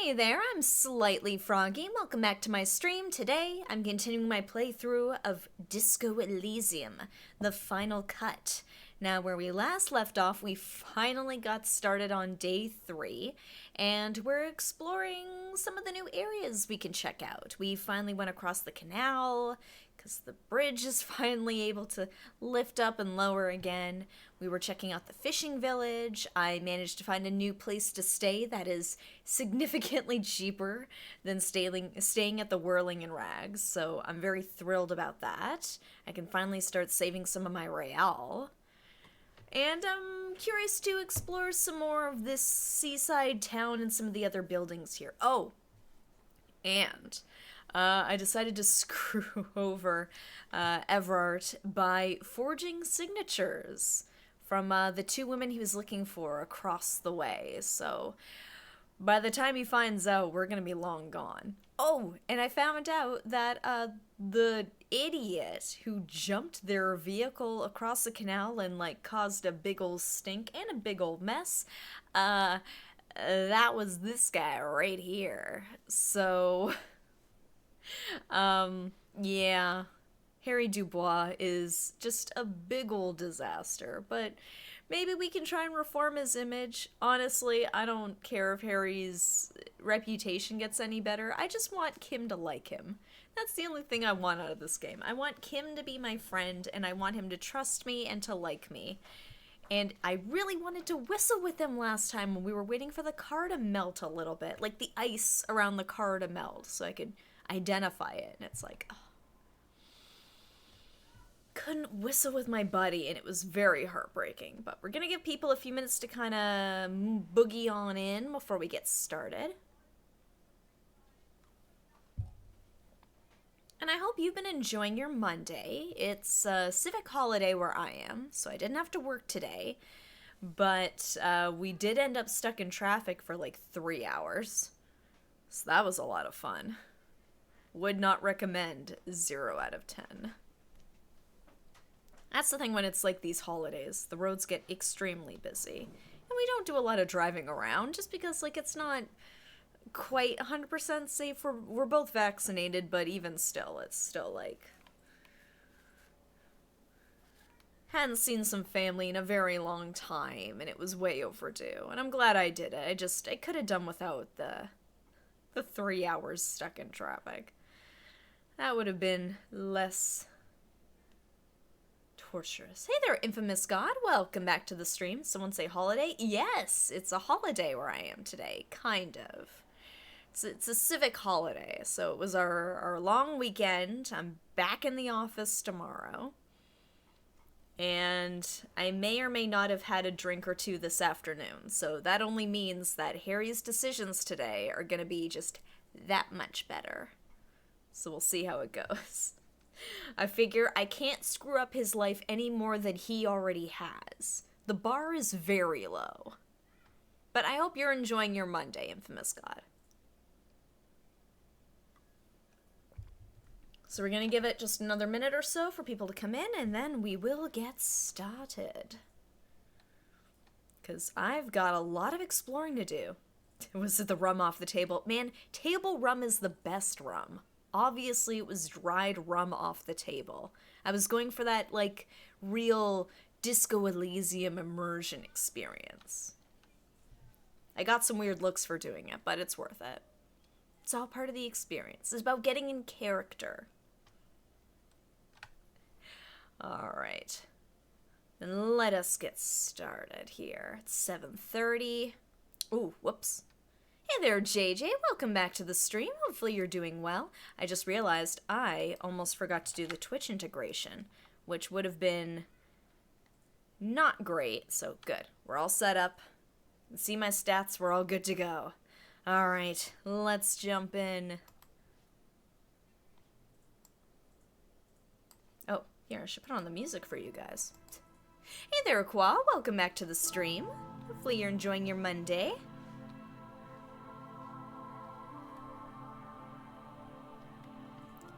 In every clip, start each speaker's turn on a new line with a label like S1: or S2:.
S1: Hey there, I'm Slightly Froggy. Welcome back to my stream. Today, I'm continuing my playthrough of Disco Elysium, the final cut. Now, where we last left off, we finally got started on day 3, and we're exploring some of the new areas we can check out. We finally went across the canal, because the bridge is finally able to lift up and lower again. We were checking out the fishing village. I managed to find a new place to stay that is significantly cheaper than staying at the Whirling and Rags, so I'm very thrilled about that. I can finally start saving some of my real. And I'm curious to explore some more of this seaside town and some of the other buildings here. Oh, and I decided to screw over Everard by forging signatures from the two women he was looking for across the way. So by the time he finds out, we're going to be long gone. Oh, and I found out that the idiot who jumped their vehicle across the canal and, like, caused a big ol' stink and a big ol' mess, that was this guy right here. So, yeah. Harry Dubois is just a big ol' disaster, but maybe we can try and reform his image. Honestly, I don't care if Harry's reputation gets any better. I just want Kim to like him. That's the only thing I want out of this game. I want Kim to be my friend, and I want him to trust me and to like me. And I really wanted to whistle with him last time when we were waiting for the car to melt a little bit. Like the ice around the car to melt, so I could identify it. And it's like, oh. Couldn't whistle with my buddy, and it was very heartbreaking. But we're gonna give people a few minutes to kind of boogie on in before we get started. And I hope you've been enjoying your Monday. It's a civic holiday where I am, so I didn't have to work today. But we did end up stuck in traffic for like 3 hours. So that was a lot of fun. Would not recommend 0 out of 10. That's the thing when it's like these holidays. The roads get extremely busy. And we don't do a lot of driving around just because, like, it's not quite 100% safe. We're both vaccinated, but even still, it's still like... Hadn't seen some family in a very long time, and it was way overdue. And I'm glad I did it. I could have done without the 3 hours stuck in traffic. That would have been less torturous. Hey there, infamous god. Welcome back to the stream. Someone say holiday? Yes, it's a holiday where I am today. Kind of. It's a civic holiday, so it was our long weekend. I'm back in the office tomorrow. And I may or may not have had a drink or two this afternoon, so that only means that Harry's decisions today are gonna be just that much better. So we'll see how it goes. I figure I can't screw up his life any more than he already has. The bar is very low. But I hope you're enjoying your Monday, infamous god. So we're gonna give it just another minute or so for people to come in, and then we will get started. Because I've got a lot of exploring to do. Was it the rum off the table? Man, table rum is the best rum. Obviously, it was dried rum off the table. I was going for that, like, real Disco Elysium immersion experience. I got some weird looks for doing it, but it's worth it. It's all part of the experience. It's about getting in character. Alright. Then let us get started here. It's 7:30. Ooh, whoops. Hey there, JJ. Welcome back to the stream. Hopefully you're doing well. I just realized I almost forgot to do the Twitch integration, which would have been not great, so good. We're all set up. You can see my stats. We're all good to go. Alright, let's jump in. Oh, here, I should put on the music for you guys. Hey there, Qua. Welcome back to the stream. Hopefully you're enjoying your Monday.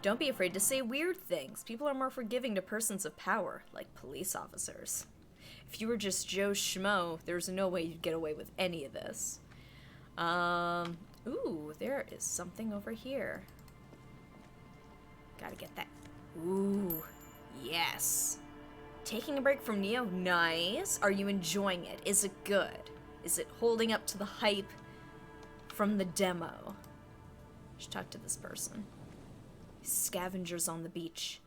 S1: Don't be afraid to say weird things. People are more forgiving to persons of power, like police officers. If you were just Joe Schmo, there's no way you'd get away with any of this. Ooh, there is something over here. Gotta get that. Ooh, yes. Taking a break from Neo, nice. Are you enjoying it? Is it good? Is it holding up to the hype from the demo? Should talk to this person. Scavengers on the beach.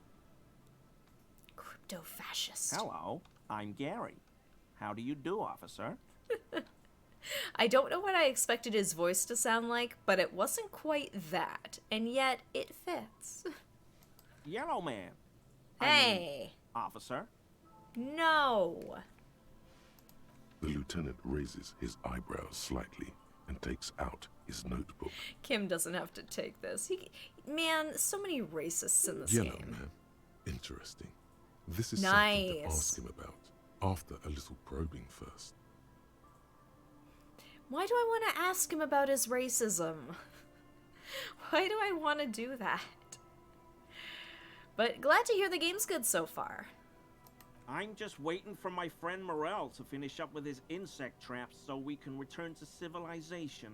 S1: Crypto-fascist.
S2: Hello, I'm Gary. How do you do, officer?
S1: I don't know what I expected his voice to sound like, but it wasn't quite that. And yet, it fits.
S2: Yellow man.
S1: Hey!
S2: Officer.
S1: No!
S3: The lieutenant raises his eyebrows slightly and takes out his notebook.
S1: Kim doesn't have to take this. Man, so many racists in this
S3: Yellow
S1: game.
S3: man. Interesting. This is
S1: Nice.
S3: something to ask him about after a little probing first.
S1: Why do I want to ask him about his racism? Why do I want to do that? But glad to hear the game's good so far.
S2: I'm just waiting for my friend Morel to finish up with his insect traps so we can return to civilization.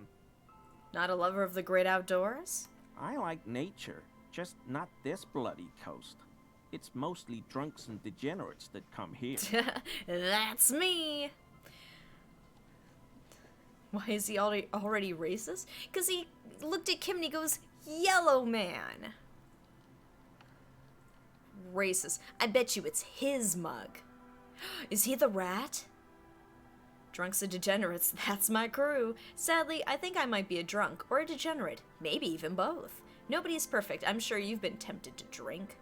S1: Not a lover of the great outdoors?
S2: I like nature, just not this bloody coast. It's mostly drunks and degenerates that come here.
S1: That's me! Why is he already racist? Because he looked at Kim and he goes, "Yellow man." Racist. I bet you it's his mug. Is he the rat? Drunks and degenerates, that's my crew. Sadly, I think I might be a drunk or a degenerate. Maybe even both. Nobody's perfect. I'm sure you've been tempted to drink.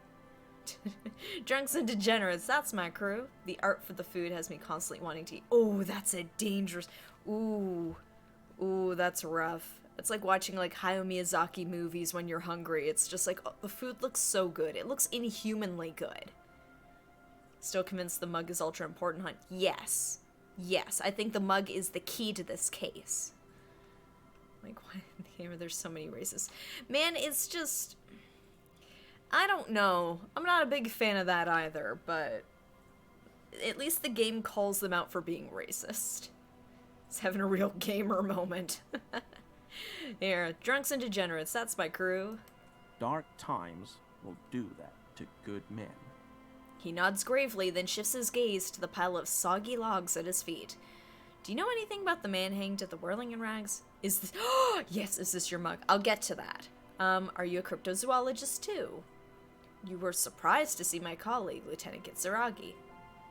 S1: Drunks and degenerates, that's my crew. The art for the food has me constantly wanting to eat. Oh, that's a dangerous... Ooh. Ooh, that's rough. It's like watching like Hayao Miyazaki movies when you're hungry. It's just like, oh, the food looks so good. It looks inhumanly good. Still convinced the mug is ultra important, huh? Yes. Yes, I think the mug is the key to this case. Like, why in the game are there so many races? Man, it's just... I don't know. I'm not a big fan of that either, but at least the game calls them out for being racist. It's having a real gamer moment. Here, drunks and degenerates, that's my crew.
S2: Dark times will do that to good men.
S1: He nods gravely, then shifts his gaze to the pile of soggy logs at his feet. Do you know anything about the man hanged at the Whirling in Rags? Is this... Oh, yes, is this your mug? I'll get to that. Are you a cryptozoologist too? You were surprised to see my colleague, Lieutenant Kitsuragi.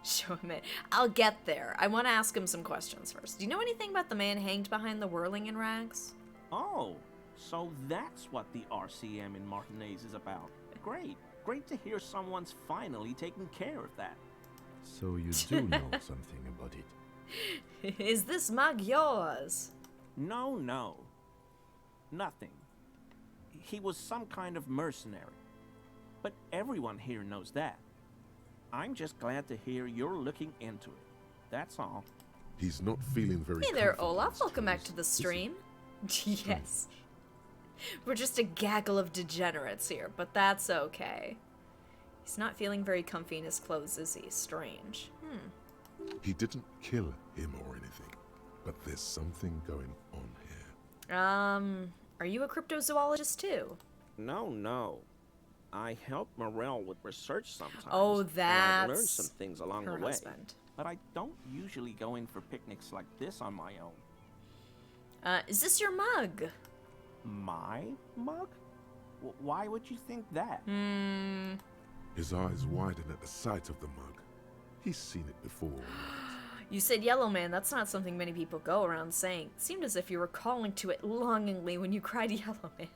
S1: Show him it. I'll get there. I want to ask him some questions first. Do you know anything about the man hanged behind the Whirling in Rags?
S2: Oh, so that's what the RCM in Martinez is about. Great. Great to hear someone's finally taking care of that.
S4: So you do know something about it.
S1: Is this mug yours?
S2: No. Nothing. He was some kind of mercenary. But everyone here knows that. I'm just glad to hear you're looking into it. That's all.
S3: He's not feeling very
S1: Hey there,
S3: confident,
S1: Olaf. Welcome back to the
S3: is he?
S1: stream. Yes. We're just a gaggle of degenerates here, but that's okay. He's not feeling very comfy in his clothes, is he? Strange.
S3: He didn't kill him or anything, but there's something going on here.
S1: Are you a cryptozoologist too?
S2: No. I help Morel with research sometimes.
S1: Oh,
S2: and I've
S1: that's
S2: learned some things along
S1: her
S2: the way.
S1: husband.
S2: But I don't usually go in for picnics like this on my own.
S1: Is this your mug?
S2: My mug? Why would you think that?
S3: His eyes widen at the sight of the mug. He's seen it before.
S1: You said yellow man. That's not something many people go around saying. It seemed as if you were calling to it longingly when you cried yellow man.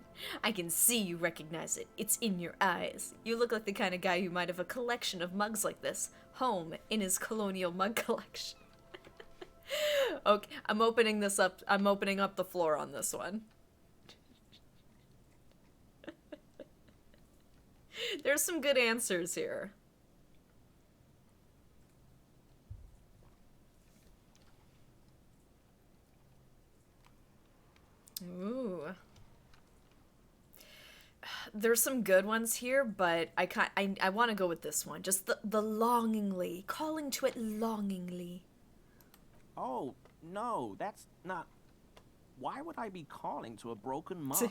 S1: I can see you recognize it. It's in your eyes. You look like the kind of guy who might have a collection of mugs like this home in his colonial mug collection. Okay, I'm opening this up. I'm opening up the floor on this one. There's some good answers here. Ooh. There's some good ones here, but I want to go with this one. Just the longingly, calling to it longingly.
S2: Oh, no, that's not... Why would I be calling to a broken mug?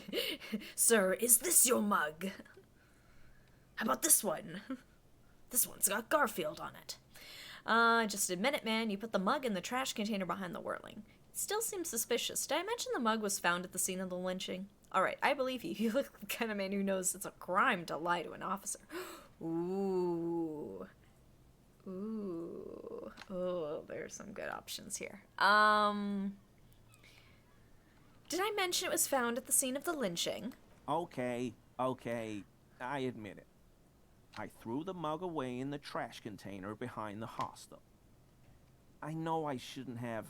S1: Sir, is this your mug? How about this one? This one's got Garfield on it. Just admit it, man. You put the mug in the trash container behind the whirling. It still seems suspicious. Did I mention the mug was found at the scene of the lynching? Alright, I believe you. You look like the kind of man who knows it's a crime to lie to an officer. Ooh. Ooh. Oh, there's some good options here. Did I mention it was found at the scene of the lynching?
S2: Okay, I admit it. I threw the mug away in the trash container behind the hostel. I know I shouldn't have,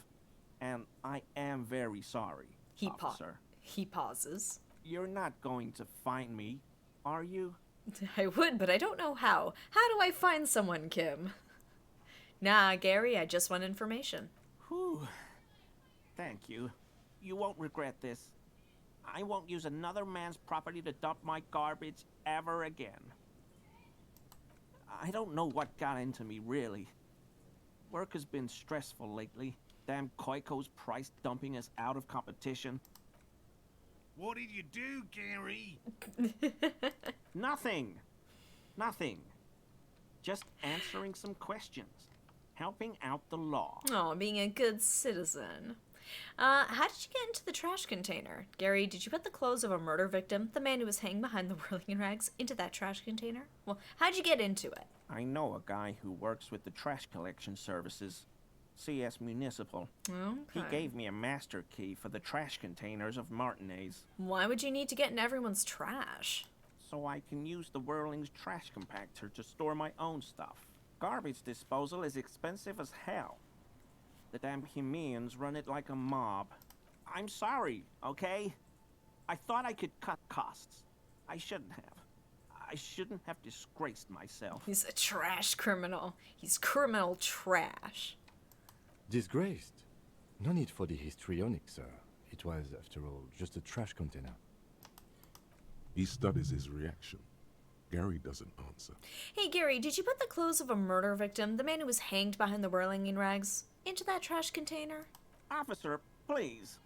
S2: and I am very sorry, officer.
S1: He pauses.
S2: You're not going to find me, are you?
S1: I would, but I don't know how. How do I find someone, Kim? Nah, Gary, I just want information.
S2: Whew. Thank you. You won't regret this. I won't use another man's property to dump my garbage ever again. I don't know what got into me, really. Work has been stressful lately. Damn Koiko's price dumping us out of competition.
S5: What did you do, Gary?
S2: Nothing. Just answering some questions. Helping out the law.
S1: Oh, being a good citizen. How did you get into the trash container? Gary, did you put the clothes of a murder victim, the man who was hanging behind the whirling rags, into that trash container? Well, how'd you get into it?
S2: I know a guy who works with the trash collection services. CS Municipal.
S1: Okay.
S2: He gave me a master key for the trash containers of Martinez.
S1: Why would you need to get in everyone's trash?
S2: So I can use the Whirling's trash compactor to store my own stuff. Garbage disposal is expensive as hell. The damn Hemians run it like a mob. I'm sorry, okay? I thought I could cut costs. I shouldn't have. I shouldn't have disgraced myself.
S1: He's a trash criminal. He's criminal trash.
S4: Disgraced? No need for the histrionic, sir. It was, after all, just a trash container.
S3: He studies his reaction. Gary doesn't answer.
S1: Hey, Gary, did you put the clothes of a murder victim, the man who was hanged behind the whirling rags, into that trash container?
S2: Officer, please.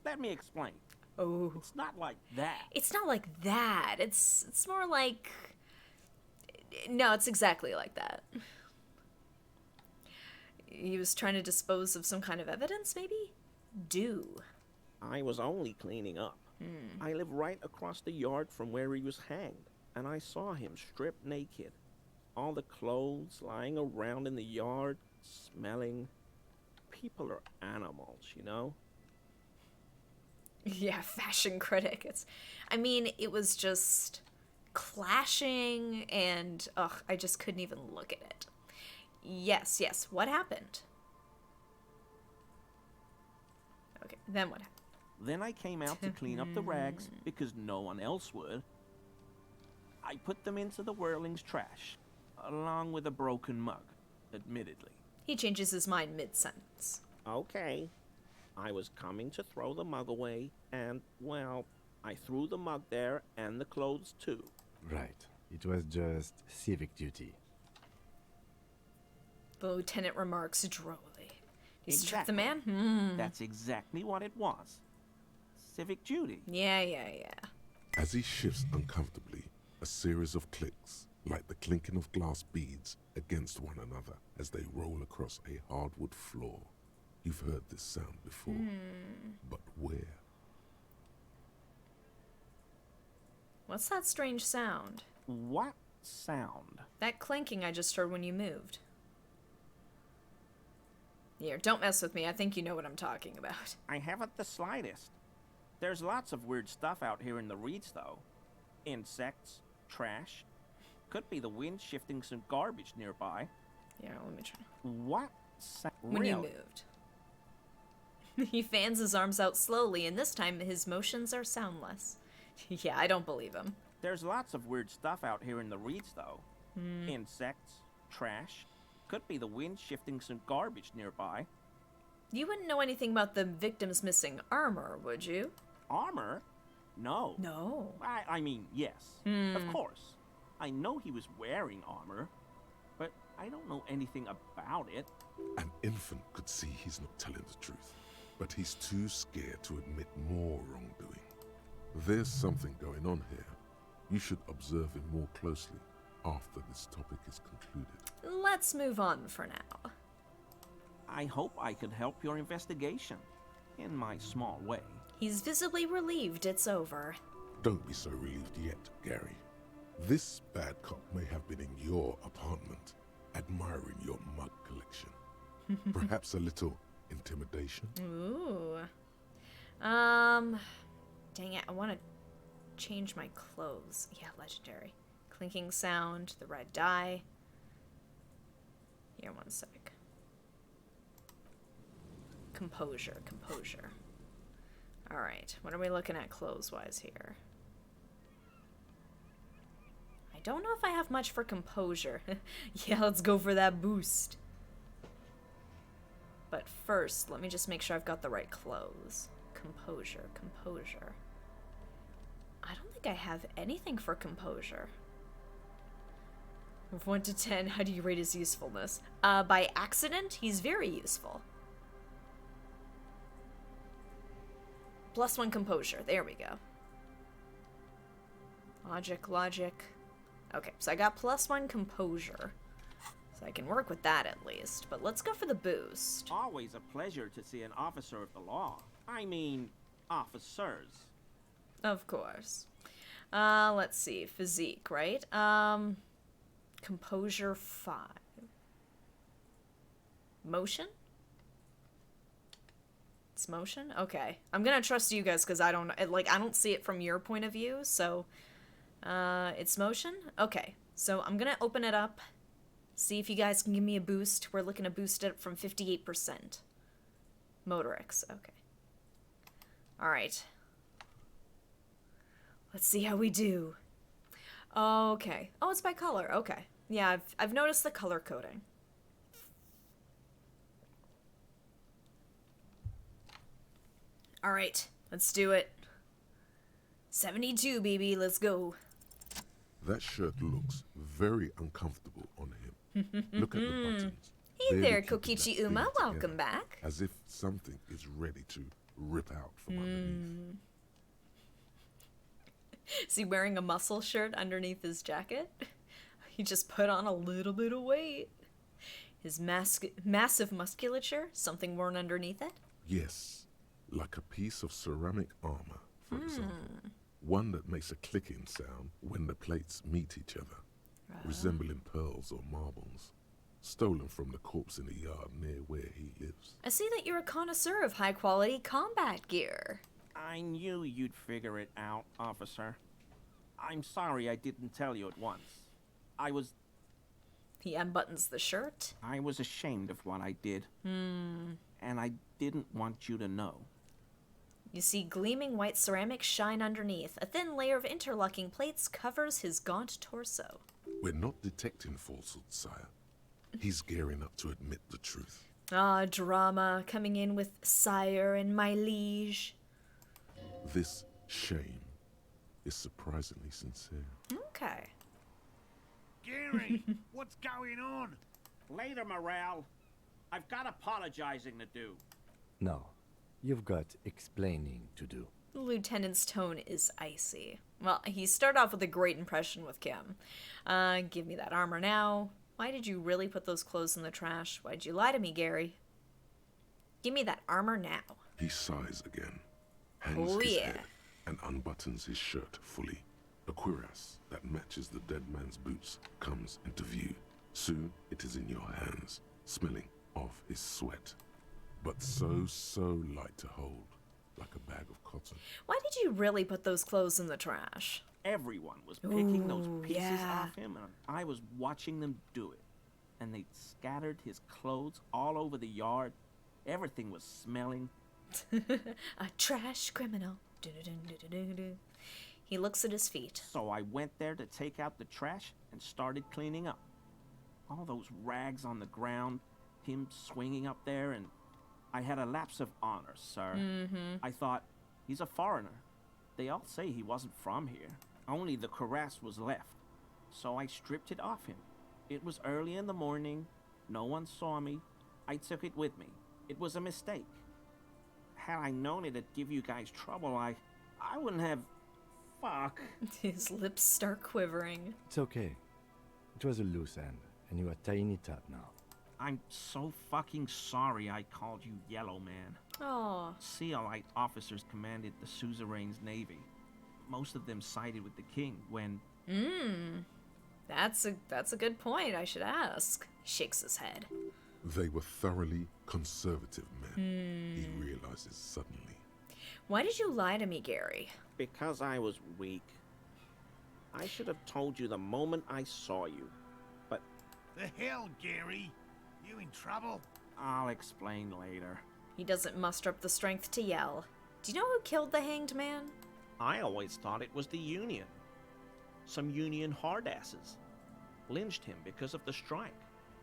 S2: Let me explain.
S1: Oh.
S2: It's not like that.
S1: It's not like that. It's more like... No, it's exactly like that. He was trying to dispose of some kind of evidence, maybe?
S2: I was only cleaning up. I live right across the yard from where he was hanged, and I saw him stripped naked. All the clothes lying around in the yard, smelling. People are animals, you know?
S1: Yeah, fashion critic. It was just clashing, and I just couldn't even look at it. Yes, what happened? Okay, then what happened?
S2: Then I came out to clean up the rags because no one else would. I put them into the Whirling's trash, along with a broken mug, admittedly.
S1: He changes his mind mid-sentence.
S2: Okay. I was coming to throw the mug away, and, well, I threw the mug there and the clothes too.
S4: Right. It was just civic duty.
S1: The lieutenant remarks drolly. You struck the
S2: Exactly.
S1: man?
S2: That's exactly what it was. Civic duty.
S1: Yeah.
S3: As he shifts uncomfortably, a series of clicks, like the clinking of glass beads against one another as they roll across a hardwood floor. You've heard this sound before, but where?
S1: What's that strange sound?
S2: What sound?
S1: That clanking I just heard when you moved. Here, don't mess with me. I think you know what I'm talking about.
S2: I haven't the slightest. There's lots of weird stuff out here in the reeds, though. Insects, trash. Could be the wind shifting some garbage nearby.
S1: Yeah, let me try.
S2: What sound?
S1: When you moved. He fans his arms out slowly, and this time his motions are soundless. Yeah, I don't believe him.
S2: There's lots of weird stuff out here in the reeds, though. Insects, trash. Could be the wind shifting some garbage nearby.
S1: You wouldn't know anything about the victim's missing armor, would you?
S2: Armor? No.
S1: No.
S2: I mean, yes. Of course. I know he was wearing armor, but I don't know anything about it.
S3: An infant could see he's not telling the truth. but he's too scared to admit more wrongdoing. There's something going on here. You should observe him more closely after this topic is concluded.
S1: Let's move on for now.
S2: I hope I could help your investigation, in my small way.
S1: He's visibly relieved it's over.
S3: Don't be so relieved yet, Gary. This bad cop may have been in your apartment, admiring your mug collection. Perhaps a little intimidation?
S1: Ooh. Dang it, I want to change my clothes. Yeah, legendary. Clinking sound, the red dye. Here, one sec. Composure. Alright, what are we looking at clothes-wise here? I don't know if I have much for composure. Yeah, let's go for that boost. But first, let me just make sure I've got the right clothes. Composure. I don't think I have anything for composure. Of 1 to 10, how do you rate his usefulness? By accident, he's very useful. +1 composure. There we go. Logic. Okay, so I got +1 composure. So I can work with that at least. But let's go for the boost.
S2: Always a pleasure to see an officer of the law. I mean, officers.
S1: Of course. Let's see. Physique, right? Composure 5. Motion? It's motion? Okay. I'm gonna trust you guys because I don't see it from your point of view, so it's motion? Okay. So I'm gonna open it up. See if you guys can give me a boost. We're looking to boost it from 58%. Motorix. Okay. Alright. Let's see how we do. Okay. Oh, it's by color. Okay. Yeah, I've noticed the color coding. Alright, let's do it. 72, baby, let's go.
S3: That shirt looks very uncomfortable on him. Look at the buttons.
S1: Hey
S3: Barely
S1: there,
S3: keeping
S1: Kokichi
S3: that
S1: Uma,
S3: thing
S1: welcome
S3: together,
S1: back.
S3: As if something is ready to rip out from underneath.
S1: Is he wearing a muscle shirt underneath his jacket? He just put on a little bit of weight. His massive musculature, something worn underneath it?
S3: Yes, like a piece of ceramic armor, for example. One that makes a clicking sound when the plates meet each other, resembling pearls or marbles, stolen from the corpse in the yard near where he lives.
S1: I see that you're a connoisseur of high-quality combat gear.
S2: I knew you'd figure it out, officer. I'm sorry I didn't tell you at once.
S1: He unbuttons the shirt.
S2: I was ashamed of what I did. And I didn't want you to know.
S1: You see gleaming white ceramic shine underneath. A thin layer of interlocking plates covers his gaunt torso.
S3: We're not detecting falsehood, sire. He's gearing up to admit the truth.
S1: Ah, drama, coming in with sire and my liege.
S3: This shame is surprisingly sincere.
S1: Okay.
S5: Gary, what's going on?
S2: Later, Morale. I've got apologizing to do.
S4: No, you've got explaining to do.
S1: The lieutenant's tone is icy. Well, he started off with a great impression with Kim. Give me that armor now. Why did you really put those clothes in the trash? Why'd you lie to me, Gary? Give me that armor now.
S3: He sighs again, hangs his head, and unbuttons his shirt fully. A cuirass that matches the dead man's boots comes into view. Soon it is in your hands, smelling of his sweat, but so light to hold, like a bag of cotton.
S1: Why did you really put those clothes in the trash?
S2: Everyone was picking those pieces
S1: yeah.
S2: off him, and I was watching them do it. And they'd scattered his clothes all over the yard. Everything was smelling.
S1: A trash criminal. Du-du-du-du-du-du. He looks at his feet.
S2: So I went there to take out the trash and started cleaning up. All those rags on the ground, him swinging up there, and I had a lapse of honor, sir. I thought, he's a foreigner. They all say he wasn't from here. Only the cuirass was left. So I stripped it off him. It was early in the morning. No one saw me. I took it with me. It was a mistake. Had I known it'd give you guys trouble, I wouldn't have... Fuck.
S1: His lips start quivering.
S4: It's okay. It was a loose end, and you are tying it up now.
S2: I'm so fucking sorry I called you Yellow Man.
S1: Oh,
S2: Sealite officers commanded the suzerain's navy. Most of them sided with the king when...
S1: that's a good point. I should ask. He shakes his head.
S3: They were thoroughly conservative men, he realizes suddenly.
S1: Why did you lie to me, Gary?
S2: Because I was weak. I should have told you the moment I saw you. But
S5: The hell, Gary? You in trouble?
S2: I'll explain later.
S1: He doesn't muster up the strength to yell. Do you know who killed the hanged man?
S2: I always thought it was the Union. Some Union hardasses. Lynched him because of the strike.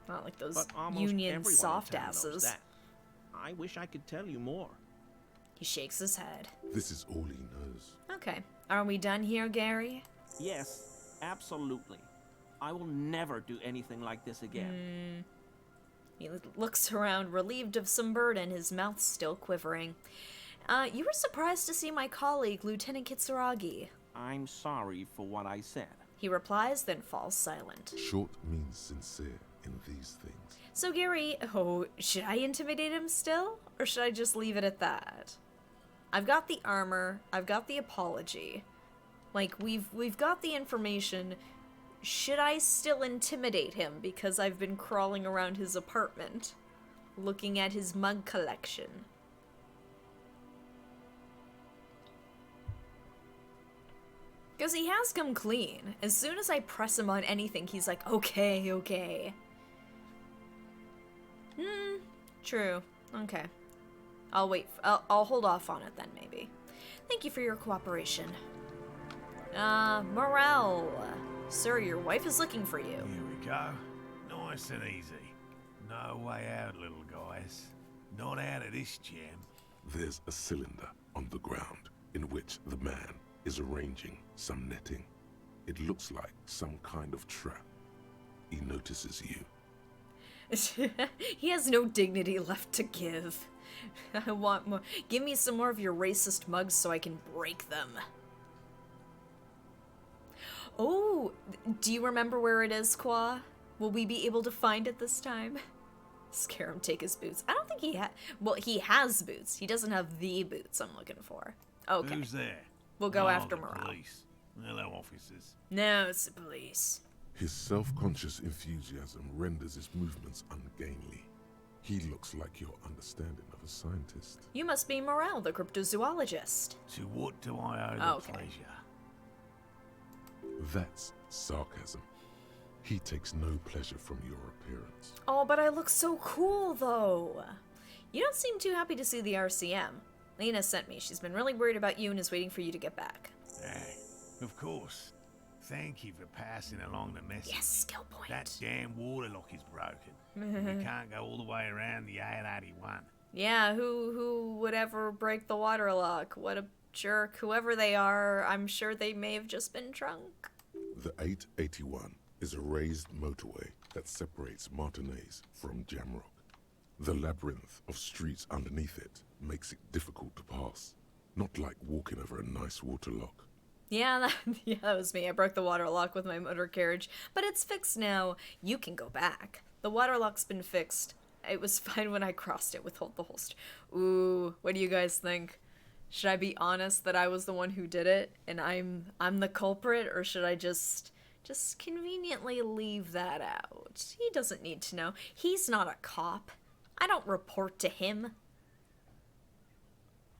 S1: Not like those
S2: But almost
S1: Union
S2: everyone in
S1: soft
S2: town knows
S1: asses.
S2: that. I wish I could tell you more.
S1: He shakes his head.
S3: This is all he knows.
S1: Okay. Are we done here, Gary?
S2: Yes, absolutely. I will never do anything like this again.
S1: He looks around, relieved of some burden, his mouth still quivering. You were surprised to see my colleague, Lieutenant Kitsuragi.
S2: I'm sorry for what I said.
S1: He replies, then falls silent.
S3: Short means sincere in these things.
S1: So, Gary, should I intimidate him still? Or should I just leave it at that? I've got the armor, I've got the apology. Like, we've got the information. Should I still intimidate him because I've been crawling around his apartment, looking at his mug collection? Because he has come clean. As soon as I press him on anything, he's like, okay, okay. True. Okay. I'll wait. I'll hold off on it then, maybe. Thank you for your cooperation. Morel. Sir, your wife is looking for you.
S5: Here we go. Nice and easy. No way out, little guys. Not out of this jam.
S3: There's a cylinder on the ground in which the man is arranging some netting. It looks like some kind of trap. He notices you.
S1: He has no dignity left to give. I want more. Give me some more of your racist mugs so I can break them. Oh, do you remember where it is, Qua? Will we be able to find it this time? Scare him, take his boots. I don't think he well, he has boots. He doesn't have the boots I'm looking for. Okay.
S5: Who's there?
S1: We'll go
S5: Oh,
S1: after
S5: the
S1: Morale.
S5: police. Hello, officers.
S1: No, it's the police.
S3: His self-conscious enthusiasm renders his movements ungainly. He looks like your understanding of a scientist.
S1: You must be Morale, the cryptozoologist.
S5: To what do I owe the
S1: Okay.
S5: pleasure?
S3: That's sarcasm. He takes no pleasure from your appearance.
S1: Oh, but I look so cool, though. You don't seem too happy to see the RCM. Lena sent me. She's been really worried about you and is waiting for you to get back.
S5: Of course. Thank you for passing along the message.
S1: Yes, skill point.
S5: That damn water lock is broken. We can't go all the way around the 881.
S1: Yeah, who would ever break the water lock? What a jerk. Whoever they are, I'm sure they may have just been drunk.
S3: The 881 is a raised motorway that separates Martinez from Jamrock. The labyrinth of streets underneath it makes it difficult to pass, not like walking over a nice water lock.
S1: Yeah, that was me. I broke the water lock with my motor carriage, but it's fixed now. You can go back. The water lock's been fixed. It was fine when I crossed it with the holster. Ooh, what do you guys think? Should I be honest that I was the one who did it and I'm the culprit, or should I just conveniently leave that out? He doesn't need to know. He's not a cop. I don't report to him.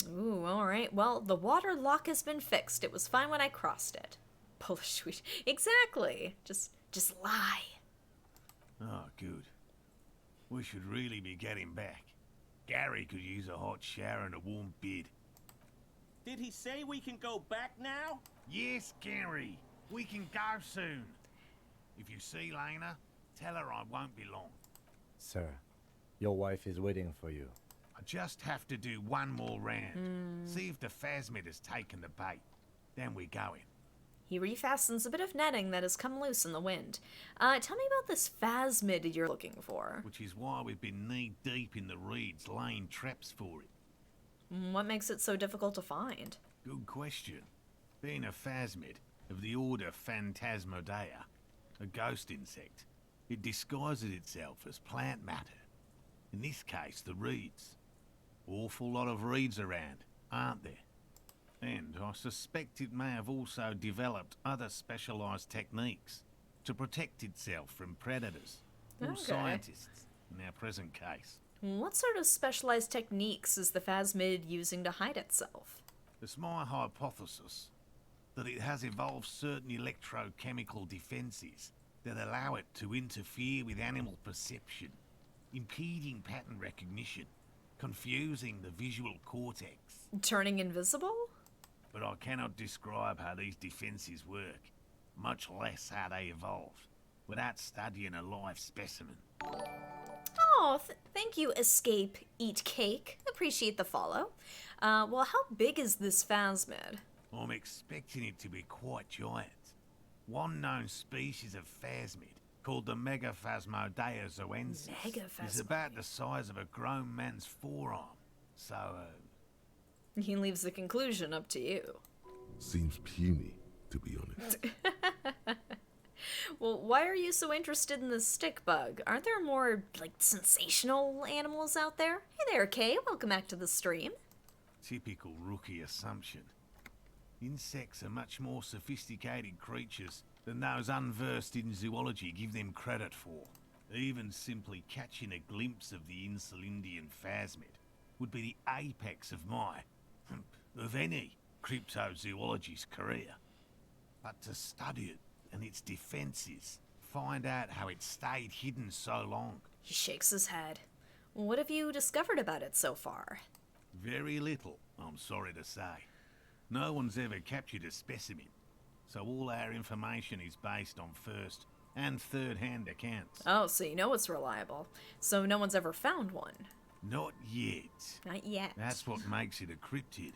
S1: Ooh, alright. Well, the water lock has been fixed. It was fine when I crossed it. Polish sweet. Exactly. Just lie.
S5: Oh, good. We should really be getting back. Gary could use a hot shower and a warm bed.
S2: Did he say we can go back now?
S5: Yes, Gary. We can go soon. If you see Lena, tell her I won't be long.
S4: Sir, your wife is waiting for you.
S5: I just have to do one more round. See if the phasmid has taken the bait. Then we're going.
S1: He refastens a bit of netting that has come loose in the wind. Tell me about this phasmid you're looking for.
S5: Which is why we've been knee-deep in the reeds laying traps for it.
S1: What makes it so difficult to find?
S5: Good question. Being a phasmid of the order Phantasmodea, a ghost insect, it disguises itself as plant matter. In this case, the reeds. Awful lot of reeds around, aren't there? And I suspect it may have also developed other specialised techniques to protect itself from predators, or
S1: Okay.
S5: scientists, in our present case.
S1: What sort of specialized techniques is the phasmid using to hide itself?
S5: It's my hypothesis that it has evolved certain electrochemical defences that allow it to interfere with animal perception, impeding pattern recognition, confusing the visual cortex.
S1: Turning invisible?
S5: But I cannot describe how these defences work, much less how they evolved, without studying a live specimen.
S1: Oh, thank you, Escape Eat Cake. Appreciate the follow. Well, how big is this phasmid?
S5: I'm expecting it to be quite giant. One known species of phasmid, called the Megaphasmodea zoensis, is about the size of a grown man's forearm. So,
S1: He leaves the conclusion up to you.
S3: Seems puny, to be honest.
S1: Well, why are you so interested in the stick bug? Aren't there more, like, sensational animals out there? Hey there, Kay. Welcome back to the stream.
S5: typical rookie assumption. Insects are much more sophisticated creatures than those unversed in zoology give them credit for. Even simply catching a glimpse of the Insulindian phasmid would be the apex of my, of any, cryptozoologist's career. But to study it and its defences, find out how it stayed hidden so long.
S1: He shakes his head. What have you discovered about it so far?
S5: Very little, I'm sorry to say. No one's ever captured a specimen, so all our information is based on first and third-hand accounts.
S1: Oh, so you know it's reliable. So no one's ever found one?
S5: Not yet.
S1: Not yet.
S5: That's what makes it a cryptid.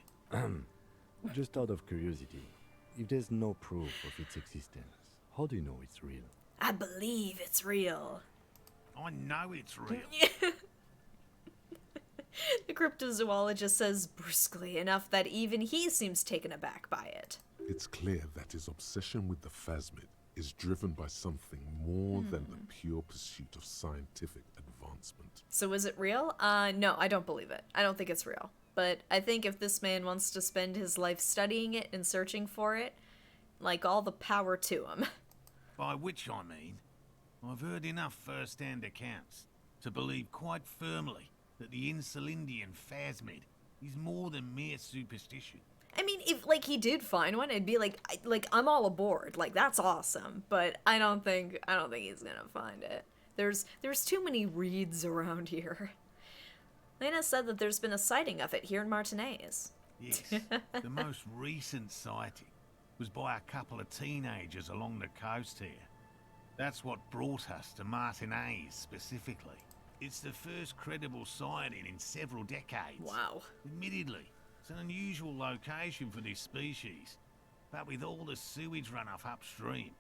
S4: Just out of curiosity, if there's no proof of its existence, how do you know it's real?
S1: I believe it's real.
S5: I know it's real.
S1: The cryptozoologist says brusquely enough that even he seems taken aback by it.
S3: It's clear that his obsession with the phasmid is driven by something more than the pure pursuit of scientific advancement.
S1: So is it real? No, I don't believe it. I don't think it's real. But I think if this man wants to spend his life studying it and searching for it, like, all the power to him.
S5: By which I mean, I've heard enough first-hand accounts to believe quite firmly that the Insulindian phasmid is more than mere superstition.
S1: I mean, if, like, he did find one, it'd be like, I'm all aboard. Like, that's awesome. But I don't think he's gonna find it. There's too many reeds around here. Lena said that there's been a sighting of it here in Martinez.
S5: Yes, the most recent sighting was by a couple of teenagers along the coast here. That's what brought us to Martinez specifically. It's the first credible sighting in several decades.
S1: Wow.
S5: Admittedly, it's an unusual location for this species, but with all the sewage runoff upstream,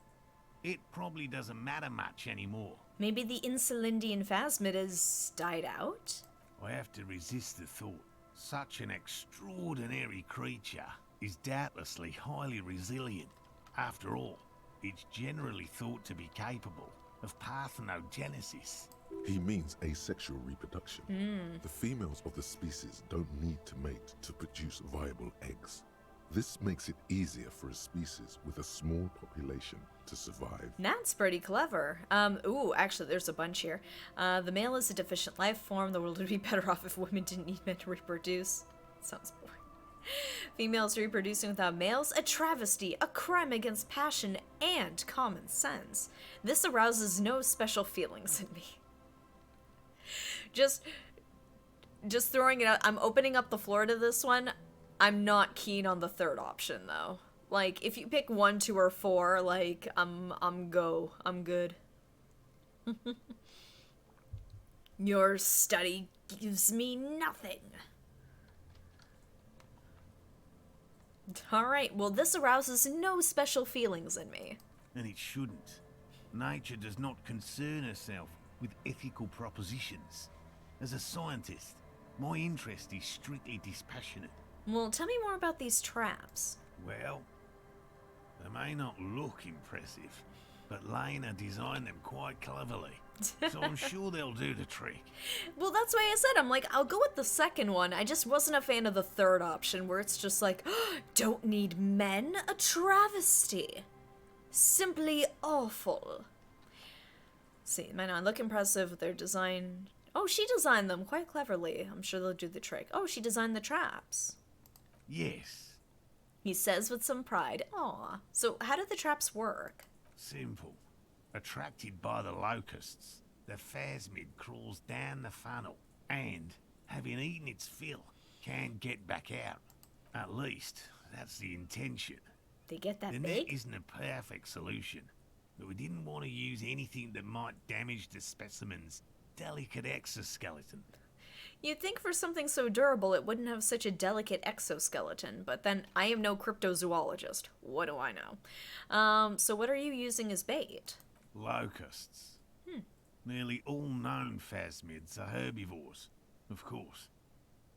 S5: it probably doesn't matter much anymore.
S1: Maybe the Insulindian phasmid has died out?
S5: I have to resist the thought. Such an extraordinary creature is doubtlessly highly resilient. After all, it's generally thought to be capable of parthenogenesis.
S3: He means asexual reproduction. The females of the species don't need to mate to produce viable eggs. This makes it easier for a species with a small population to survive.
S1: That's pretty clever. Ooh, actually, there's a bunch here. The male is a deficient life form. The world would be better off if women didn't need men to reproduce. Sounds boring. Females reproducing without males, a travesty, a crime against passion and common sense. This arouses no special feelings in me. Just throwing it out. I'm opening up the floor to this one. I'm not keen on the third option, though. Like, if you pick 1, 2, or 4, like, I'm good. Your study gives me nothing. Alright, well, this arouses no special feelings in me.
S5: And it shouldn't. Nature does not concern herself with ethical propositions. As a scientist, My interest is strictly dispassionate.
S1: Well, tell me more about these traps.
S5: Well, they may not look impressive, but Lena designed them quite cleverly. So I'm sure they'll do the trick.
S1: Well, that's why I said, I'm like, I'll go with the second one. I just wasn't a fan of the third option, where it's just like, don't need men? A travesty. Simply awful. See, might not look impressive with their design. Oh, she designed them quite cleverly. I'm sure they'll do the trick. Oh, she designed the traps.
S5: Yes,
S1: He says with some pride. Aw. So how do the traps work?
S5: simple. Attracted by the locusts, the phasmid crawls down the funnel and, having eaten its fill, can't get back out. At least, that's the intention.
S1: They get that
S5: The
S1: big?
S5: net isn't a perfect solution, but we didn't want to use anything that might damage the specimen's delicate exoskeleton.
S1: You'd think for something so durable it wouldn't have such a delicate exoskeleton, but then I am no cryptozoologist. What do I know? So what are you using as bait?
S5: Locusts. Nearly all known phasmids are herbivores, of course.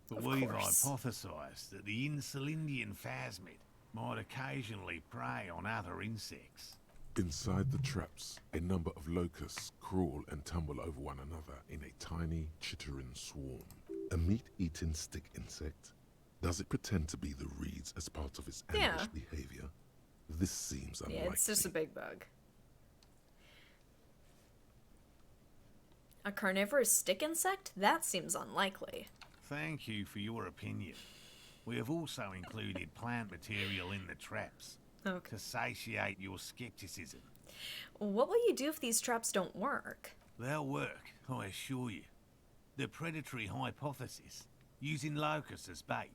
S5: But
S1: Of
S5: we've
S1: course.
S5: hypothesized that the Insulindian phasmid might occasionally prey on other insects.
S3: Inside the traps, a number of locusts crawl and tumble over one another in a tiny, chittering swarm. A meat-eating stick insect? Does it pretend to be the reeds as part of its
S1: Yeah.
S3: ambush behavior? This seems unlikely.
S1: Yeah, it's just a big bug. A carnivorous stick insect? That seems unlikely.
S5: Thank you for your opinion. We have also included plant material in the traps
S1: Okay.
S5: to satiate your skepticism.
S1: What will you do if these traps don't work?
S5: They'll work, I assure you. The predatory hypothesis, using locusts as bait,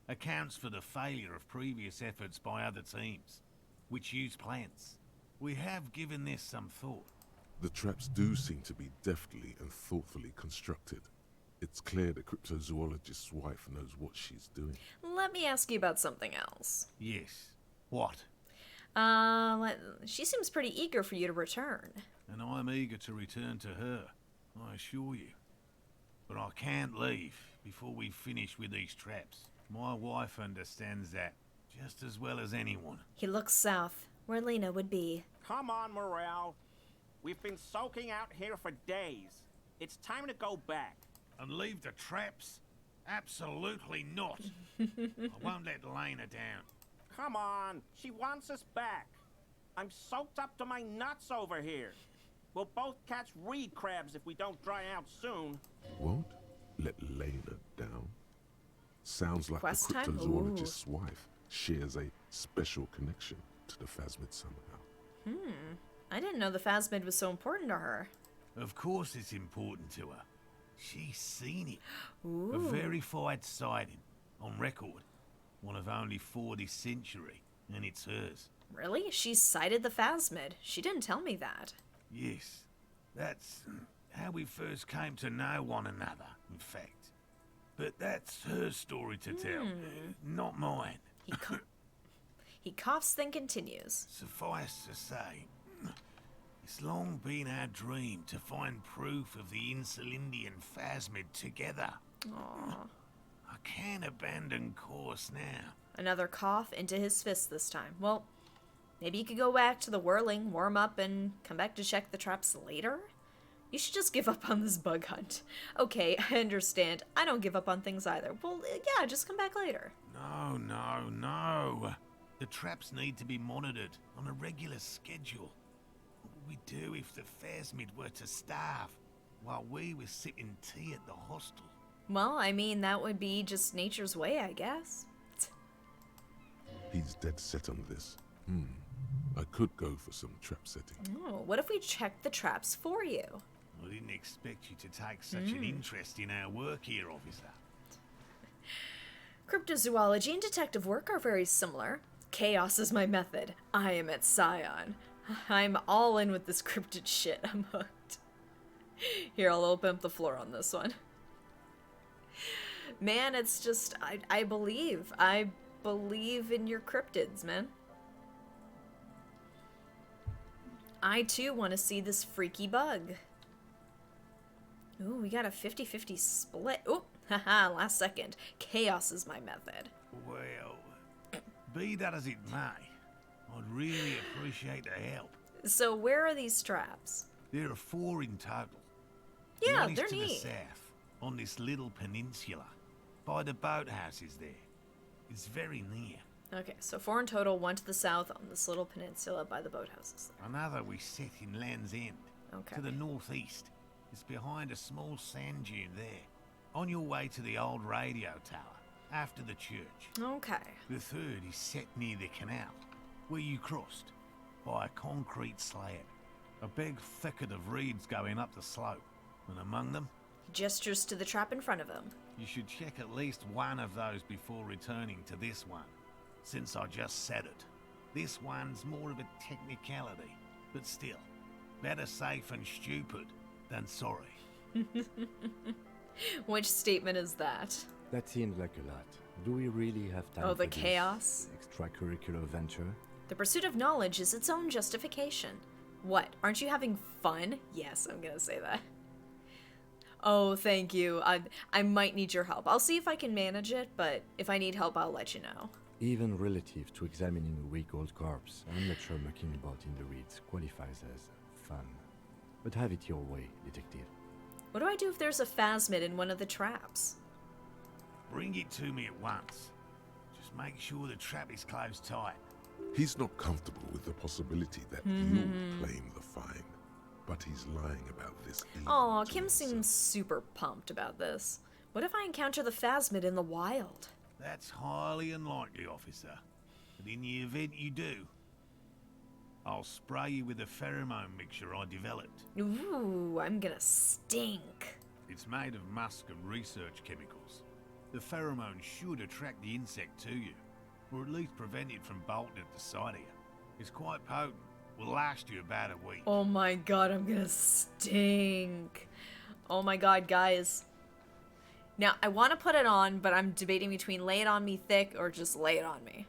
S5: accounts for the failure of previous efforts by other teams, which use plants. We have given this some thought.
S3: The traps do seem to be deftly and thoughtfully constructed. It's clear the cryptozoologist's wife knows what she's doing.
S1: Let me ask you about something else.
S5: Yes. What?
S1: She seems pretty eager for you to return.
S5: And I'm eager to return to her, I assure you. But I can't leave before we finish with these traps. My wife understands that just as well as anyone.
S1: He looks south, where Lena would be.
S2: Come on, Morel. We've been soaking out here for days. It's time to go back.
S5: And leave the traps? Absolutely not. I won't let Lena down.
S2: Come on, she wants us back. I'm soaked up to my nuts over here. We'll both catch reed crabs if we don't dry out soon.
S3: Won't let Lena down? Sounds like
S1: Quest
S3: the
S1: time?
S3: cryptozoologist's wife shares a special connection to the phasmid somehow.
S1: I didn't know the phasmid was so important to her.
S5: Of course it's important to her. She's seen it.
S1: Ooh.
S5: A verified sighting, on record. One of only 4 this century, and it's hers.
S1: Really? She sighted the phasmid. She didn't tell me that.
S5: Yes, that's how we first came to know one another, in fact. But that's her story to tell, not mine.
S1: He coughs, then continues.
S5: Suffice to say, it's long been our dream to find proof of the Insulindian phasmid together.
S1: Aww.
S5: I can't abandon course now.
S1: Another cough into his fist this time. Well, maybe you could go back to the whirling, warm up, and come back to check the traps later? You should just give up on this bug hunt. Okay, I understand. I don't give up on things either. Well, yeah, just come back later.
S5: No. The traps need to be monitored on a regular schedule. What would we do if the phasmid were to starve while we were sipping tea at the hostel?
S1: Well, I mean, that would be just nature's way, I guess.
S3: He's dead set on this. I could go for some trap setting.
S1: Oh, what if we checked the traps for you?
S5: I didn't expect you to take such an interest in our work here, officer.
S1: Cryptozoology and detective work are very similar. Chaos is my method. I am at Scion. I'm all in with this cryptid shit. I'm hooked. Here, I'll open up the floor on this one. Man, it's just, I believe. I believe in your cryptids, man. I too want to see this freaky bug. Ooh, we got a 50-50 split. Ooh, haha, last second. Chaos is my method.
S5: Well, be that as it may, I'd really appreciate the help.
S1: So where are these traps?
S5: There are 4 in total.
S1: Yeah,
S5: One is
S1: they're
S5: to the
S1: neat.
S5: south, on this little peninsula, by the boathouses there. It's very near.
S1: Okay, so 4 in total, 1 to the south on this little peninsula by the boathouses.
S5: Another we set in Land's End,
S1: Okay.
S5: to the northeast. It's behind a small sand dune there, on your way to the old radio tower, after the church.
S1: Okay.
S5: The 3rd is set near the canal, where you crossed, by a concrete slab. A big thicket of reeds going up the slope, and among them,
S1: He gestures to the trap in front of him.
S5: you should check at least one of those before returning to this one, since I just said it. This one's more of a technicality, but still, better safe and stupid than sorry.
S1: Which statement is that?
S4: That seems like a lot. Do we really have time
S1: Oh, the
S4: for this
S1: chaos?
S4: extracurricular venture?
S1: The pursuit of knowledge is its own justification. What? Aren't you having fun? Yes, I'm gonna say that. Oh, thank you. I might need your help. I'll see if I can manage it, but if I need help, I'll let you know.
S4: Even relative to examining a weak old corpse, I'm not sure mucking about in the reeds qualifies as fun. But have it your way, detective.
S1: What do I do if there's a phasmid in one of the traps?
S5: Bring it to me at once. Just make sure the trap is closed tight.
S3: He's not comfortable with the possibility that you'll claim the find, but he's lying about this.
S1: Aw,
S3: even to
S1: Kim
S3: himself.
S1: seems super pumped about this. What if I encounter the phasmid in the wild?
S5: That's highly unlikely, officer. But in the event you do, I'll spray you with a pheromone mixture I developed.
S1: Ooh, I'm gonna stink.
S5: It's made of musk and research chemicals. The pheromone should attract the insect to you, or at least prevent it from bolting at the sight of you. It's quite potent. Will last you about a week.
S1: Oh my god, I'm gonna stink. Oh my god, guys. Now, I want to put it on, but I'm debating between lay it on me thick or just lay it on me.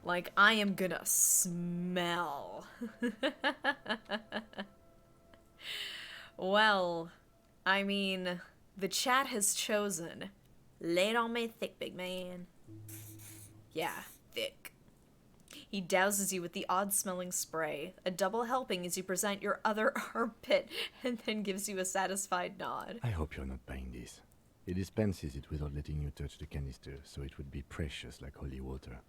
S1: Like, I am gonna smell. Well, I mean, the chat has chosen. Lay it on me thick, big man. Yeah, thick. He douses you with the odd-smelling spray, a double helping as you present your other armpit, and then gives you a satisfied nod.
S4: I hope you're not buying this. He dispenses it without letting you touch the canister, so it would be precious like holy water.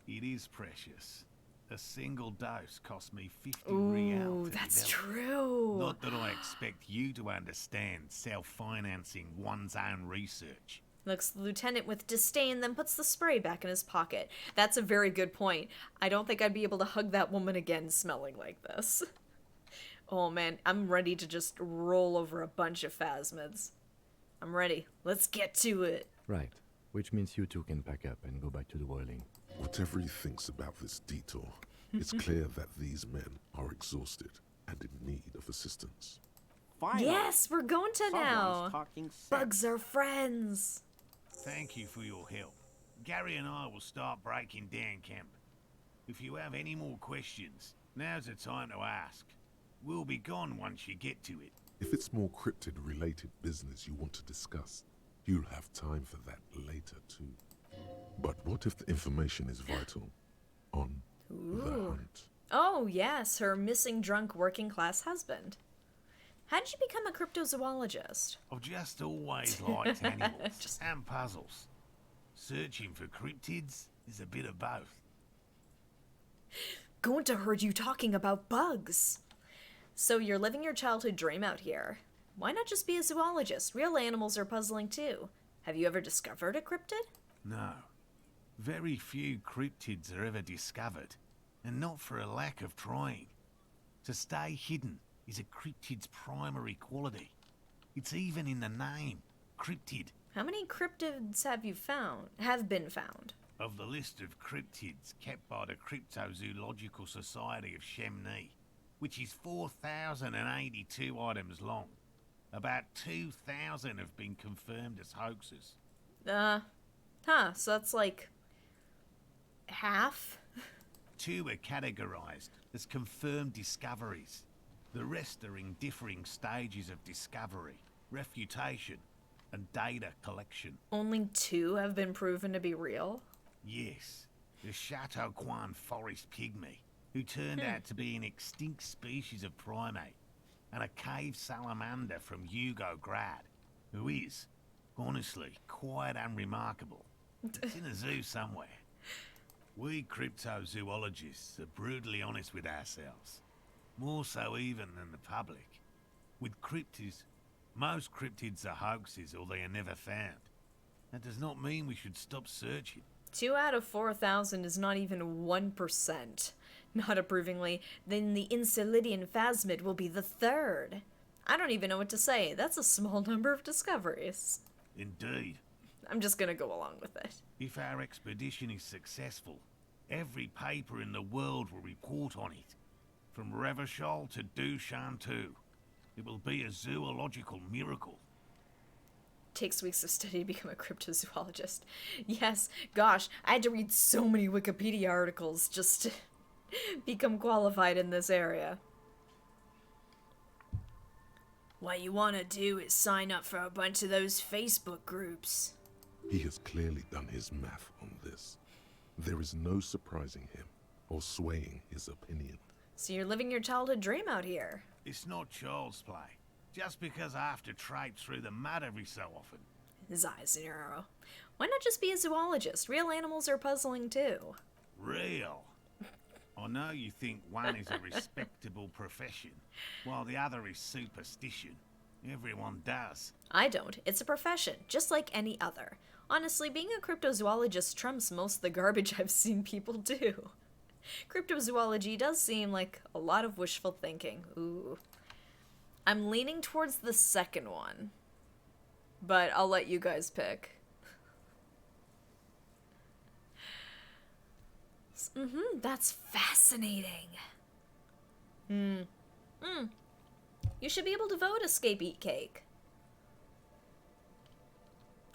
S5: It is precious. A single dose cost me 50
S1: Ooh,
S5: real to
S1: that's
S5: develop.
S1: true.
S5: Not that I expect you to understand self-financing one's own research.
S1: Looks the lieutenant with disdain, then puts the spray back in his pocket. That's a very good point. I don't think I'd be able to hug that woman again smelling like this. Oh man, I'm ready to just roll over a bunch of phasmids. I'm ready. Let's get to it.
S4: Right, which means you two can pack up and go back to the whirling.
S3: Whatever he thinks about this detour, it's clear that these men are exhausted and in need of assistance.
S2: Finally,
S1: Yes, we're going to
S2: someone's
S1: now.
S2: talking sense.
S1: Bugs are friends.
S5: Thank you for your help. Gary and I will start breaking down camp. If you have any more questions, now's the time to ask. We'll be gone once you get to it.
S3: If it's more cryptid-related business you want to discuss, you'll have time for that later too. But what if the information is vital on the hunt?
S1: Oh, yes, her missing drunk working class husband. How did you become a cryptozoologist?
S5: I've just always liked animals and puzzles. Searching for cryptids is a bit of both.
S1: Going to heard you talking about bugs. So you're living your childhood dream out here. Why not just be a zoologist? Real animals are puzzling too. Have you ever discovered a cryptid?
S5: No. Very few cryptids are ever discovered, and not for a lack of trying. To stay hidden is a cryptid's primary quality. It's even in the name, cryptid.
S1: How many cryptids have been found?
S5: Of the list of cryptids kept by the Cryptozoological Society of Chemney, which is 4,082 items long, about 2,000 have been confirmed as hoaxes.
S1: So that's like half?
S5: 2 are categorized as confirmed discoveries. The rest are in differing stages of discovery, refutation, and data collection.
S1: Only 2 have been proven to be real?
S5: Yes, the Chateau Quan forest pygmy, who turned out to be an extinct species of primate, and a cave salamander from Hugo Grad, who is, honestly, quite unremarkable. It's in a zoo somewhere. We cryptozoologists are brutally honest with ourselves. More so even than the public. With cryptids, most cryptids are hoaxes or they are never found. That does not mean we should stop searching.
S1: 2 out of 4,000 is not even 1%. Not approvingly, then the Enceladine phasmid will be the 3rd. I don't even know what to say. That's a small number of discoveries.
S5: Indeed.
S1: I'm just gonna go along with it.
S5: If our expedition is successful, every paper in the world will report on it. From Revachol to Dushantu. It will be a zoological miracle.
S1: Takes weeks of study to become a cryptozoologist. Yes, gosh, I had to read so many Wikipedia articles just to become qualified in this area. What you want to do is sign up for a bunch of those Facebook groups.
S3: He has clearly done his math on this. There is no surprising him or swaying his opinion.
S1: So you're living your childhood dream out here.
S5: It's not child's play. Just because I have to trade through the mud every so often.
S1: His eyes narrow. Why not just be a zoologist? Real animals are puzzling too.
S5: Real? I know you think one is a respectable profession, while the other is superstition. Everyone does.
S1: I don't. It's a profession, just like any other. Honestly, being a cryptozoologist trumps most of the garbage I've seen people do. Cryptozoology does seem like a lot of wishful thinking. Ooh. I'm leaning towards the second one, but I'll let you guys pick. That's fascinating. You should be able to vote escape eat cake.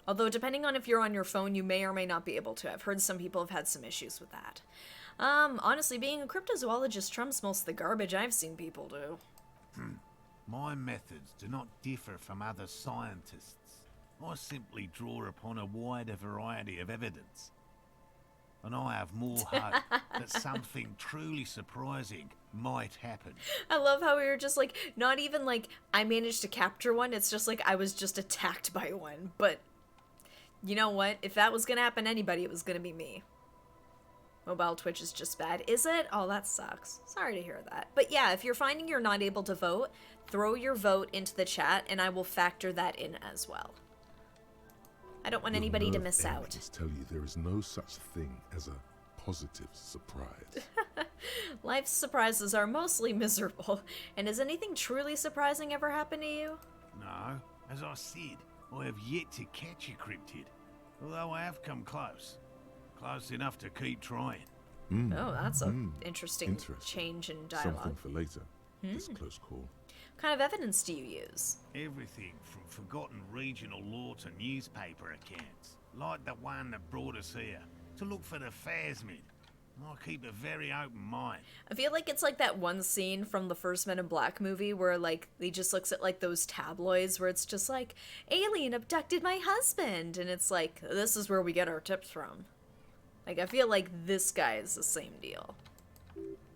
S1: Although depending on if you're on your phone, you may or may not be able to. I've heard some people have had some issues with that. Honestly, being a cryptozoologist trumps most of the garbage I've seen people do.
S5: My methods do not differ from other scientists. I simply draw upon a wider variety of evidence. And I have more hope that something truly surprising might happen.
S1: I love how we were just like, not even like, I managed to capture one, it's just like I was just attacked by one. But, you know what? If that was gonna happen to anybody, it was gonna be me. Mobile Twitch is just bad. Is it? Oh, that sucks. Sorry to hear that. But yeah, if you're finding you're not able to vote, throw your vote into the chat and I will factor that in as well. I don't want anybody to miss out.
S3: Aliens tell you there is no such thing as a positive surprise.
S1: Life's surprises are mostly miserable. And has anything truly surprising ever happened to you?
S5: No, as I said, I have yet to catch a cryptid. Although I have come close. Close enough to keep trying.
S1: Oh, that's an interesting change in dialogue.
S3: Something for later. This close call.
S1: What kind of evidence do you use?
S5: Everything from forgotten regional lore to newspaper accounts, like the one that brought us here, to look for the phasmid. I keep a very open mind.
S1: I feel like it's like that one scene from the first Men in Black movie where, like, he just looks at, like, those tabloids where it's just like, alien abducted my husband, and it's like, this is where we get our tips from. Like, I feel like this guy is the same deal.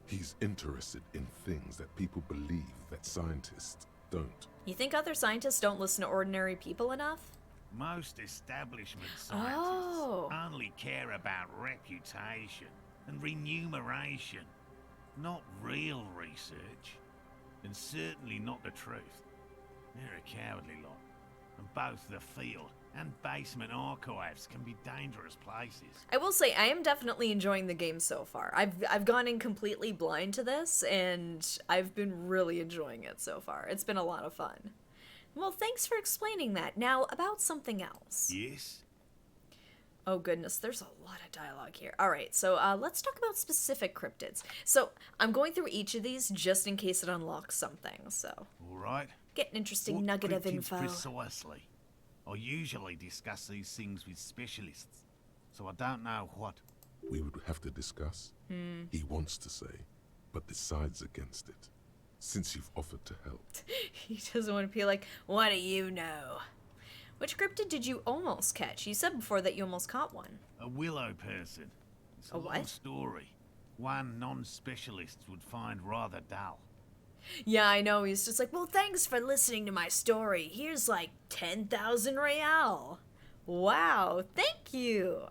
S3: He's interested in things that people believe that scientists don't.
S1: You think other scientists don't listen to ordinary people enough?
S5: Most establishment scientists only care about reputation and remuneration, not real research, and certainly not the truth. They're a cowardly lot, and both the field and basement archives can be dangerous places.
S1: I will say, I am definitely enjoying the game so far. I've gone in completely blind to this, and I've been really enjoying it so far. It's been a lot of fun. Well, thanks for explaining that. Now, about something else.
S5: Yes?
S1: Oh goodness, there's a lot of dialogue here. Alright, so let's talk about specific cryptids. So, I'm going through each of these just in case it unlocks something, so...
S5: Alright.
S1: Get an interesting
S5: What
S1: nugget of
S5: cryptids
S1: info.
S5: precisely? I usually discuss these things with specialists, so I don't know what.
S3: We would have to discuss. He wants to say, but decides against it. since you've offered to help.
S1: He doesn't want to be like, what do you know? Which cryptid did you almost catch? You said before that you almost caught one.
S5: A willow person. It's a
S1: A
S5: long
S1: what?
S5: story. One non-specialists would find rather dull.
S1: Yeah, I know. He's just like, well, thanks for listening to my story. Here's like 10,000 real. Wow, thank you.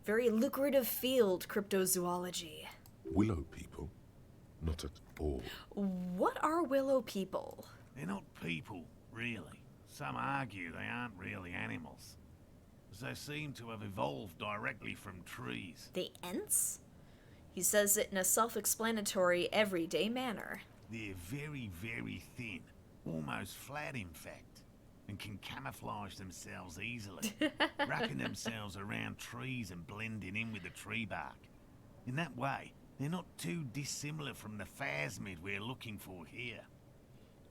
S1: Very lucrative field, cryptozoology.
S3: Willow people? Not at all.
S1: What are willow people?
S5: They're not people, really. Some argue they aren't really animals, as they seem to have evolved directly from trees.
S1: The Ents? He says it in a self-explanatory, everyday manner.
S5: They're very, very thin, almost flat in fact, and can camouflage themselves easily, wrapping themselves around trees and blending in with the tree bark. In that way, they're not too dissimilar from the phasmid we're looking for here.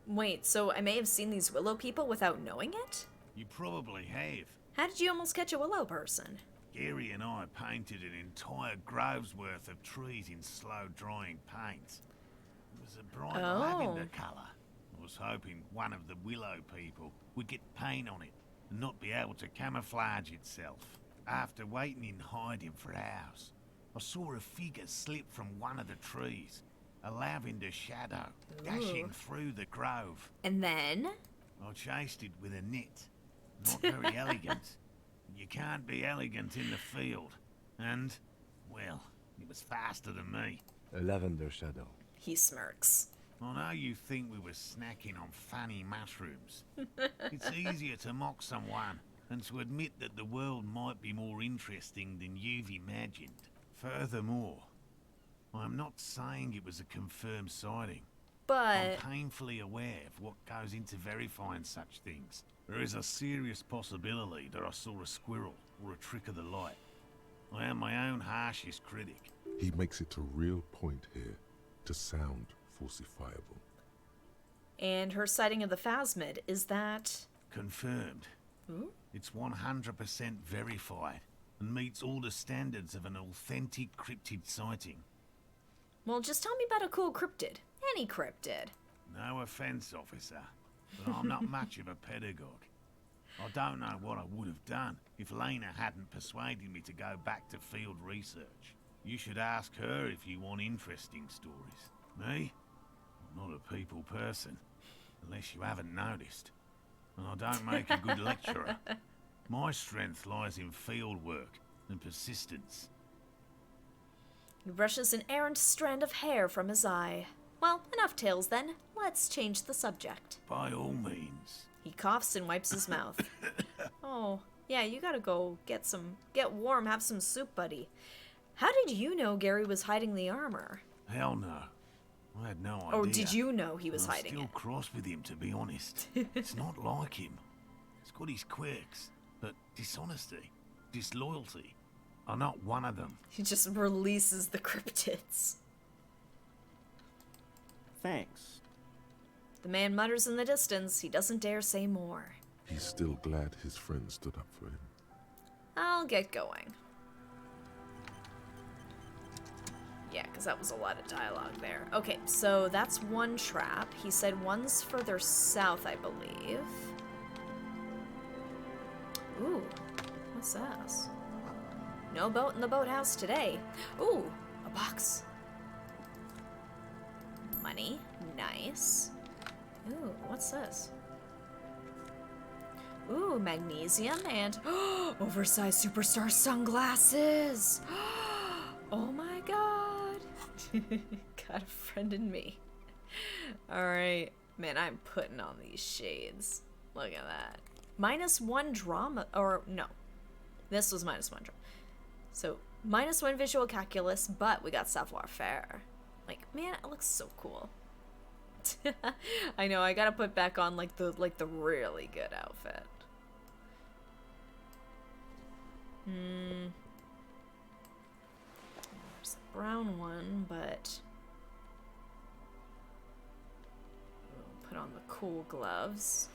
S1: Wait, so I may have seen these willow people without knowing it?
S5: You probably have.
S1: How did you almost catch a willow person?
S5: Gary and I painted an entire grove's worth of trees in slow-drying paints. It was a bright lavender colour. I was hoping one of the willow people would get paint on it and not be able to camouflage itself. After waiting in hiding for hours, I saw a figure slip from one of the trees, a lavender shadow, dashing through the grove.
S1: And then?
S5: I chased it with a net. Not very elegant. You can't be elegant in the field. And, well, it was faster than me.
S4: A lavender shadow.
S1: He smirks.
S5: I know you think we were snacking on funny mushrooms. It's easier to mock someone than to admit that the world might be more interesting than you've imagined. Furthermore, I'm not saying it was a confirmed sighting.
S1: But
S5: I'm painfully aware of what goes into verifying such things. There is a serious possibility that I saw a squirrel or a trick of the light. I am my own harshest critic.
S3: He makes it a real point here to sound falsifiable.
S1: and her sighting of the phasmid, is that...
S5: Confirmed.
S1: Ooh.
S5: It's 100% verified and meets all the standards of an authentic cryptid sighting.
S1: Well, just tell me about a cool cryptid. Any cryptid.
S5: No offense, officer, but I'm not much of a pedagogue. I don't know what I would have done if Lena hadn't persuaded me to go back to field research. You should ask her if you want interesting stories. Me? I'm not a people person, unless you haven't noticed. And I don't make a good lecturer. My strength lies in field work and persistence.
S1: He brushes an errant strand of hair from his eye. Well, enough tales then. Let's change the subject.
S5: By all means.
S1: He coughs and wipes his mouth. Oh, yeah, you gotta go get warm, have some soup, buddy. How did you know Gary was hiding the armor?
S5: Hell no. I had no idea.
S1: Or did you know he was hiding
S5: I'm
S1: it?
S5: still cross with him, to be honest. It's not like him. He's got his quirks, but dishonesty, disloyalty are not one of them.
S1: He just releases the cryptids.
S2: Thanks.
S1: The man mutters in the distance. He doesn't dare say more.
S3: He's still glad his friend stood up for him.
S1: I'll get going. Yeah, because that was a lot of dialogue there. Okay, so that's one trap. He said one's further south, I believe. Ooh, what's this? No boat in the boathouse today. Ooh, a box. Money, nice. Ooh, what's this? Ooh, magnesium and oversized superstar sunglasses. Oh my god. Got a friend in me. Alright. Man, I'm putting on these shades. Look at that. -1 drama, or no. This was -1 drama. So, -1 visual calculus, but we got savoir-faire. Like, man, it looks so cool. I know, I gotta put back on like the really good outfit. There's the brown one, but we'll put on the cool gloves.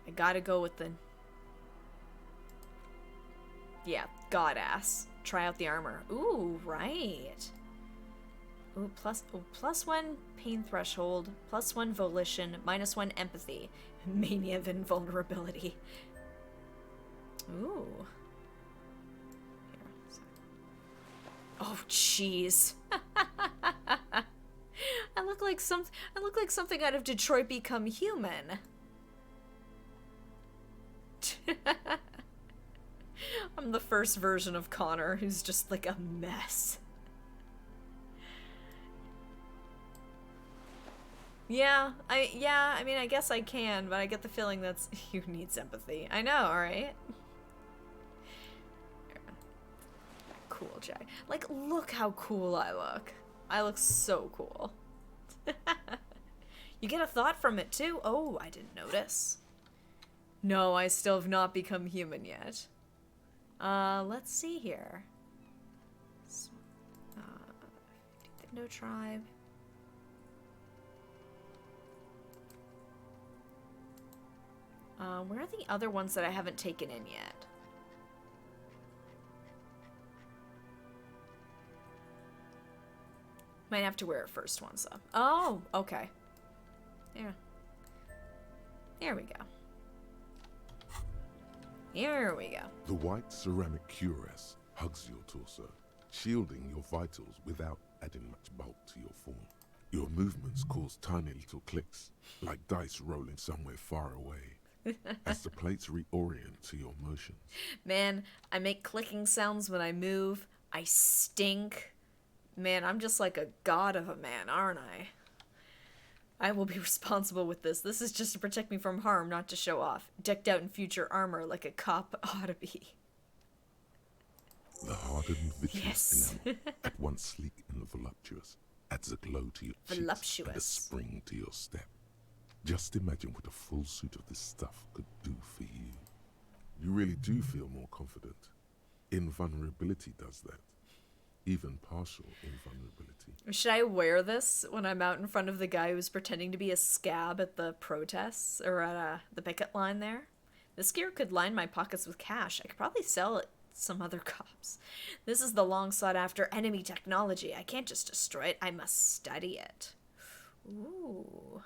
S1: I gotta go with the god ass. Try out the armor. Ooh, right. Ooh, plus 1 pain threshold, plus 1 volition, minus 1 empathy. Mania of invulnerability. Ooh. Here, sorry. Oh, jeez. I look like something out of Detroit Become Human. I'm the first version of Connor who's just like a mess. I mean, I guess I can, but I get the feeling that's you need sympathy. I know, right? Cool, Jay. Like, look how cool I look. I look so cool. You get a thought from it, too? Oh, I didn't notice. No, I still have not become human yet. Let's see here. No tribe. Where are the other ones that I haven't taken in yet? Might have to wear it first once though. Oh, okay. Yeah. Here we go. Here we go.
S3: The white ceramic cuirass hugs your torso, shielding your vitals without adding much bulk to your form. Your movements cause tiny little clicks, like dice rolling somewhere far away, as the plates reorient to your motions.
S1: Man, I make clicking sounds when I move. I stink. Man, I'm just like a god of a man, aren't I? I will be responsible with this. This is just to protect me from harm, not to show off. Decked out in future armor like a cop ought to be.
S3: The hardened vitreous
S1: Yes.
S3: enamel, at once sleek and voluptuous, adds a glow to your cheeks and a spring to your step. Just imagine what a full suit of this stuff could do for you. You really do feel more confident. Invulnerability does that. Even partial invulnerability.
S1: Should I wear this when I'm out in front of the guy who's pretending to be a scab at the protests or at the picket line there? This gear could line my pockets with cash. I could probably sell it to some other cops. This is the long sought after enemy technology. I can't just destroy it. I must study it. Ooh.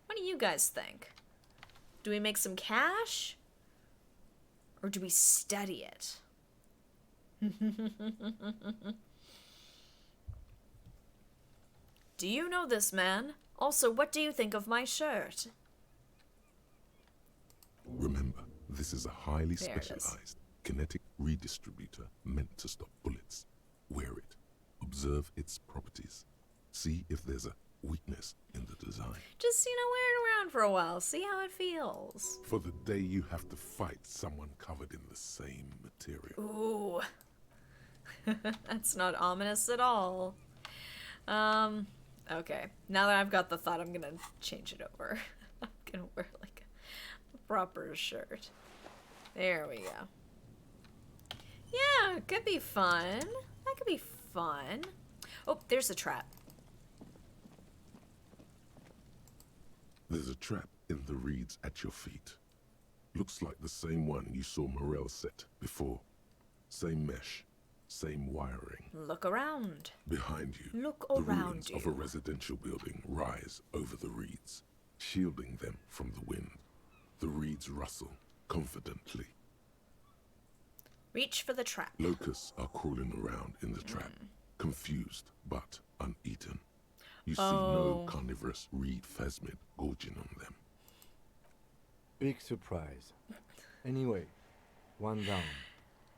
S1: What do you guys think? Do we make some cash? Or do we study it? Do you know this man? Also, what do you think of my shirt?
S3: Remember, this is a highly
S1: There it is.
S3: specialized kinetic redistributor meant to stop bullets. Wear it. Observe its properties. See if there's a weakness in the design.
S1: Just, wear it around for a while. See how it feels.
S3: For the day you have to fight someone covered in the same material.
S1: Ooh. That's not ominous at all. Okay. Now that I've got the thought, I'm gonna change it over. I'm gonna wear like a proper shirt. There we go. Yeah, it could be fun. That could be fun. Oh, there's a trap.
S3: There's a trap in the reeds at your feet. Looks like the same one you saw Morel set before. Same mesh, same wiring.
S1: Look around.
S3: Behind you,
S1: Look
S3: the
S1: around
S3: ruins
S1: you.
S3: of a residential building rise over the reeds, shielding them from the wind. The reeds rustle confidently.
S1: Reach for the trap.
S3: Locusts are crawling around in the trap, confused but uneaten. You see
S1: Oh.
S3: no carnivorous reed phasmid gorging on them.
S4: Big surprise. Anyway, 1 down,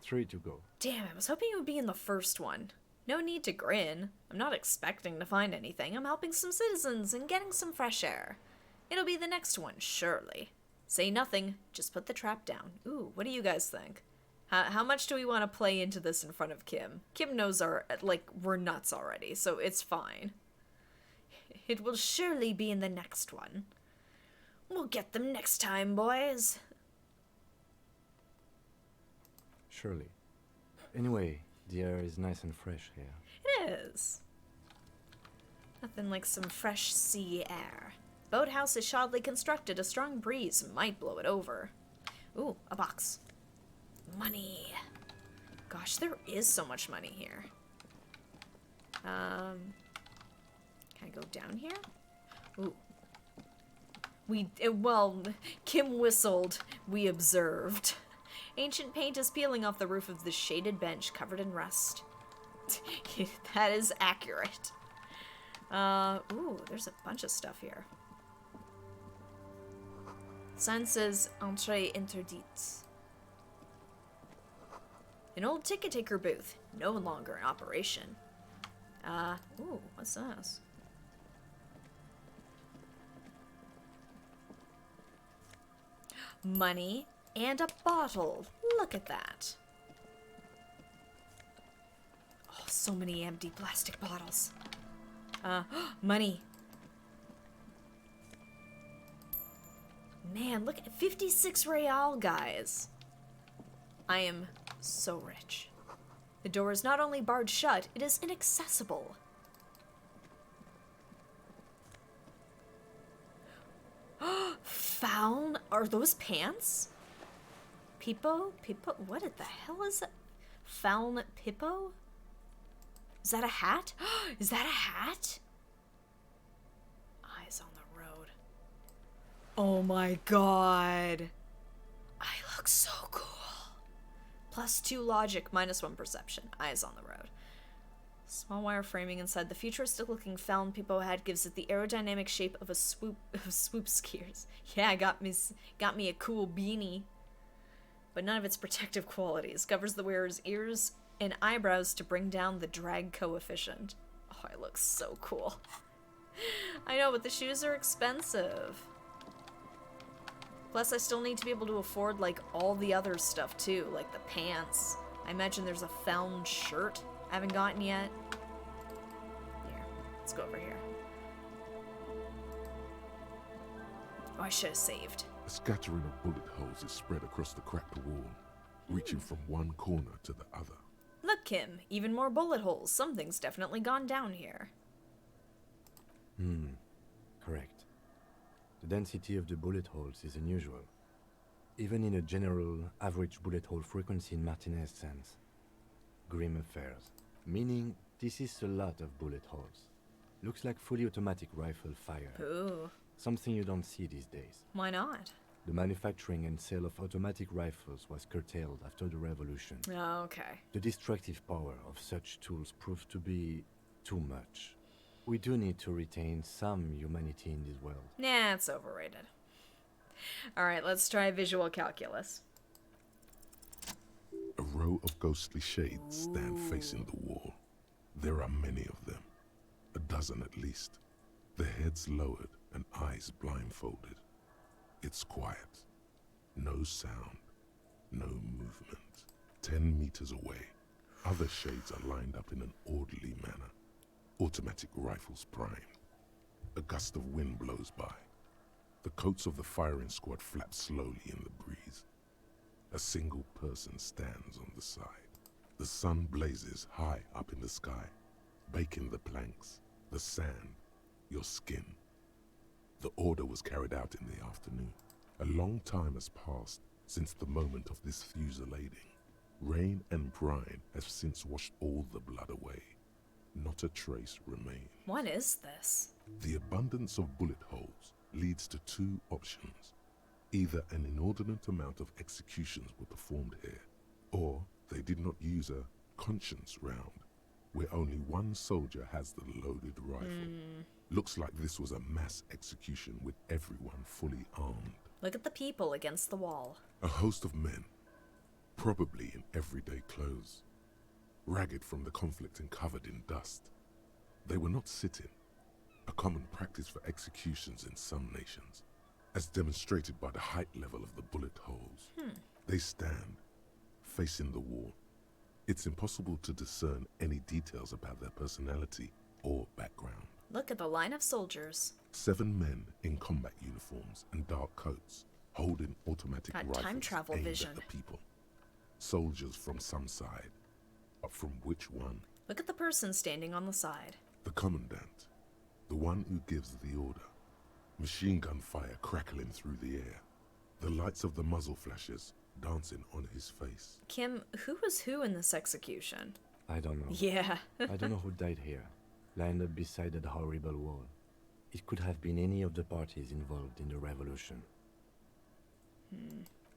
S4: 3 to go.
S1: Damn, I was hoping it would be in the first one. No need to grin. I'm not expecting to find anything. I'm helping some citizens and getting some fresh air. It'll be the next one, surely. Say nothing, just put the trap down. Ooh, what do you guys think? How much do we want to play into this in front of Kim? Kim knows we're nuts already, so it's fine. It will surely be in the next one. We'll get them next time, boys.
S4: Surely. Anyway, the air is nice and fresh here.
S1: It is. Nothing like some fresh sea air. Boathouse is shoddily constructed. A strong breeze might blow it over. Ooh, a box. Money. Gosh, there is so much money here. Can I go down here? Ooh. Well, Kim whistled. We observed. Ancient paint is peeling off the roof of the shaded bench covered in rust. That is accurate. Ooh, there's a bunch of stuff here. Sign says, Entrée interdite. An old ticket taker booth, no longer in operation. Ooh, what's this? Money and a bottle. Look at that. Oh, so many empty plastic bottles. Money. Man, look at 56 real, guys. I am so rich. The door is not only barred shut, it is inaccessible. Foul? Are those pants? Pippo? Pippo? What the hell is that? Foul Pippo? Is that a hat? Is that a hat? Eyes on the road. Oh my god. I look so cool. +2 logic, -1 perception. Eyes on the road. Small wire framing inside the futuristic looking Found Pippo hat gives it the aerodynamic shape of a swoop skiers. Yeah, got me a cool beanie. But none of its protective qualities. Covers the wearer's ears and eyebrows to bring down the drag coefficient. Oh, I look so cool. I know, but the shoes are expensive. Plus, I still need to be able to afford, like, all the other stuff, too. Like the pants. I imagine there's a Found shirt I haven't gotten yet. Here, let's go over here. Oh, I should have saved.
S3: A scattering of bullet holes is spread across the cracked wall, reaching from one corner to the other.
S1: Look, Kim, even more bullet holes. Something's definitely gone down here.
S4: Correct. The density of the bullet holes is unusual, even in a general average bullet hole frequency in Martinez sense. Grim affairs, meaning this is a lot of bullet holes. Looks like fully automatic rifle fire.
S1: Ooh.
S4: Something you don't see these days.
S1: Why not?
S4: The manufacturing and sale of automatic rifles was curtailed after the revolution.
S1: Oh, okay.
S4: The destructive power of such tools proved to be too much. We do need to retain some humanity in this world.
S1: Nah, it's overrated. Alright, let's try visual calculus.
S3: A row of ghostly shades stand facing the wall. There are many of them, a dozen at least, their heads lowered and eyes blindfolded. It's quiet. No sound. No movement. 10 meters away, other shades are lined up in an orderly manner. Automatic rifles primed. A gust of wind blows by. The coats of the firing squad flap slowly in the breeze. A single person stands on the side. The sun blazes high up in the sky, baking the planks, the sand, your skin. The order was carried out in the afternoon. A long time has passed since the moment of this fusillading. Rain and brine have since washed all the blood away. Not a trace remains.
S1: What is this?
S3: The abundance of bullet holes leads to two options. Either an inordinate amount of executions were performed here, or they did not use a conscience round, where only one soldier has the loaded rifle. Looks like this was a mass execution with everyone fully armed.
S1: Look at the people against the wall.
S3: A host of men, probably in everyday clothes, ragged from the conflict and covered in dust. They were not sitting, a common practice for executions in some nations, as demonstrated by the height level of the bullet holes. They stand, facing the wall. It's impossible to discern any details about their personality or background.
S1: Look at the line of soldiers.
S3: 7 men in combat uniforms and dark coats, holding automatic
S1: Got
S3: rifles
S1: time travel
S3: aimed
S1: vision.
S3: at the people. Soldiers from some side, but from which one?
S1: Look at the person standing on the side.
S3: The commandant, the one who gives the order. Machine gun fire crackling through the air. The lights of the muzzle flashes dancing on his face.
S1: Kim, who was who in this execution?
S4: I don't know.
S1: Yeah.
S4: I don't know who died here. lined up beside that horrible wall. It could have been any of the parties involved in the revolution.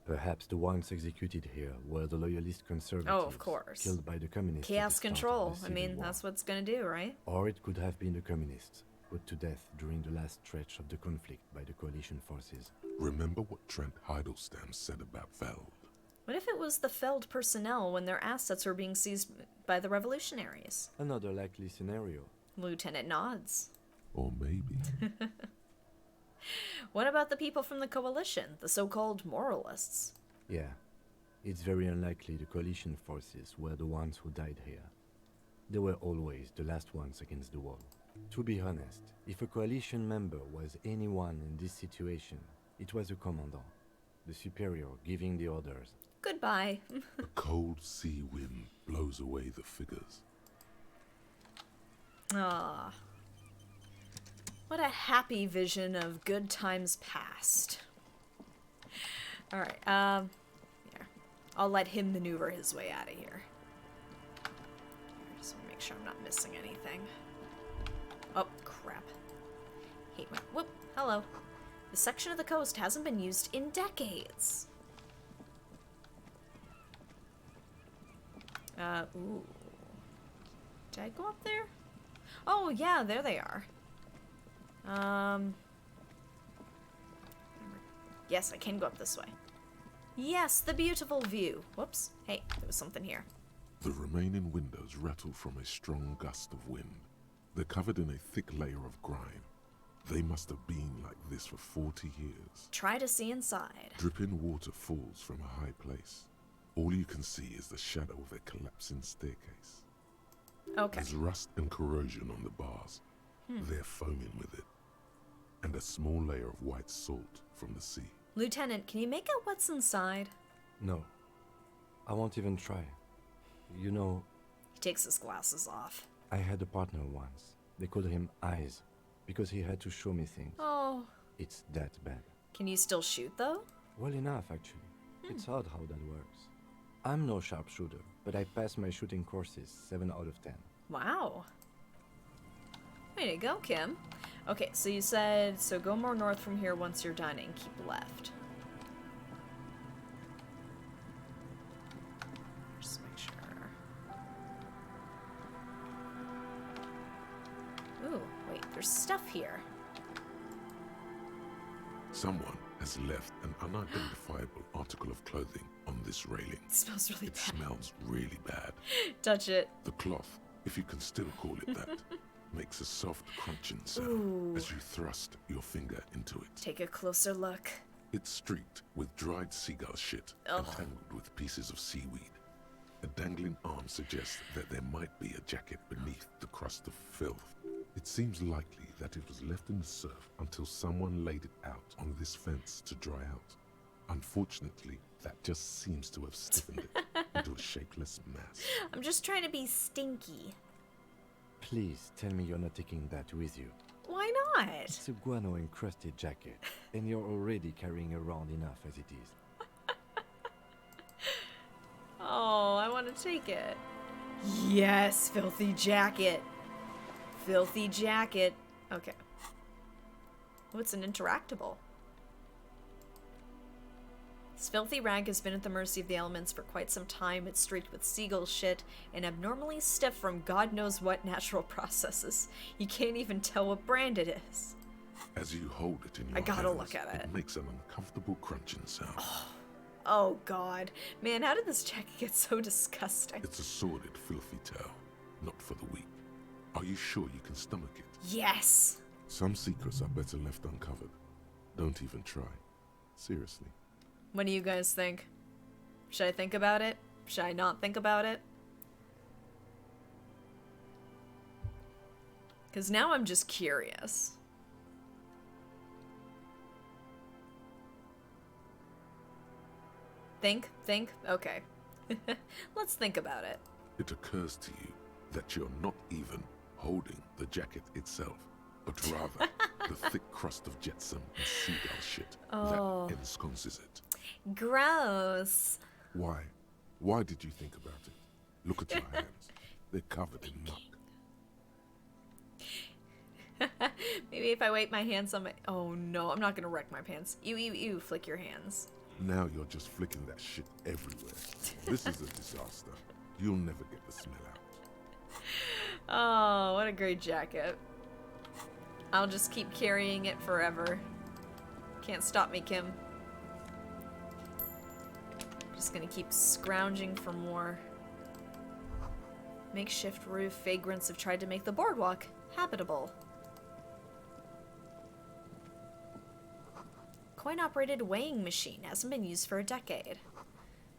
S4: Perhaps the ones executed here were the loyalist conservatives
S1: Oh, of course.
S4: killed by the communists. at the
S1: Chaos
S4: start of the
S1: control. I
S4: Civil
S1: mean,
S4: War.
S1: that's what's gonna do, right?
S4: Or it could have been the communists, put to death during the last stretch of the conflict by the coalition forces.
S3: Remember what Trent Heidelstein said about Veld?
S1: What if it was the Feld personnel when their assets were being seized by the revolutionaries?
S4: Another likely scenario.
S1: Lieutenant nods.
S3: Or maybe.
S1: What about the people from the coalition, the so-called moralists?
S4: Yeah, it's very unlikely the coalition forces were the ones who died here. They were always the last ones against the wall. To be honest, if a coalition member was anyone in this situation, it was a commandant, the superior giving the orders.
S1: Goodbye.
S3: A cold sea wind blows away the figures.
S1: Ah. What a happy vision of good times past. Alright, here. I'll let him maneuver his way out of here. Just want to make sure I'm not missing anything. Oh, crap. Hate my... Whoop, hello. The section of the coast hasn't been used in decades. Ooh. Did I go up there? Oh, yeah, there they are. Yes, I can go up this way. Yes, the beautiful view. Whoops. Hey, there was something here.
S3: The remaining windows rattle from a strong gust of wind. They're covered in a thick layer of grime. They must have been like this for 40 years.
S1: Try to see inside.
S3: Dripping water falls from a high place. All you can see is the shadow of a collapsing staircase.
S1: Okay.
S3: There's rust and corrosion on the bars. They're foaming with it. And a small layer of white salt from the sea.
S1: Lieutenant, can you make out what's inside?
S4: No, I won't even try. You know,
S1: He takes his glasses off.
S4: I had a partner once. They called him Eyes, because he had to show me things.
S1: Oh.
S4: It's that bad.
S1: Can you still shoot, though?
S4: Well enough, actually. It's odd how that works. I'm no sharpshooter, but I passed my shooting courses 7 out of 10.
S1: Wow. Way to go, Kim. Okay, so you said, so go more north from here once you're done and keep left. Just make sure. Ooh, wait, there's stuff here.
S3: Someone has left an unidentifiable article of clothing on this railing.
S1: It smells really
S3: It
S1: bad.
S3: smells really bad.
S1: Touch it.
S3: The cloth, if you can still call it that, makes a soft crunching sound
S1: Ooh.
S3: as you thrust your finger into it.
S1: Take a closer look.
S3: It's streaked with dried seagull shit
S1: Ugh.
S3: and tangled with pieces of seaweed. A dangling arm suggests that there might be a jacket beneath the crust of filth. It seems likely that it was left in the surf until someone laid it out on this fence to dry out. Unfortunately, that just seems to have stiffened it into a shapeless mass.
S1: I'm just trying to be stinky.
S4: Please tell me you're not taking that with you.
S1: Why not?
S4: It's a guano-encrusted jacket, and you're already carrying around enough as it is.
S1: Oh, I want to take it. Yes, filthy jacket. Filthy jacket. Okay. Oh, it's an interactable. This filthy rag has been at the mercy of the elements for quite some time. It's streaked with seagull shit and abnormally stiff from God knows what natural processes. You can't even tell what brand it is.
S3: As you hold it in your
S1: I gotta
S3: hands,
S1: look at it.
S3: It makes an uncomfortable crunching sound.
S1: Oh, God. Man, how did this jacket get so disgusting?
S3: It's a sordid, filthy tale, not for the weak. Are you sure you can stomach it?
S1: Yes.
S3: Some secrets are better left uncovered. Don't even try. Seriously.
S1: What do you guys think? Should I think about it? Should I not think about it? Because now I'm just curious. Think? Okay. Let's think about it.
S3: It occurs to you that you're not even holding the jacket itself, but rather the thick crust of jetsam and seagull shit that ensconces it.
S1: Gross.
S3: Why? Why did you think about it? Look at your hands. They're covered in muck.
S1: Maybe if I wipe my hands on my... Oh no, I'm not gonna wreck my pants. You, flick your hands.
S3: Now you're just flicking that shit everywhere. This is a disaster. You'll never get the smell out.
S1: Oh, what a great jacket. I'll just keep carrying it forever. Can't stop me, Kim. Just gonna keep scrounging for more. Makeshift roof. Vagrants have tried to make the boardwalk habitable. Coin-operated weighing machine hasn't been used for a decade.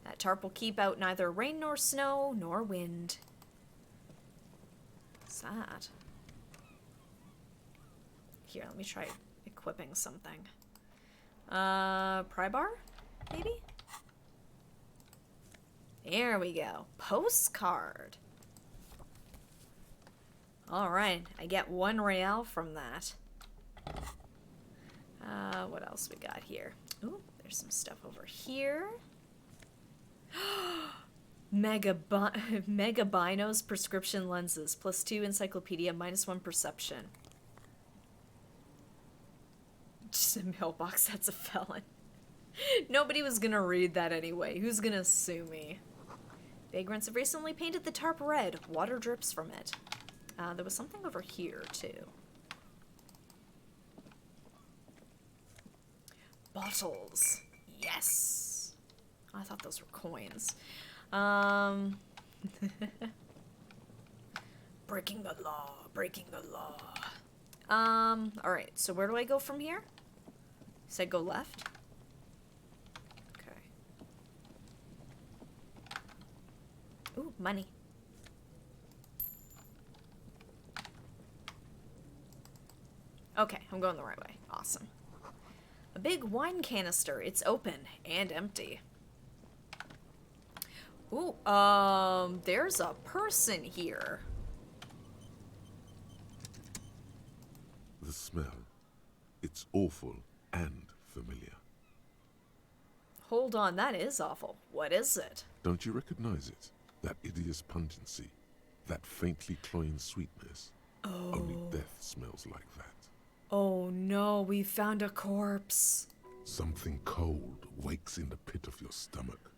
S1: That tarp will keep out neither rain nor snow nor wind. What's that? Here, let me try equipping something. Pry bar? Maybe? There we go. Postcard. Alright, I get 1 real from that. What else we got here? Ooh, there's some stuff over here. Mega Binos prescription lenses. +2 encyclopedia, -1 perception. Just a mailbox, that's a felon. Nobody was gonna read that anyway. Who's gonna sue me? Vagrants have recently painted the tarp red. Water drips from it. There was something over here, too. Bottles. Yes. Oh, I thought those were coins. Breaking the law. Breaking the law. Alright, so where do I go from here? You said go left? Okay. Ooh, money. Okay, I'm going the right way. Awesome. A big wine canister. It's open and empty. Ooh, there's a person here.
S3: The smell. It's awful and familiar.
S1: Hold on, that is awful. What is it?
S3: Don't you recognize it? That hideous pungency. That faintly cloying sweetness.
S1: Oh.
S3: Only death smells like that.
S1: Oh no, we found a corpse.
S3: Something cold wakes in the pit of your stomach.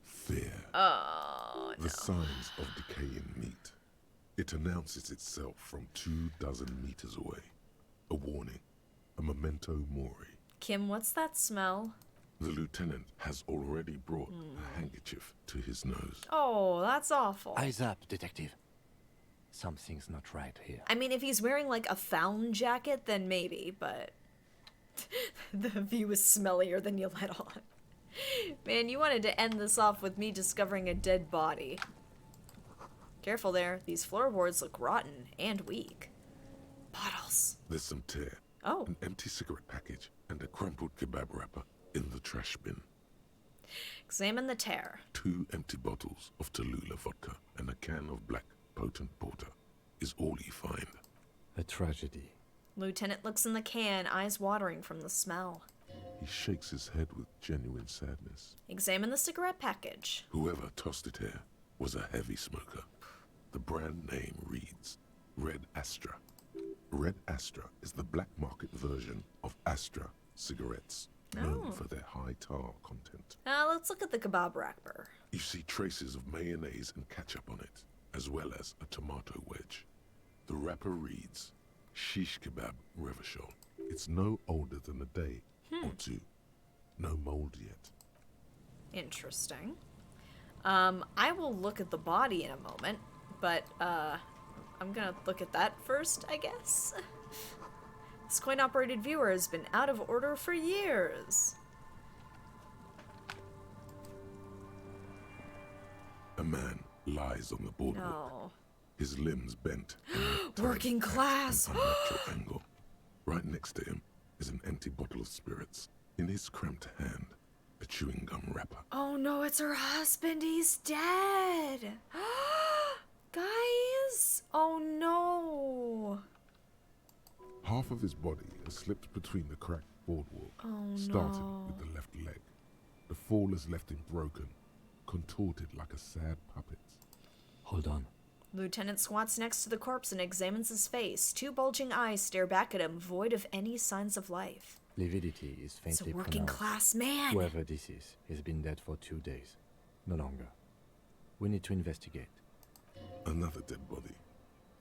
S3: Fear.
S1: Oh, no.
S3: The signs of decaying meat. It announces itself from 24 meters away. A warning. A memento mori.
S1: Kim, what's that smell?
S3: The lieutenant has already brought a handkerchief to his nose.
S1: Oh, that's awful.
S4: Eyes up, detective. Something's not right here.
S1: I mean, if he's wearing, like, a Fallon jacket, then maybe, but... the view is smellier than you let on. Man, you wanted to end this off with me discovering a dead body. Careful there. These floorboards look rotten and weak. Bottles.
S3: There's some tear.
S1: Oh.
S3: An empty cigarette package and a crumpled kebab wrapper in the trash bin.
S1: Examine the tear.
S3: 2 empty bottles of Tallulah vodka and a can of black potent porter is all you find.
S4: A tragedy.
S1: Lieutenant looks in the can, eyes watering from the smell.
S3: He shakes his head with genuine sadness.
S1: Examine the cigarette package.
S3: Whoever tossed it here was a heavy smoker. The brand name reads Red Astra. Red Astra is the black market version of Astra cigarettes, known for their high tar content.
S1: Now let's look at the kebab wrapper.
S3: You see traces of mayonnaise and ketchup on it, as well as a tomato wedge. The wrapper reads Shish Kebab Revachol. It's no older than a day or two. No mold yet.
S1: Interesting. I will look at the body in a moment, but I'm gonna look at that first, I guess. This coin-operated viewer has been out of order for years.
S3: A man lies on the boardwalk.
S1: No.
S3: His limbs bent.
S1: Working class.
S3: An unnatural angle. Right next to him is an empty bottle of spirits. In his cramped hand, a chewing gum wrapper.
S1: Oh no, it's her husband. He's dead. Guys. Oh no.
S3: Half of his body has slipped between the cracked boardwalk.
S1: Oh
S3: starting
S1: no.
S3: with the left leg. The fall has left him broken, contorted like a sad puppet.
S4: Hold on.
S1: Lieutenant squats next to the corpse and examines his face. Two bulging eyes stare back at him, void of any signs of life.
S4: Lividity is
S1: It's
S4: faintly
S1: a working
S4: pronounced.
S1: class man.
S4: Whoever this is has been dead for 2 days. No longer. We need to investigate.
S3: Another dead body.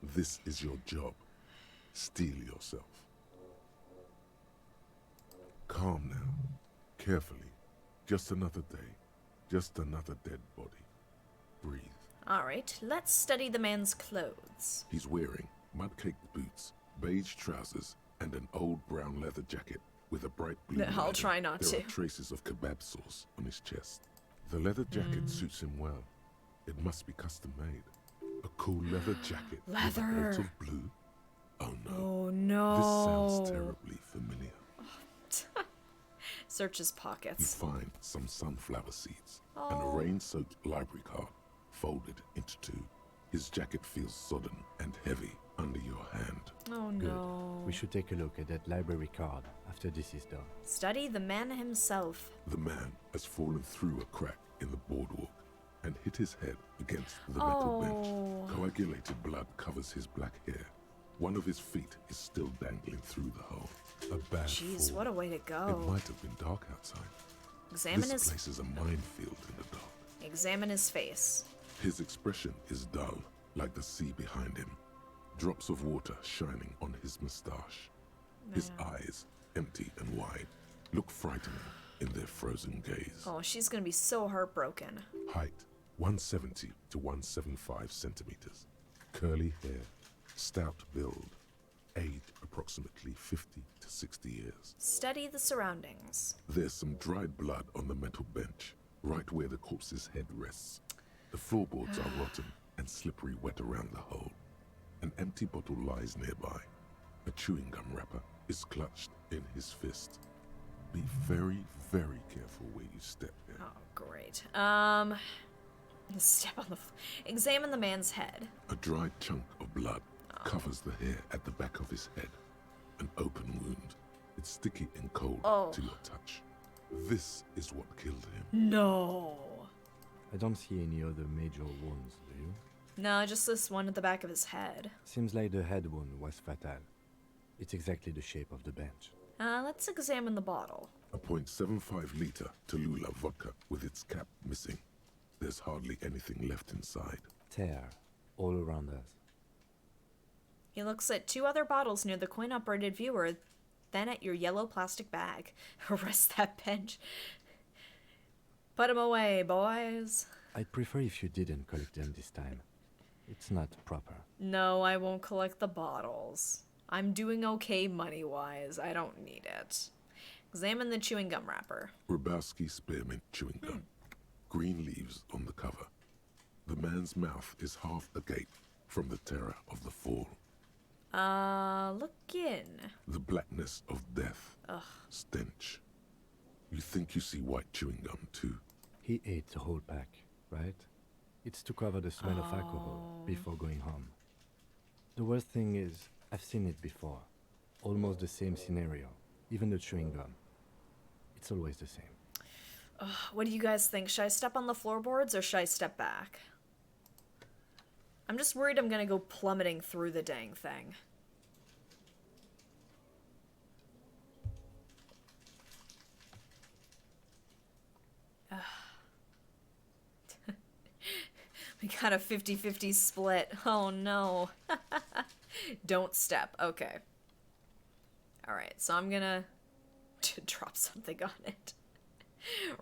S3: This is your job. Steel yourself. Calm now. Carefully. Just another day. Just another dead body. Breathe.
S1: Alright, let's study the man's clothes.
S3: He's wearing mud-caked boots, beige trousers, and an old brown leather jacket with a bright blue
S1: I'll
S3: rider.
S1: try not
S3: There
S1: to.
S3: are traces of kebab sauce on his chest. The leather jacket suits him well. It must be custom-made. A cool leather jacket with a
S1: Leather.
S3: bolt of blue? Oh no.
S1: Oh no.
S3: This sounds terribly familiar.
S1: Search his
S3: You
S1: pockets.
S3: find some sunflower seeds and a
S1: Oh.
S3: rain-soaked library card folded into two. His jacket feels sodden and heavy under your hand.
S1: Oh
S4: Good.
S1: no.
S4: We should take a look at that library card after this is done.
S1: Study the man himself.
S3: The man has fallen through a crack in the boardwalk and hit his head against the metal
S1: Oh.
S3: bench. Coagulated blood covers his black hair. One of his feet is still dangling through the hole. A bad
S1: Jeez,
S3: fall.
S1: what a way to
S3: It
S1: go.
S3: might have been dark outside.
S1: Examine
S3: This
S1: his
S3: place is a minefield in the dark.
S1: examine his face.
S3: His expression is dull, like the sea behind him. Drops of water shining on his mustache. His eyes, empty and wide, look frightening in their frozen gaze.
S1: Oh, she's gonna be so heartbroken.
S3: Height, 170 to 175 centimeters. Curly hair, stout build. Age, approximately 50 to 60 years.
S1: Study the surroundings.
S3: There's some dried blood on the metal bench, right where the corpse's head rests. The floorboards are rotten and slippery wet around the hole. An empty bottle lies nearby. A chewing gum wrapper is clutched in his fist. Be very, very careful where you step here.
S1: Oh, great. Step on the. Examine the man's head.
S3: A dried chunk of blood covers the hair at the back of his head. An open wound. It's sticky and cold to your touch. This is what killed him.
S1: No.
S4: I don't see any other major wounds, do you?
S1: No, just this one at the back of his head.
S4: Seems like the head wound was fatal. It's exactly the shape of the bench.
S1: Let's examine the bottle.
S3: A .75 liter Tallulah vodka with its cap missing. There's hardly anything left inside.
S4: Tear all around us.
S1: He looks at two other bottles near the coin-operated viewer, then at your yellow plastic bag. Arrest that bench. Put him away, boys.
S4: I'd prefer if you didn't collect them this time. It's not proper.
S1: No, I won't collect the bottles. I'm doing okay money-wise. I don't need it. Examine the chewing gum wrapper.
S3: Rubowski spearmint chewing gum. Green leaves on the cover. The man's mouth is half agape from the terror of the fall.
S1: Look in.
S3: The blackness of death. Stench. You think you see white chewing gum too?
S4: He ate the whole pack, right? It's to cover the smell of alcohol before going home. The worst thing is, I've seen it before. Almost the same scenario. Even the chewing gum. It's always the same.
S1: What do you guys think? Should I step on the floorboards or should I step back? I'm just worried I'm gonna go plummeting through the dang thing. We got a 50-50 split. Oh no. Don't step. Okay. Alright, so I'm gonna drop something on it.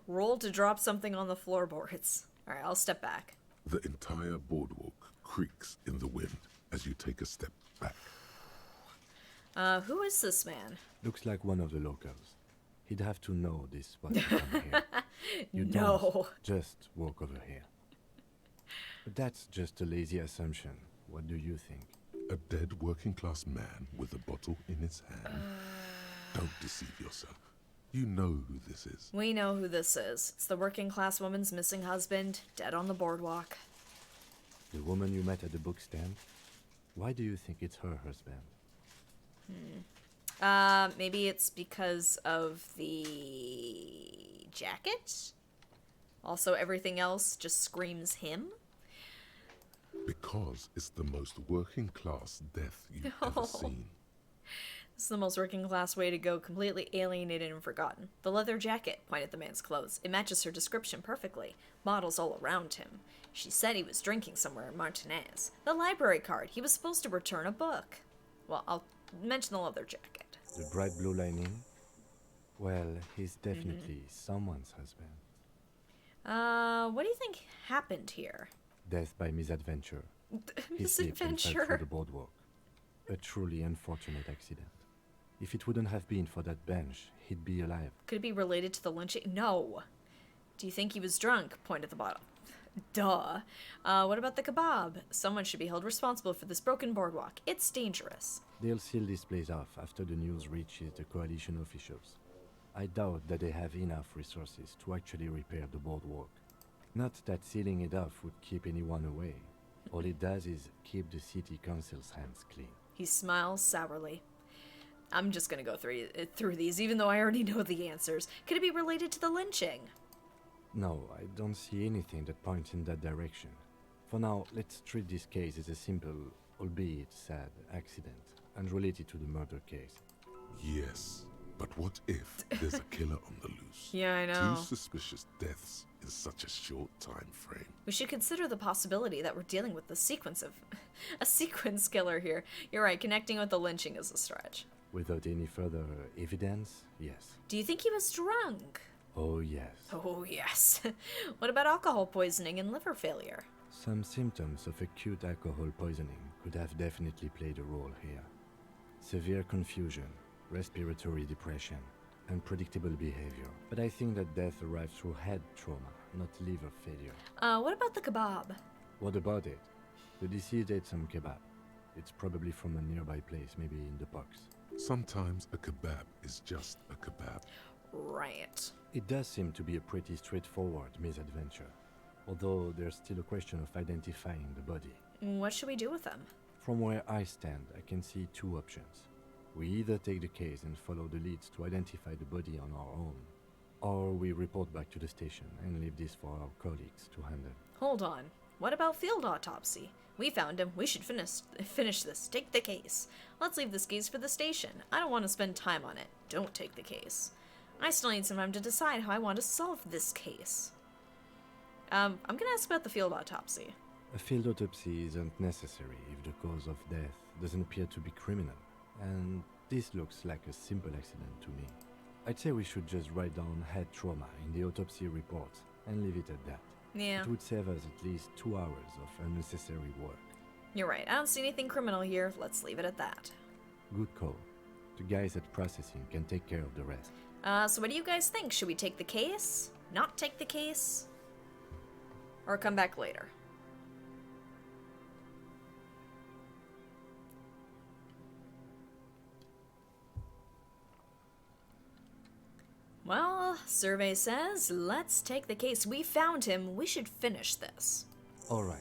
S1: Roll to drop something on the floorboards. Alright, I'll step back.
S3: The entire boardwalk creaks in the wind as you take a step back.
S1: Who is this man?
S4: Looks like one of the locals. He'd have to know this was down here. You
S1: No.
S4: don't just walk over here. But that's just a lazy assumption. What do you think?
S3: A dead working class man with a bottle in his hand. Don't deceive yourself. You know who this is.
S1: We know who this is. It's the working class woman's missing husband, dead on the boardwalk.
S4: The woman you met at the book stand? Why do you think it's her husband?
S1: Maybe it's because of the jacket? Also, everything else just screams him?
S3: Because it's the most working class death you've ever seen.
S1: This is the most working class way to go, completely alienated and forgotten. The leather jacket, pointed the man's clothes. It matches her description perfectly. Models all around him. She said he was drinking somewhere in Martinez. The library card. He was supposed to return a book. Well, I'll mention the leather jacket.
S4: The bright blue lining? Well, he's definitely someone's husband.
S1: What do you think happened here?
S4: Death by misadventure. He slipped and fell through the boardwalk. A truly unfortunate accident. If it wouldn't have been for that bench, he'd be alive.
S1: Could it be related to the lynching? No. Do you think he was drunk? Point at the bottom. Duh. What about the kebab? Someone should be held responsible for this broken boardwalk. It's dangerous.
S4: They'll seal this place off after the news reaches the coalition officials. I doubt that they have enough resources to actually repair the boardwalk. Not that sealing it off would keep anyone away. All it does is keep the city council's hands clean.
S1: He smiles sourly. I'm just gonna go through these, even though I already know the answers. Could it be related to the lynching?
S4: No, I don't see anything that points in that direction. For now, let's treat this case as a simple, albeit sad, accident, unrelated to the murder case.
S3: Yes, but what if there's a killer on the loose?
S1: Yeah, I know.
S3: 2 suspicious deaths in such a short time frame.
S1: We should consider the possibility that we're dealing with a sequence killer here. You're right, connecting with the lynching is a stretch.
S4: Without any further evidence, yes.
S1: Do you think he was drunk?
S4: Oh, yes.
S1: Oh, yes. What about alcohol poisoning and liver failure?
S4: Some symptoms of acute alcohol poisoning could have definitely played a role here. Severe confusion, respiratory depression, unpredictable behavior. But I think that death arrived through head trauma, not liver failure.
S1: What about the kebab?
S4: What about it? The deceased ate some kebab. It's probably from a nearby place, maybe in the box.
S3: Sometimes a kebab is just a kebab.
S1: Right.
S4: It does seem to be a pretty straightforward misadventure, although there's still a question of identifying the body.
S1: What should we do with them?
S4: From where I stand, I can see 2 options. We either take the case and follow the leads to identify the body on our own, or we report back to the station and leave this for our colleagues to handle.
S1: Hold on. What about field autopsy? We found him. We should finish this. Take the case. Let's leave this case for the station. I don't want to spend time on it. Don't take the case. I still need some time to decide how I want to solve this case. I'm gonna ask about the field autopsy.
S4: A field autopsy isn't necessary if the cause of death doesn't appear to be criminal, and this looks like a simple accident to me. I'd say we should just write down head trauma in the autopsy report and leave it at that.
S1: Yeah,
S4: It would save us at least 2 hours of unnecessary work.
S1: you're right. I don't see anything criminal here. Let's leave it at that.
S4: Good call. The guys at processing can take care of the rest.
S1: So what do you guys think? Should we take the case? Not take the case? Or come back later? Well, survey says, let's take the case. We found him. We should finish this.
S4: Alright,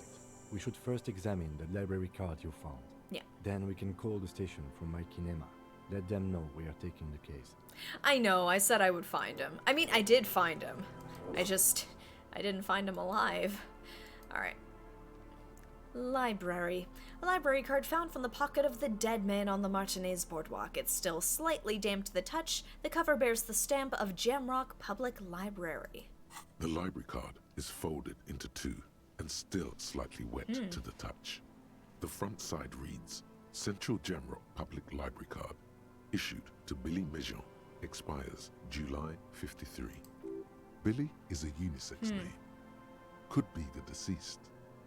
S4: we should first examine the library card you found.
S1: Yeah.
S4: Then we can call the station from Mike and Emma. Let them know we are taking the case.
S1: I know, I said I would find him. I mean, I did find him. I didn't find him alive. Alright. Library. A library card found from the pocket of the dead man on the Martinez boardwalk. It's still slightly damp to the touch. The cover bears the stamp of Jamrock Public Library.
S3: The library card is folded into 2 and still slightly wet to the touch. The front side reads, Central Jamrock Public Library Card, issued to Billy Mejean, expires July 53. Billy is a unisex name. Could be the deceased,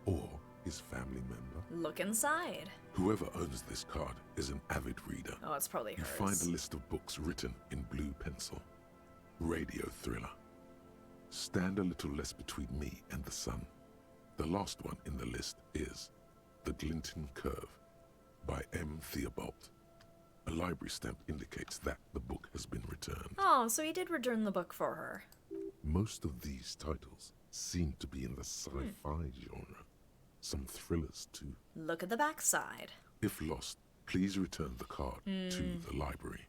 S3: or his family member.
S1: Look inside.
S3: Whoever owns this card is an avid reader.
S1: Oh, it's probably
S3: You
S1: hers.
S3: find a list of books written in blue pencil. Radio thriller. Stand a little less between me and the sun. The last one in the list is The Glinton Curve by M. Theobald. A library stamp indicates that the book has been returned.
S1: Oh, so he did return the book for her.
S3: Most of these titles seem to be in the sci-fi genre. Some thrillers too.
S1: Look at the backside.
S3: If lost, please return the card to the library.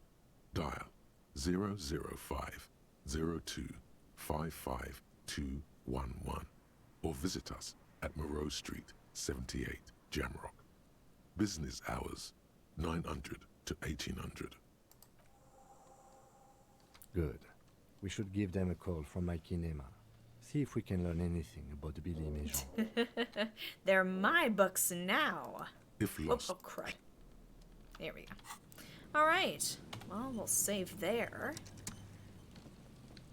S3: Dial 005 02 55211 or visit us at Moreau Street, 78, Jamrock. Business hours, 900 to 1800.
S4: Good. We should give them a call from my kinema. See if we can learn anything about Billy Méjean.
S1: They're my books now.
S3: If
S1: Oh,
S3: lost,
S1: oh, crud. There we go. Alright. Well, we'll save there.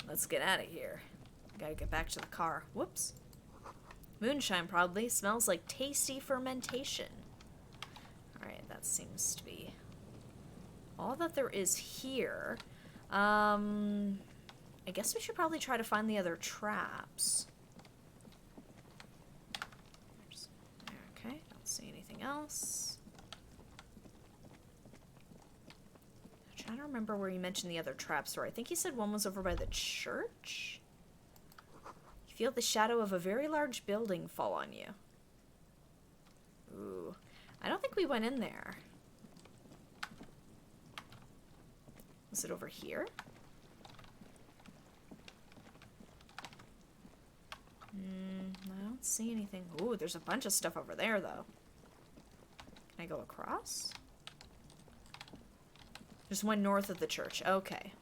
S1: Let's get out of here. Gotta get back to the car. Whoops. Moonshine probably. Smells like tasty fermentation. Alright, that seems to be all that there is here. I guess we should probably try to find the other traps. Okay, don't see anything else. I'm trying to remember where you mentioned the other traps were. I think he said one was over by the church? You feel the shadow of a very large building fall on you. Ooh. I don't think we went in there. Was it over here? I don't see anything. Ooh, there's a bunch of stuff over there, though. Can I go across? There's one north of the church. Okay.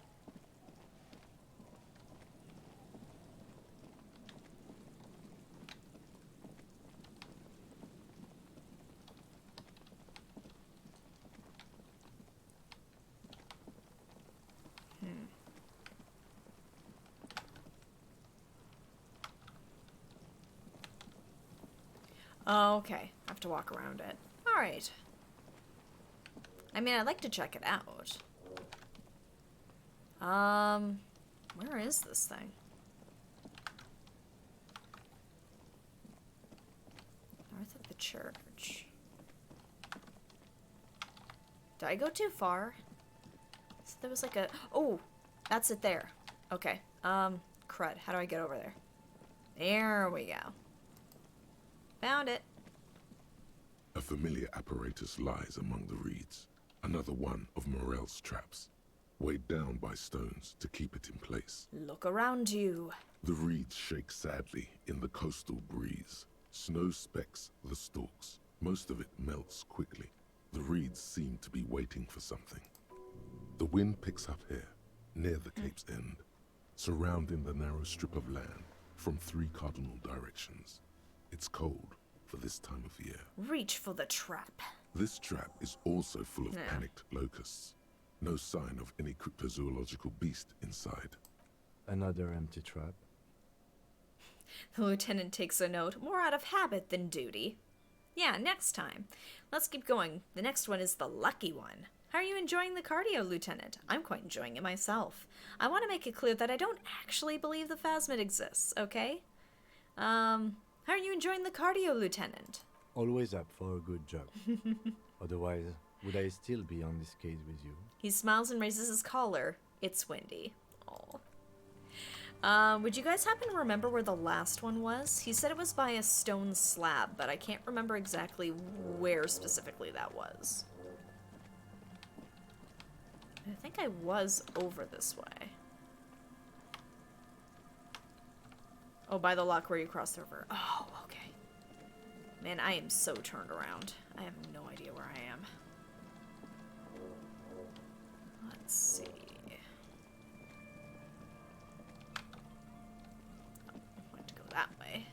S1: Oh, okay. I have to walk around it. Alright. I mean, I'd like to check it out. Where is this thing? North of the church. Did I go too far? So there was like a... Oh! That's it there. Okay. Crud. How do I get over there? There we go. Found it.
S3: a familiar apparatus lies among the reeds. Another one of Morel's traps, weighed down by stones to keep it in place.
S1: Look around you.
S3: The reeds shake sadly in the coastal breeze. Snow specks the stalks. Most of it melts quickly. The reeds seem to be waiting for something. The wind picks up here, near the cape's end, surrounding the narrow strip of land from 3 cardinal directions. It's cold for this time of year.
S1: Reach for the trap.
S3: This trap is also full of panicked locusts. No sign of any cryptozoological beast inside.
S4: Another empty trap.
S1: The lieutenant takes a note, more out of habit than duty. Yeah, next time. Let's keep going. The next one is the lucky one. How are you enjoying the cardio, Lieutenant? I'm quite enjoying it myself. I want to make it clear that I don't actually believe the phasmid exists, okay? How are you enjoying the cardio, Lieutenant?
S4: Always up for a good job. Otherwise, would I still be on this case with you?
S1: He smiles and raises his collar. It's windy. Aw. Would you guys happen to remember where the last one was? He said it was by a stone slab, but I can't remember exactly where specifically that was. I think I was over this way. Oh, by the lock where you cross the river. Oh, okay. Man, I am so turned around. I have no idea where I am. Let's see. Oh, I want to go that way.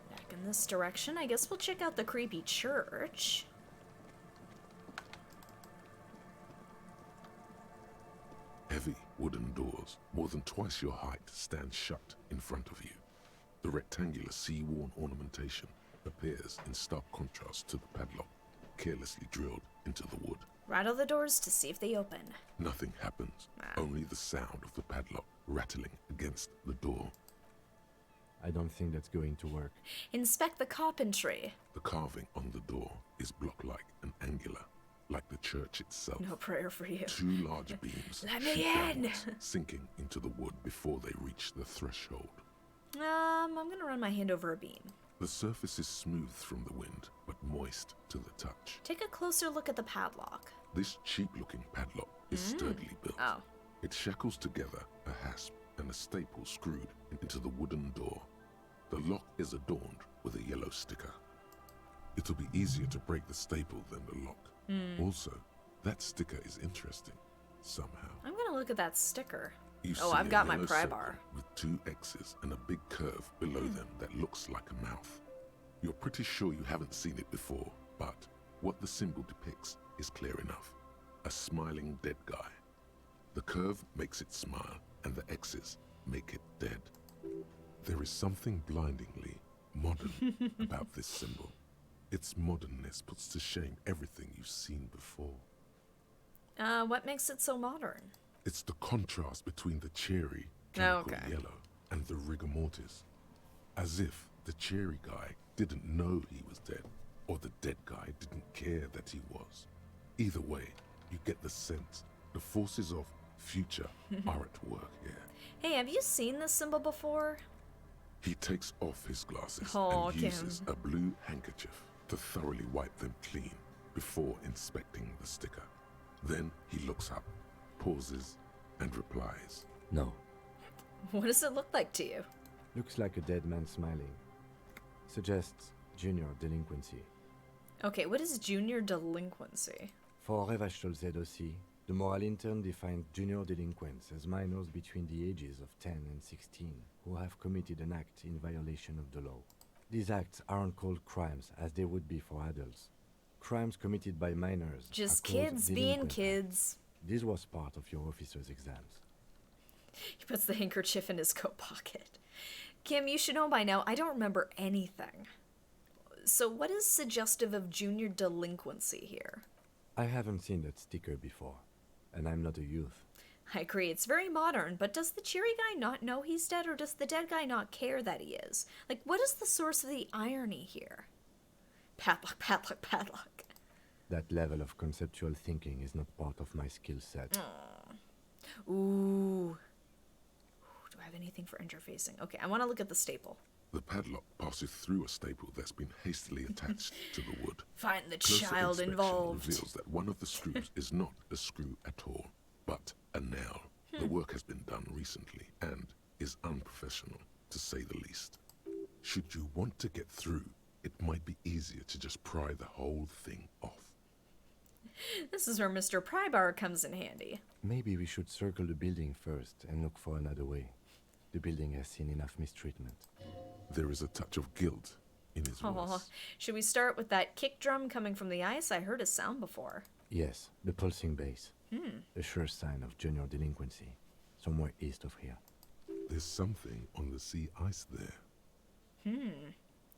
S1: Back in this direction. I guess we'll check out the creepy church.
S3: Heavy wooden doors, more than twice your height, stand shut in front of you. The rectangular sea-worn ornamentation appears in stark contrast to the padlock, carelessly drilled into the wood.
S1: Rattle the doors to see if they open.
S3: Nothing happens, only the sound of the padlock rattling against the door.
S4: I don't think that's going to work.
S1: Inspect the carpentry.
S3: The carving on the door is block-like and angular, like the church itself.
S1: No prayer for you.
S3: 2 large beams
S1: Let me
S3: shoot
S1: in!
S3: downwards, sinking into the wood before they reach the threshold.
S1: I'm gonna run my hand over a beam.
S3: The surface is smooth from the wind, but moist to the touch.
S1: Take a closer look at the padlock.
S3: This cheap-looking padlock is sturdily built.
S1: Oh.
S3: It shackles together a hasp and a staple screwed into the wooden door. The lock is adorned with a yellow sticker. It'll be easier to break the staple than the lock. Also, that sticker is interesting, somehow.
S1: I'm gonna look at that sticker.
S3: You
S1: Oh,
S3: see
S1: I've
S3: a
S1: got my
S3: yellow
S1: pry
S3: circle
S1: bar.
S3: with 2 X's and a big curve below them that looks like a mouth. You're pretty sure you haven't seen it before, but what the symbol depicts is clear enough. A smiling dead guy. The curve makes it smile, and the X's make it dead. There is something blindingly modern about this symbol. Its modernness puts to shame everything you've seen before.
S1: What makes it so modern?
S3: It's the contrast between the cheery, chemical
S1: Okay.
S3: yellow and the rigor mortis. As if the cheery guy didn't know he was dead, or the dead guy didn't care that he was. Either way, you get the sense the forces of future are at work here.
S1: Hey, have you seen this symbol before?
S3: He takes off his glasses
S1: Oh,
S3: and
S1: Kim.
S3: uses a blue handkerchief to thoroughly wipe them clean before inspecting the sticker. Then he looks up, pauses, and replies.
S4: No.
S1: What does it look like to you?
S4: Looks like a dead man smiling. Suggests junior delinquency.
S1: Okay, what is junior delinquency?
S4: For Revachol aussi, the moral intern defined junior delinquents as minors between the ages of 10 and 16 who have committed an act in violation of the law. These acts aren't called crimes as they would be for adults. Crimes committed by minors
S1: Just
S4: are called
S1: kids being
S4: delinquent
S1: kids.
S4: acts. This was part of your officer's exams.
S1: He puts the handkerchief in his coat pocket. Kim, you should know by now, I don't remember anything. So what is suggestive of junior delinquency here?
S4: I haven't seen that sticker before, and I'm not a youth.
S1: I agree, it's very modern, but does the cheery guy not know he's dead, or does the dead guy not care that he is? Like, what is the source of the irony here? Padlock, padlock, padlock.
S4: That level of conceptual thinking is not part of my skill set.
S1: Ooh. Do I have anything for interfacing? Okay, I want to look at the staple.
S3: The padlock passes through a staple that's been hastily attached to the wood.
S1: Find the
S3: Closer
S1: child
S3: inspection
S1: involved.
S3: reveals that one of the screws is not a screw at all, but a nail. The work has been done recently and is unprofessional, to say the least. Should you want to get through, it might be easier to just pry the whole thing off.
S1: This is where Mr. Prybar comes in handy.
S4: Maybe we should circle the building first and look for another way. The building has seen enough mistreatment.
S3: There is a touch of guilt in his
S1: Oh,
S3: voice.
S1: should we start with that kick drum coming from the ice? I heard a sound before.
S4: Yes, the pulsing bass. A sure sign of junior delinquency. Somewhere east of here.
S3: There's something on the sea ice there.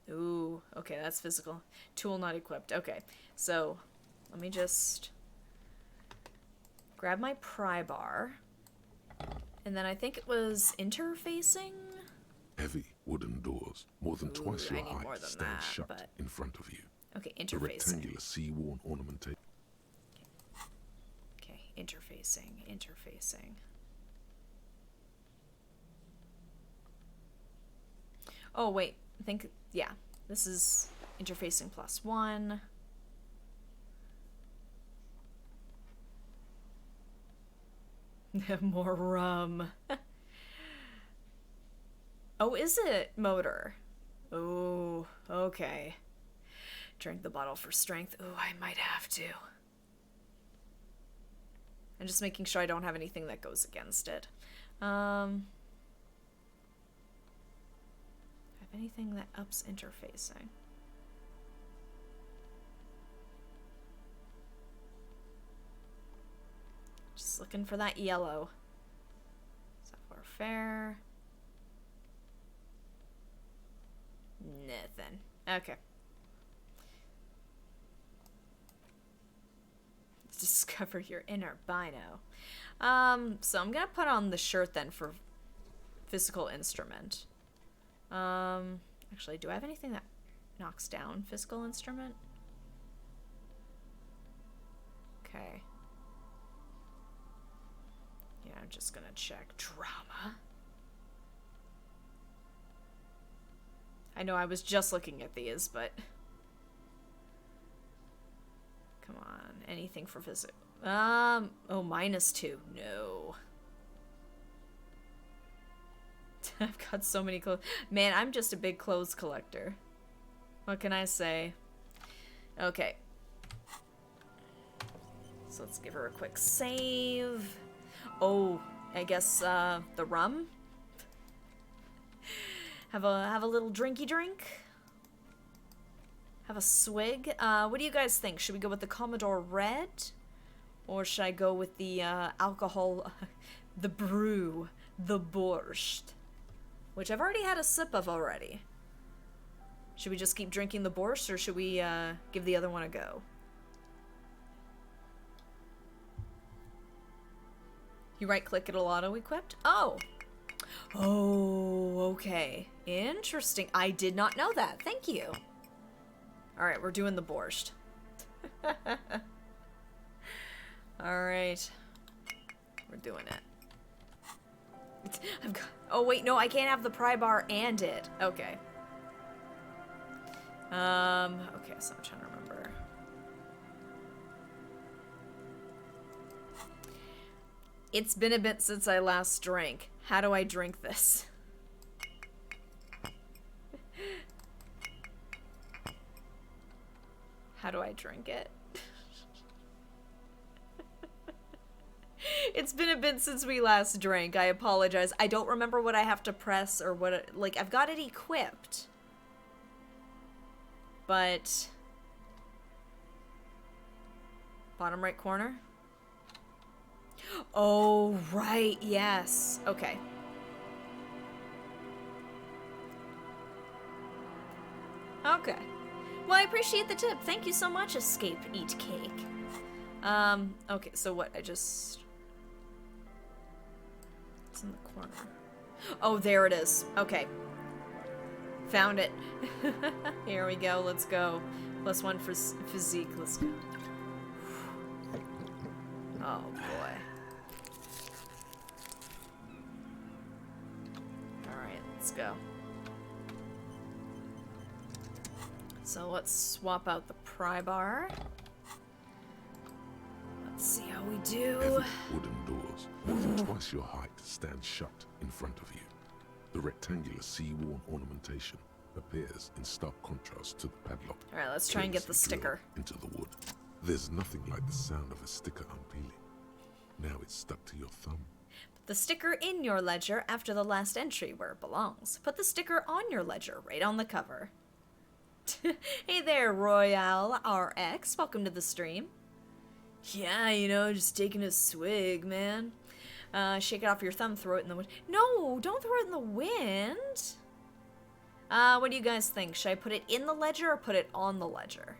S1: Ooh, okay, that's physical. Tool not equipped. Okay, so let me just grab my pry bar. And then I think it was interfacing?
S3: Heavy wooden doors, more than twice
S1: I
S3: your
S1: need more
S3: height,
S1: than
S3: stand
S1: that,
S3: shut
S1: but-
S3: in front of you.
S1: Okay,
S3: The
S1: interfacing.
S3: rectangular sea-worn ornamentation.
S1: Okay, interfacing, interfacing. Oh, wait, I think, yeah, this is interfacing +1. More rum. Oh, is it motor? Oh, okay. Drink the bottle for strength. Oh, I might have to. I'm just making sure I don't have anything that goes against it. Have anything that ups interfacing? Just looking for that yellow. Software fair. Nothing. Okay. Discover your inner bino. So I'm gonna put on the shirt then for physical instrument. Actually, do I have anything that knocks down physical instrument? Okay. Yeah, I'm just gonna check drama. I know I was just looking at these, but... Come on, anything for physics. Oh, -2. No. I've got so many clothes. Man, I'm just a big clothes collector. What can I say? Okay. So let's give her a quick save. Oh, I guess the rum. Have a little drinky drink. Have a swig. What do you guys think? Should we go with the Commodore Red? Or should I go with the alcohol, the brew, the borscht? Which I've already had a sip of already. Should we just keep drinking the borscht, or should we give the other one a go? You right-click it'll auto-equipped? Oh! Oh, okay. Interesting. I did not know that. Thank you. Alright, we're doing the borscht. Alright. We're doing it. I've got... Oh, wait, no, I can't have the pry bar and it. Okay. Okay, so I'm trying to remember. It's been a bit since I last drank. How do I drink this? How do I drink it? It's been a bit since we last drank. I apologize. I don't remember what I have to press or what it, like, I've got it equipped. But bottom right corner? Oh, right. Yes. Okay. Okay. Well, I appreciate the tip. Thank you so much, Escape Eat Cake. Okay, so what? It's in the corner. Oh, there it is. Okay. Found it. Here we go. Let's go. +1 for physique. Let's go. Oh, boy. Alright, let's go. So let's swap out the pry bar. Let's see how we do.
S3: Heavy wooden doors, more than twice your height, stand shut in front of you. The rectangular sea-worn ornamentation appears in stark contrast to the padlock.
S1: Alright, let's try and get the
S3: carelessly
S1: sticker.
S3: drilled into the wood. There's nothing like the sound of a sticker unpeeling. Now it's stuck to your thumb.
S1: Put the sticker in your ledger after the last entry where it belongs. Put the sticker on your ledger, right on the cover. Hey there, Royale RX. Welcome to the stream. Yeah, you know, just taking a swig, man. Shake it off your thumb, throw it in the wind. No, don't throw it in the wind. What do you guys think? Should I put it in the ledger or put it on the ledger?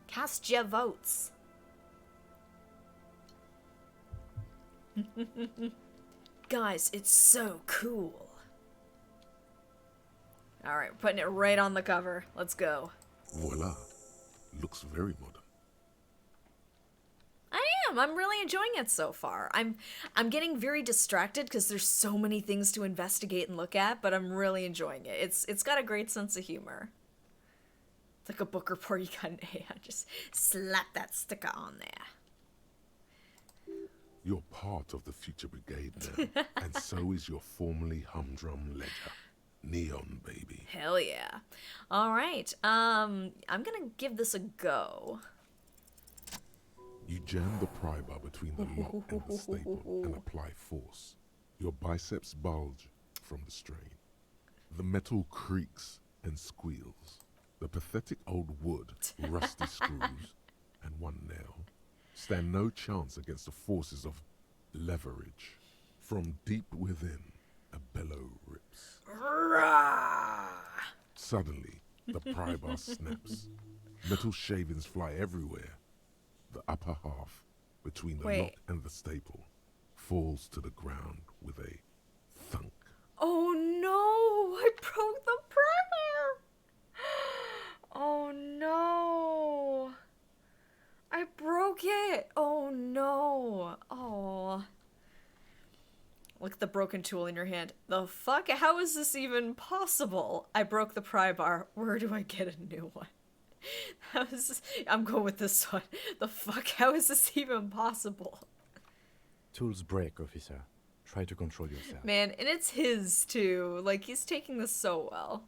S1: Cast your votes. Guys, it's so cool. Alright, putting it right on the cover. Let's go.
S3: Voila. Looks very modern.
S1: I am. I'm really enjoying it so far. I'm getting very distracted because there's so many things to investigate and look at, but I'm really enjoying it. It's got a great sense of humor. It's like a book report. You got an A. Just slap that sticker on there.
S3: You're part of the Future Brigade now, and so is your formerly humdrum ledger. Neon, baby.
S1: Hell yeah. Alright, I'm gonna give this a go.
S3: You jam the pry bar between the lock and the staple and apply force. Your biceps bulge from the strain. The metal creaks and squeals. The pathetic old wood, rusty screws, and one nail stand no chance against the forces of leverage. From deep within, a bellow rips. Suddenly, the pry bar snaps. Metal shavings fly everywhere. The upper half, between the lock and the staple, falls to the ground with a thunk.
S1: Oh no! I broke the pry bar! Oh no! I broke it! Oh no! Oh. Look at the broken broken tool in your hand. The fuck? How is this even possible? I broke the pry bar. Where do I get a new one? How is this? I'm going with this one. The fuck? How is this even possible?
S4: Tools break, officer. Try to control yourself.
S1: Man, and it's his too. Like, he's taking this so well.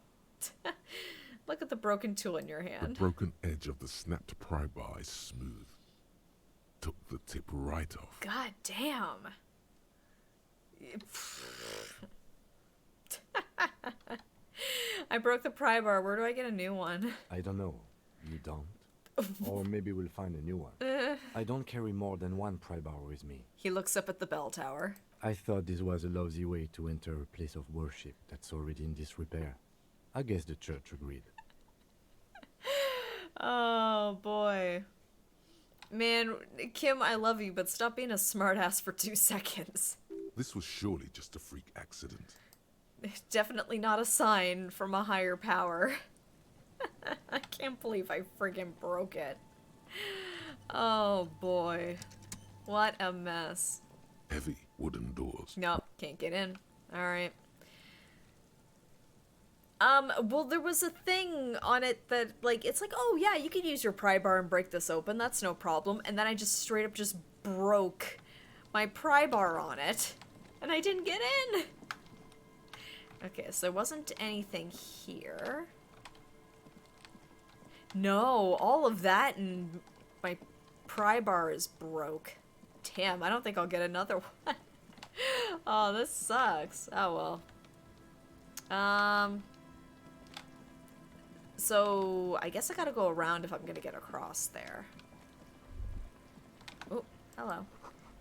S1: Look at the broken tool in your
S3: The
S1: hand.
S3: broken edge of the snapped pry bar is smooth. Took the tip right off.
S1: God damn. I broke the pry bar. Where do I get a new one?
S4: I don't know. You don't? Or maybe we'll find a new one. I don't carry more than one pry bar with me.
S1: He looks up at the bell tower.
S4: I thought this was a lousy way to enter a place of worship that's already in disrepair. I guess the church agreed.
S1: Oh, boy. Man, Kim, I love you, but stop being a smartass for 2 seconds.
S3: This was surely just a freak accident.
S1: Definitely not a sign from a higher power. I can't believe I friggin' broke it. Oh, boy. What a mess.
S3: Heavy wooden doors.
S1: Nope, can't get in. Alright. Well, there was a thing on it that, like, it's like, oh, yeah, you can use your pry bar and break this open. That's no problem. And then I just straight up just broke my pry bar on it. And I didn't get in. Okay, so there wasn't anything here. No, all of that and my pry bar is broke. Damn, I don't think I'll get another one. Oh, this sucks. Oh, well. So, I guess I gotta go around if I'm gonna get across there. Oh, hello.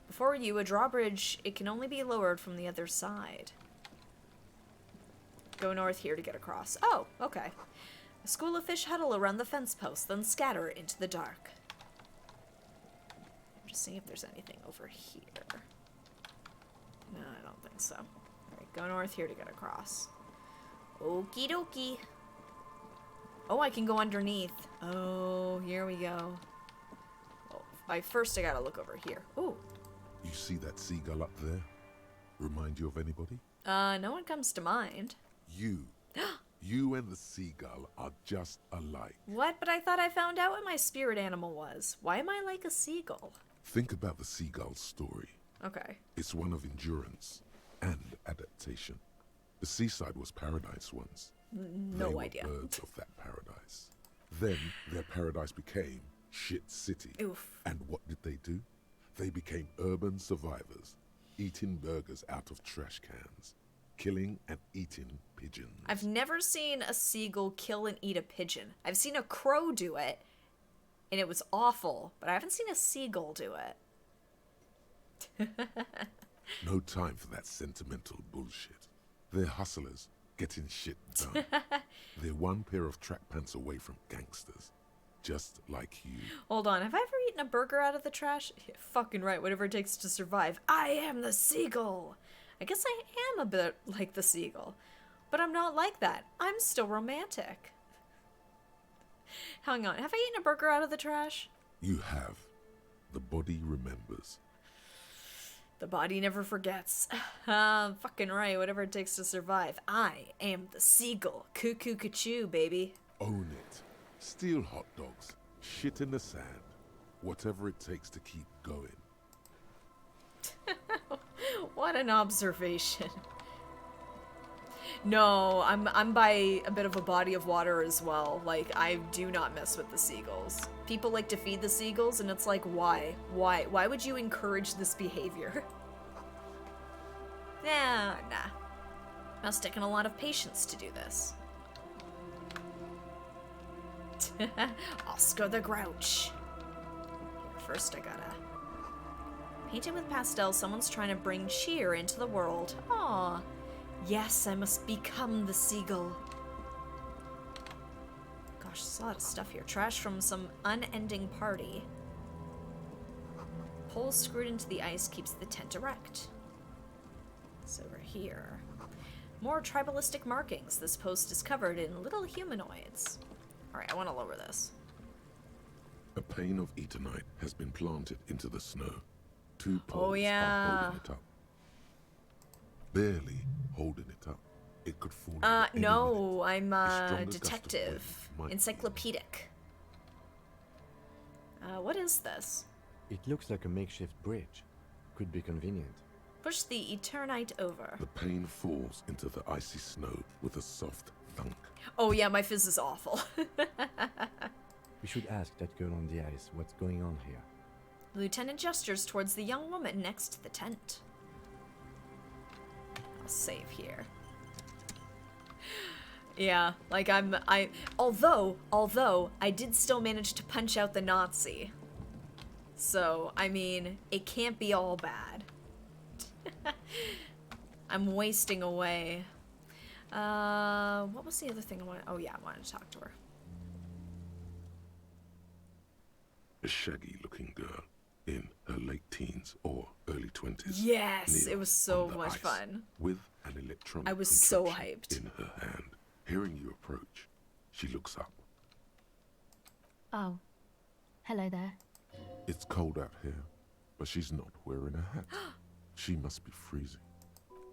S1: Before you, a drawbridge, it can only be lowered from the other side. Go north here to get across. Oh, okay. A school of fish huddle around the fence post, then scatter into the dark. I'm just seeing if there's anything over here. No, I don't think so. Alright, go north here to get across. Okie dokie. Oh, I can go underneath. Oh, here we go. Oh, first I gotta look over here. Ooh.
S3: You see that seagull up there? Remind you of anybody?
S1: No one comes to mind.
S3: You. You and the seagull are just alike.
S1: What? But I thought I found out what my spirit animal was. Why am I like a seagull?
S3: Think about the seagull's story.
S1: Okay.
S3: It's one of endurance and adaptation. The seaside was paradise once.
S1: No
S3: They
S1: idea.
S3: were birds of that paradise. Then their paradise became Shit City.
S1: Oof.
S3: And what did they do? They became urban survivors, eating burgers out of trash cans, killing and eating pigeons.
S1: I've never seen a seagull kill and eat a pigeon. I've seen a crow do it, and it was awful, but I haven't seen a seagull do it.
S3: No time for that sentimental bullshit. They're hustlers, getting shit done. They're one pair of track pants away from gangsters, just like you.
S1: Hold on, have I ever eaten a burger out of the trash? Yeah, fucking right, whatever it takes to survive. I am the seagull! I guess I am a bit like the seagull. But I'm not like that. I'm still romantic. Hang on, have I eaten a burger out of the trash?
S3: You have. The body remembers.
S1: The body never forgets. Fucking right, whatever it takes to survive. I am the seagull. Cuckoo cachoo, baby.
S3: Own it. Steal hot dogs. Shit in the sand. Whatever it takes to keep going.
S1: What an observation. No, I'm by a bit of a body of water as well. Like, I do not mess with the seagulls. People like to feed the seagulls, and it's like, why? Why would you encourage this behavior? Nah. Must take in a lot of patience to do this. Oscar the Grouch. First I gotta paint it with pastel. Someone's trying to bring cheer into the world. Aw. Yes, I must become the seagull. Gosh, there's a lot of stuff here. Trash from some unending party. Pole screwed into the ice keeps the tent erect. It's over here. More tribalistic markings. This post is covered in little humanoids. Alright, I want to lower this.
S3: A pane of Eternite has been planted into the snow. 2 poles
S1: yeah.
S3: are holding it up. barely holding it up. It could fall over any minute.
S1: No, I'm
S3: A
S1: a
S3: stronger gust of
S1: detective.
S3: wind might-
S1: Encyclopedic. What is this?
S4: It looks like a makeshift bridge. Could be convenient.
S1: Push the Eternite over.
S3: The pane falls into the icy snow with a soft thunk.
S1: Oh yeah, my fizz is awful.
S4: We should ask that girl on the ice what's going on here.
S1: The lieutenant gestures towards the young woman next to the tent. I'll save here. Yeah, like although I did still manage to punch out the Nazi. So, I mean, it can't be all bad. I'm wasting away. What was the other thing I wanted? Oh yeah, I wanted to talk to her.
S3: A shaggy-looking girl in her late teens or early 20s.
S1: Yes, it
S3: kneels
S1: was so
S3: on the
S1: much
S3: ice
S1: fun.
S3: With an electronic
S1: I was so
S3: contraption
S1: hyped.
S3: in her hand. Hearing you approach, she looks up.
S6: Oh. Hello there.
S3: It's cold out here, but she's not wearing a hat. She must be freezing.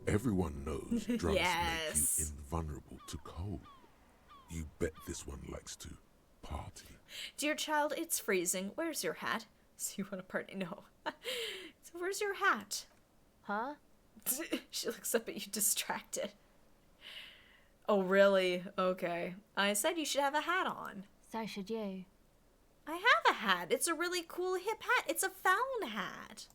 S3: Everyone knows drugs
S1: Yes.
S3: make you invulnerable to cold. You bet this one likes to party.
S1: Dear child, it's freezing. Where's your hat? So you want to party? No. So where's your hat?
S6: Huh?
S1: She looks up at you distracted. Oh, really? Okay. I said you should have a hat on.
S6: So should you.
S1: I have a hat. It's a really cool hip hat. It's a found hat.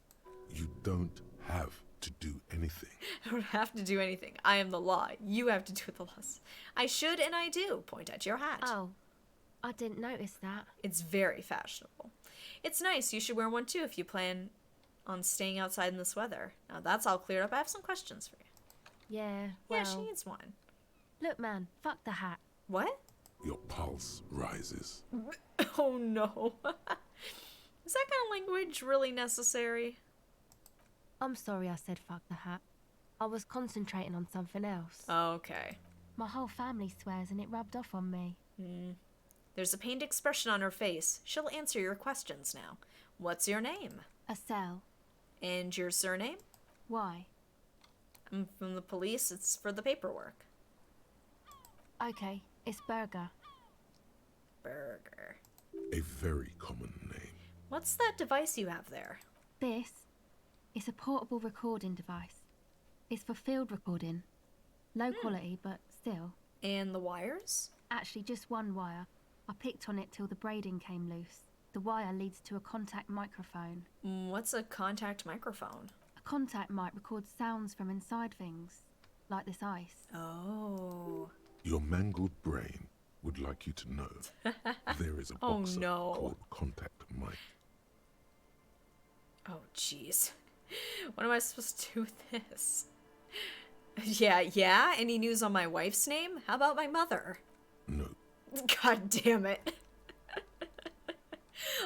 S3: You don't have to do anything.
S1: I don't have to do anything. I am the law. You have to do the laws. I should and I do. Point at your hat.
S6: Oh. I didn't notice that.
S1: It's very fashionable. It's nice. You should wear one too if you plan on staying outside in this weather. Now that's all cleared up. I have some questions for you.
S6: Yeah, well...
S1: Yeah, she needs one.
S6: Look, man, fuck the hat.
S1: What?
S3: Your pulse rises.
S1: Oh no. Is that kind of language really necessary?
S6: I'm sorry I said fuck the hat. I was concentrating on something else.
S1: Okay.
S6: My whole family swears and it rubbed off on me.
S1: There's a pained expression on her face. She'll answer your questions now. What's your name?
S6: A cell.
S1: And your surname?
S6: Why?
S1: I'm from the police. It's for the paperwork.
S6: Okay, it's Burger.
S1: Burger.
S3: A very common name.
S1: What's that device you have there?
S6: This is a portable recording device. It's for field recording. Low quality, but still.
S1: And the wires?
S6: Actually, just one wire. I picked on it till the braiding came loose. The wire leads to a contact microphone.
S1: What's a contact microphone?
S6: A contact mic records sounds from inside things, like this ice.
S1: Oh.
S3: Your mangled brain would like you to know there is a
S1: Oh,
S3: boxer
S1: no.
S3: called Contact Mike.
S1: Oh, jeez. What am I supposed to do with this? Yeah? Any news on my wife's name? How about my mother?
S3: No,
S1: God damn it.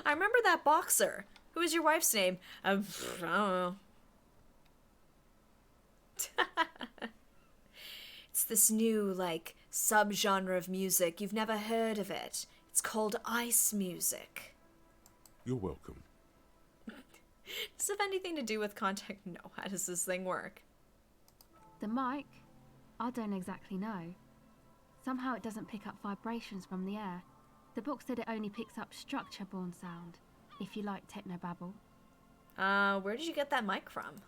S1: I remember that boxer. Who was your wife's name? I don't know. It's this new, like, subgenre of music. You've never heard of it. It's called ice music.
S3: you're welcome.
S1: Does it have anything to do with contact? No. How does this thing work?
S6: The mic? I don't exactly know. Somehow it doesn't pick up vibrations from the air. The book said it only picks up structure-borne sound, if you like technobabble.
S1: Where did you get that mic from?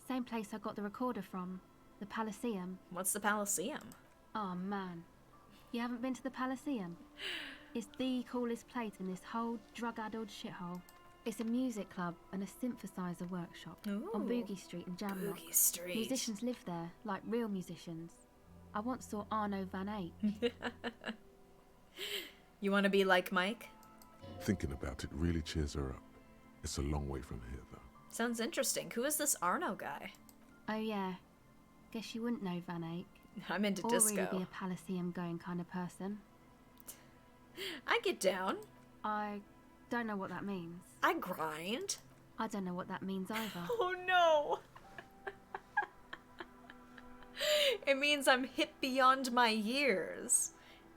S6: Same place I got the recorder from, the Palaceum.
S1: What's the Palaceum?
S6: Oh man, you haven't been to the Palaceum? It's the coolest place in this whole drug-addled shithole. It's a music club and a synthesizer workshop on
S1: Ooh.
S6: Boogie Street in Jamrock.
S1: Boogie Street.
S6: Musicians live there, like real musicians. I once saw Arno van Eyck.
S1: You want to be like Mike?
S3: Thinking about it really cheers her up. It's a long way from here, though.
S1: Sounds interesting. Who is this Arno guy?
S6: Oh yeah, guess you wouldn't know Van Eyck.
S1: I'm into
S6: Or
S1: disco.
S6: really be a Palaceum going kind of person.
S1: I get down.
S6: I don't know what that means.
S1: I grind.
S6: I don't know what that means either.
S1: Oh no. It means I'm hip beyond my years.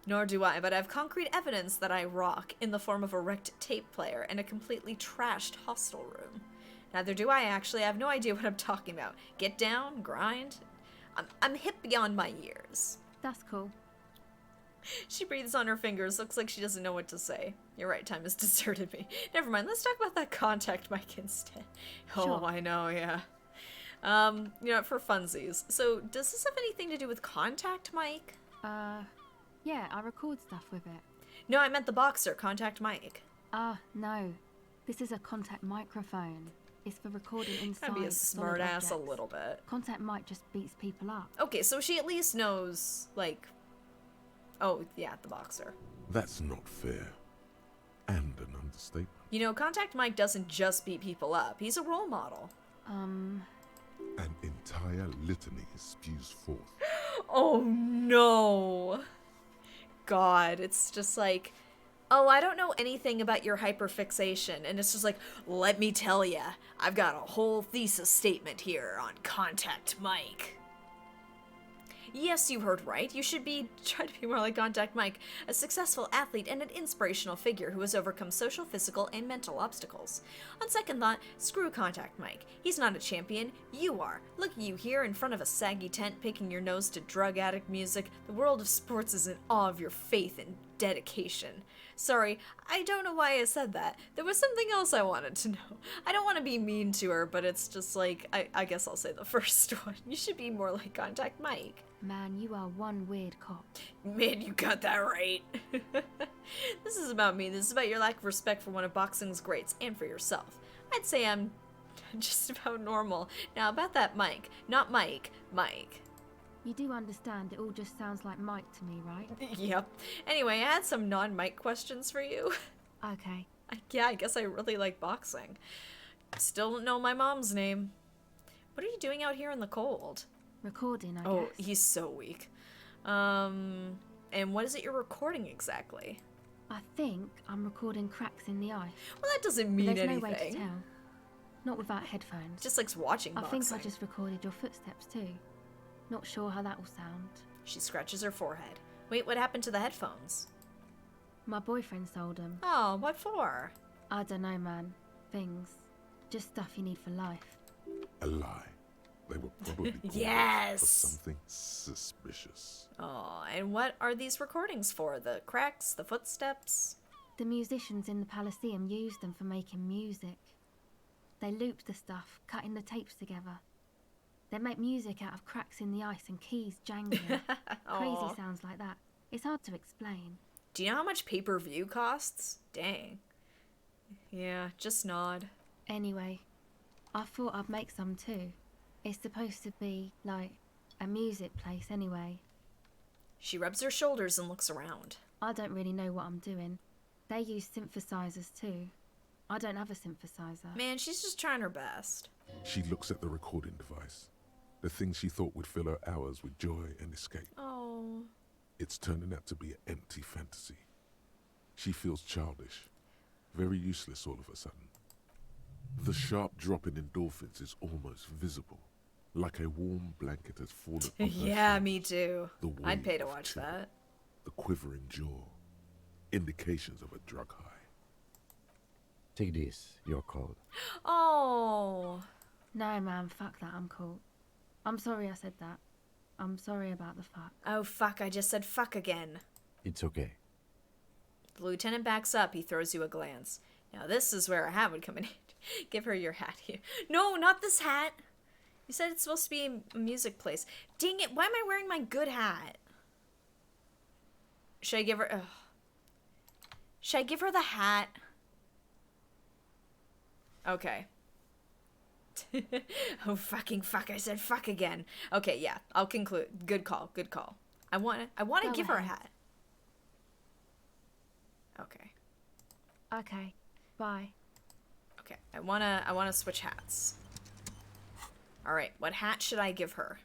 S1: Nor do I, but I have concrete evidence that I rock in the form of a wrecked tape player and a completely trashed hostel room. Neither do I actually. I have no idea what I'm talking about. Get down, grind. I'm hip beyond my years.
S6: That's cool.
S1: She breathes on her fingers. Looks like she doesn't know what to say. You're right, time has deserted me. Never mind, let's talk about that contact mic instead. Oh,
S6: Sure.
S1: I know, yeah. You know, for funsies. So, does this have anything to do with contact mic?
S6: Yeah, I record stuff with it.
S1: No, I meant the boxer, contact mic.
S6: No. This is a contact microphone. It's for recording inside.
S1: I'd be a
S6: solid
S1: smart ass a
S6: objects.
S1: little bit.
S6: Contact mic just beats people up.
S1: Okay, so she at least knows, like... Oh, yeah, the boxer.
S3: That's not fair. And an understatement.
S1: You know, contact mic doesn't just beat people up. He's a role model.
S3: An entire litany spews forth.
S1: Oh, no. God, it's just like... Oh, I don't know anything about your hyperfixation. And it's just like, let me tell ya, I've got a whole thesis statement here on contact mic. Yes, you heard right. You should try to be more like Contact Mike, a successful athlete and an inspirational figure who has overcome social, physical, and mental obstacles. On second thought, screw Contact Mike. He's not a champion. You are. Look at you here in front of a saggy tent, picking your nose to drug addict music. The world of sports is in awe of your faith and dedication. Sorry, I don't know why I said that. There was something else I wanted to know. I don't want to be mean to her, but it's just like, I guess I'll say the first one. You should be more like Contact Mike.
S6: Man, you are one weird cop.
S1: Man, you got that right. This is about me. This is about your lack of respect for one of boxing's greats and for yourself. I'd say I'm just about normal. Now, about that Mike. Not Mike. Mike.
S6: You do understand it all just sounds like Mike to me, right?
S1: Yep. Anyway, I had some non-Mike questions for you.
S6: Okay.
S1: Yeah, I guess I really like boxing. Still don't know my mom's name. What are you doing out here in the cold?
S6: Recording, I
S1: Oh,
S6: guess.
S1: he's so weak. And what is it you're recording exactly?
S6: I think I'm recording cracks in the ice.
S1: Well, that doesn't
S6: But
S1: mean
S6: there's
S1: anything.
S6: no way to tell. Not without headphones.
S1: Just likes watching
S6: I
S1: boxing.
S6: think I just recorded your footsteps too. Not sure how that will sound.
S1: She scratches her forehead. Wait, what happened to the headphones?
S6: My boyfriend sold them.
S1: Oh, what for?
S6: I don't know, man. Things. Just stuff you need for life.
S3: A lie. They were probably called
S1: Yes!
S3: for something suspicious.
S1: Oh, and what are these recordings for? The cracks, the footsteps?
S6: The musicians in the Elysium used them for making music. They looped the stuff, cutting the tapes together. They make music out of cracks in the ice and keys jangling.
S1: Aw.
S6: Crazy sounds like that. It's hard to explain.
S1: Do you know how much pay-per-view costs? Dang. Yeah, just nod.
S6: Anyway, I thought I'd make some too. It's supposed to be, like, a music place anyway.
S1: She rubs her shoulders and looks around.
S6: I don't really know what I'm doing. They use synthesizers too. I don't have a synthesizer.
S1: Man, she's just trying her best.
S3: She looks at the recording device. The thing she thought would fill her hours with joy and escape.
S1: Oh.
S3: It's turning out to be an empty fantasy. She feels childish, very useless all of a sudden. The sharp drop in endorphins is almost visible, like a warm blanket has fallen on her
S1: Yeah,
S3: shoulders.
S1: me too.
S3: The
S1: I'd pay to
S3: wave of
S1: watch
S3: chill,
S1: that.
S3: The quivering jaw, indications of a drug high.
S4: Take this, you're cold.
S1: Oh.
S6: No, man, fuck that, I'm cool. I'm sorry I said that. I'm sorry about the fuck.
S1: Oh, fuck, I just said fuck again.
S4: It's okay.
S1: The lieutenant backs up. He throws you a glance. Now, this is where a hat would come in. Give her your hat here. No, not this hat. You said it's supposed to be a music place. Dang it, why am I wearing my good hat? Should I give her... Ugh. Should I give her the hat? Okay. Oh, fucking fuck. I said fuck again. Okay, yeah. I'll conclude. Good call. Good call. I want to
S6: Go
S1: give her a
S6: ahead.
S1: hat. Okay.
S6: Okay, bye.
S1: Okay. I want to switch hats. All right. What hat should I give her?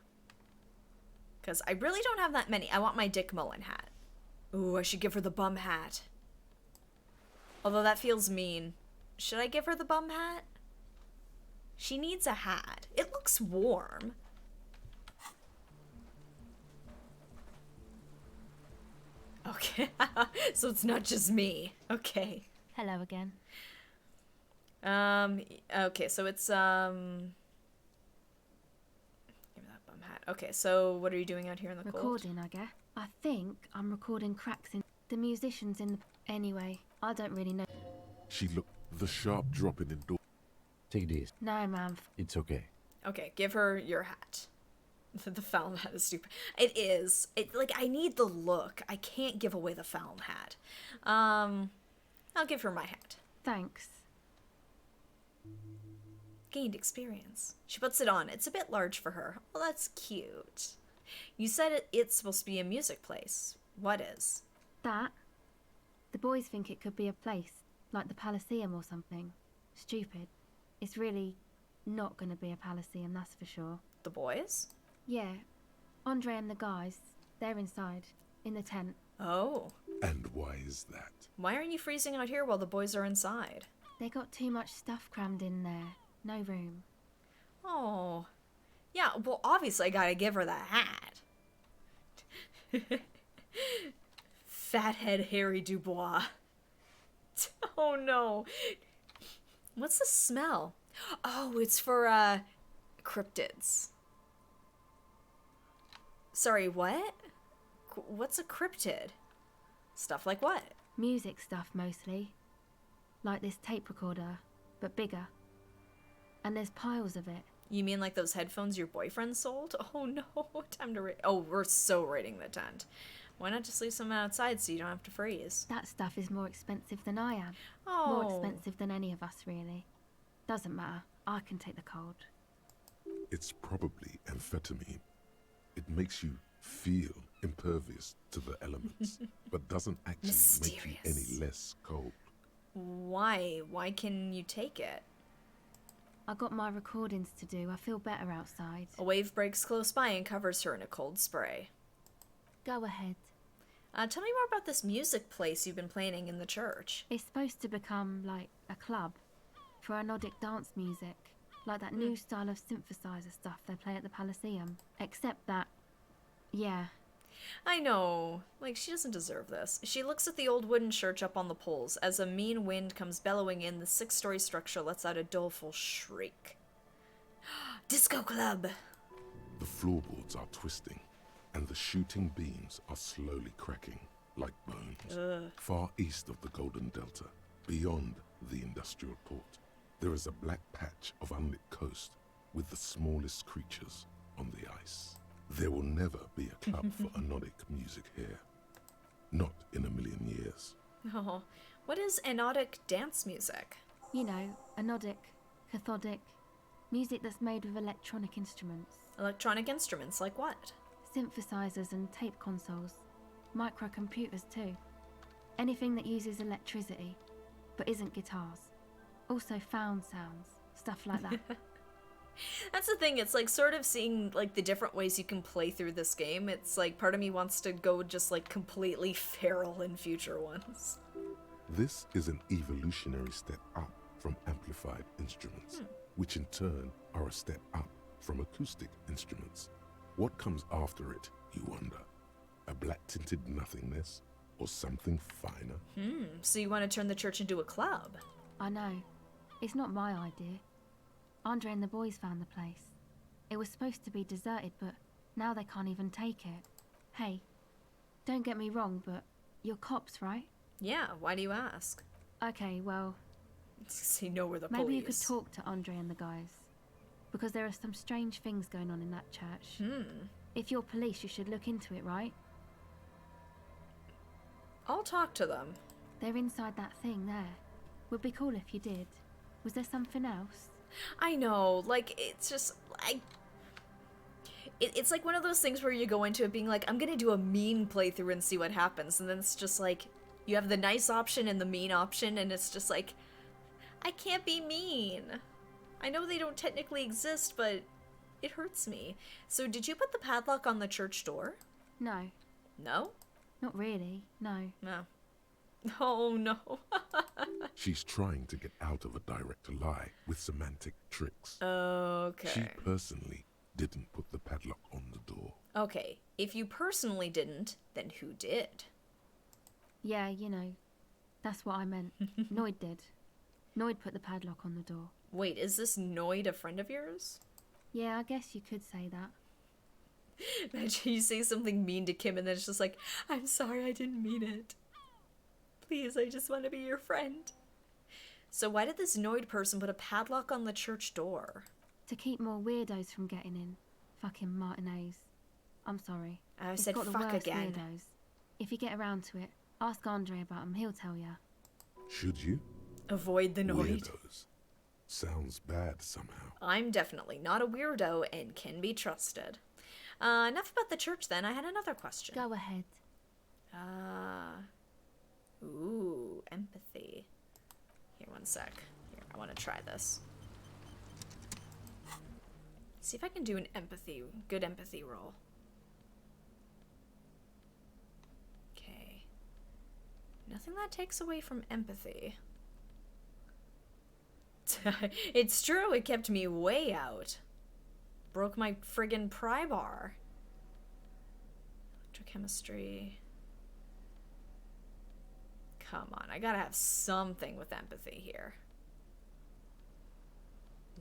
S1: Cuz I really don't have that many. I want my Dick Mullen hat. Ooh, I should give her the bum hat. Although that feels mean. Should I give her the bum hat? She needs a hat. It looks warm. Okay. So it's not just me. Okay.
S6: Hello again.
S1: Okay, so it's give me that bum hat. Okay, so what are you doing out here in the cold?
S6: Recording, I guess. I think I'm recording cracks in the musicians in the... Anyway, I don't really know.
S3: She looked, the sharp drop in endorphin.
S4: Take this.
S6: No, man.
S4: It's okay.
S1: Okay, give her your hat. The foul hat is stupid. It is. Like, I need the look. I can't give away the foul hat. I'll give her my hat.
S6: Thanks.
S1: Gained experience. She puts it on. It's a bit large for her. Well, that's cute. You said it's supposed to be a music place. What is?
S6: That? The boys think it could be a place, like the Palaceum or something. Stupid. It's really not going to be a Palaceum, that's for sure.
S1: The boys?
S6: Yeah. Andre and the guys, they're inside, in the tent.
S1: Oh.
S3: And why is that?
S1: Why aren't you freezing out here while the boys are inside?
S6: They got too much stuff crammed in there. No room.
S1: Oh. Yeah, well, obviously I gotta give her the hat. Fathead Harry Dubois. Oh no. What's the smell? Oh, it's for, cryptids. Sorry, what? What's a cryptid? Stuff like what?
S6: Music stuff, mostly. Like this tape recorder, but bigger. And there's piles of it.
S1: You mean like those headphones your boyfriend sold? Oh no, time to oh, we're so raiding the tent. Why not just leave some outside so you don't have to freeze?
S6: That stuff is more expensive than I am.
S1: Oh.
S6: More expensive than any of us, really. Doesn't matter. I can take the cold.
S3: It's probably amphetamine. It makes you feel impervious to the elements, but doesn't actually make you any less cold.
S1: Why? Why can you take it?
S6: I got my recordings to do. I feel better outside.
S1: A wave breaks close by and covers her in a cold spray.
S6: Go ahead.
S1: Tell me more about this music place you've been playing in the church.
S6: It's supposed to become like a club for anodic dance music, like that new style of synthesizer stuff they play at the Palaceum. Except that, yeah.
S1: I know. Like, she doesn't deserve this. She looks at the old wooden church up on the poles. As a mean wind comes bellowing in, the 6-story structure lets out a doleful shriek. Disco club!
S3: The floorboards are twisting, and the shooting beams are slowly cracking, like bones. Far east of the Golden Delta, beyond the industrial port, there is a black patch of unlit coast with the smallest creatures on the ice. There will never be a club for anodic music here. Not in a million years.
S1: Oh, what is anodic dance music?
S6: You know, anodic, cathodic, music that's made with electronic instruments.
S1: Electronic instruments, like what?
S6: Synthesizers and tape consoles. Microcomputers too. Anything that uses electricity, but isn't guitars. Also found sounds, stuff like that.
S1: That's the thing, it's like sort of seeing like the different ways you can play through this game. It's like part of me wants to go just like completely feral in future ones.
S3: This is an evolutionary step up from amplified instruments, which in turn are a step up from acoustic instruments. What comes after it, you wonder? A black-tinted nothingness? Or something finer?
S1: So you want to turn the church into a club?
S6: I know. It's not my idea. Andre and the boys found the place. It was supposed to be deserted, but now they can't even take it. Hey, don't get me wrong, but you're cops, right?
S1: Yeah, why do you ask?
S6: Okay, well,
S1: Say no, we're the
S6: maybe you could
S1: police.
S6: talk to Andre and the guys. Because there are some strange things going on in that church. If you're police, you should look into it, right?
S1: I'll talk to them.
S6: They're inside that thing there. Would be cool if you did. Was there something else?
S1: I know, like, it's just, it's like one of those things where you go into it being like, I'm gonna do a mean playthrough and see what happens, and then it's just like, you have the nice option and the mean option, and it's just like, I can't be mean. I know they don't technically exist, but it hurts me. So did you put the padlock on the church door?
S6: No.
S1: No?
S6: Not really, no.
S1: No. Oh no.
S3: She's trying to get out of a direct lie with semantic tricks.
S1: Okay.
S3: She personally didn't put the padlock on the door.
S1: Okay, if you personally didn't, then who did?
S6: Yeah, you know. That's what I meant. Noid did. Noid put the padlock on the door.
S1: Wait, is this Noid a friend of yours?
S6: Yeah, I guess you could say that.
S1: Imagine you say something mean to Kim and then it's just like, I'm sorry, I didn't mean it. Please, I just want to be your friend. So why did this Noid person put a padlock on the church door?
S6: To keep more weirdos from getting in. Fucking Martinez. I'm sorry.
S1: I
S6: It's
S1: said
S6: got the
S1: fuck
S6: worst
S1: again.
S6: weirdos. If you get around to it, ask Andre about them. He'll tell ya.
S3: Should you?
S1: Avoid the Noid.
S3: Weirdos. Sounds bad somehow.
S1: I'm definitely not a weirdo and can be trusted. Enough about the church then. I had another question.
S6: Go ahead.
S1: Ooh, empathy. Here, one sec. Here, I want to try this. See if I can do an good empathy roll. Okay. Nothing that takes away from empathy. It's true, it kept me way out. Broke my friggin' pry bar. Electrochemistry. Come on, I gotta have something with empathy here.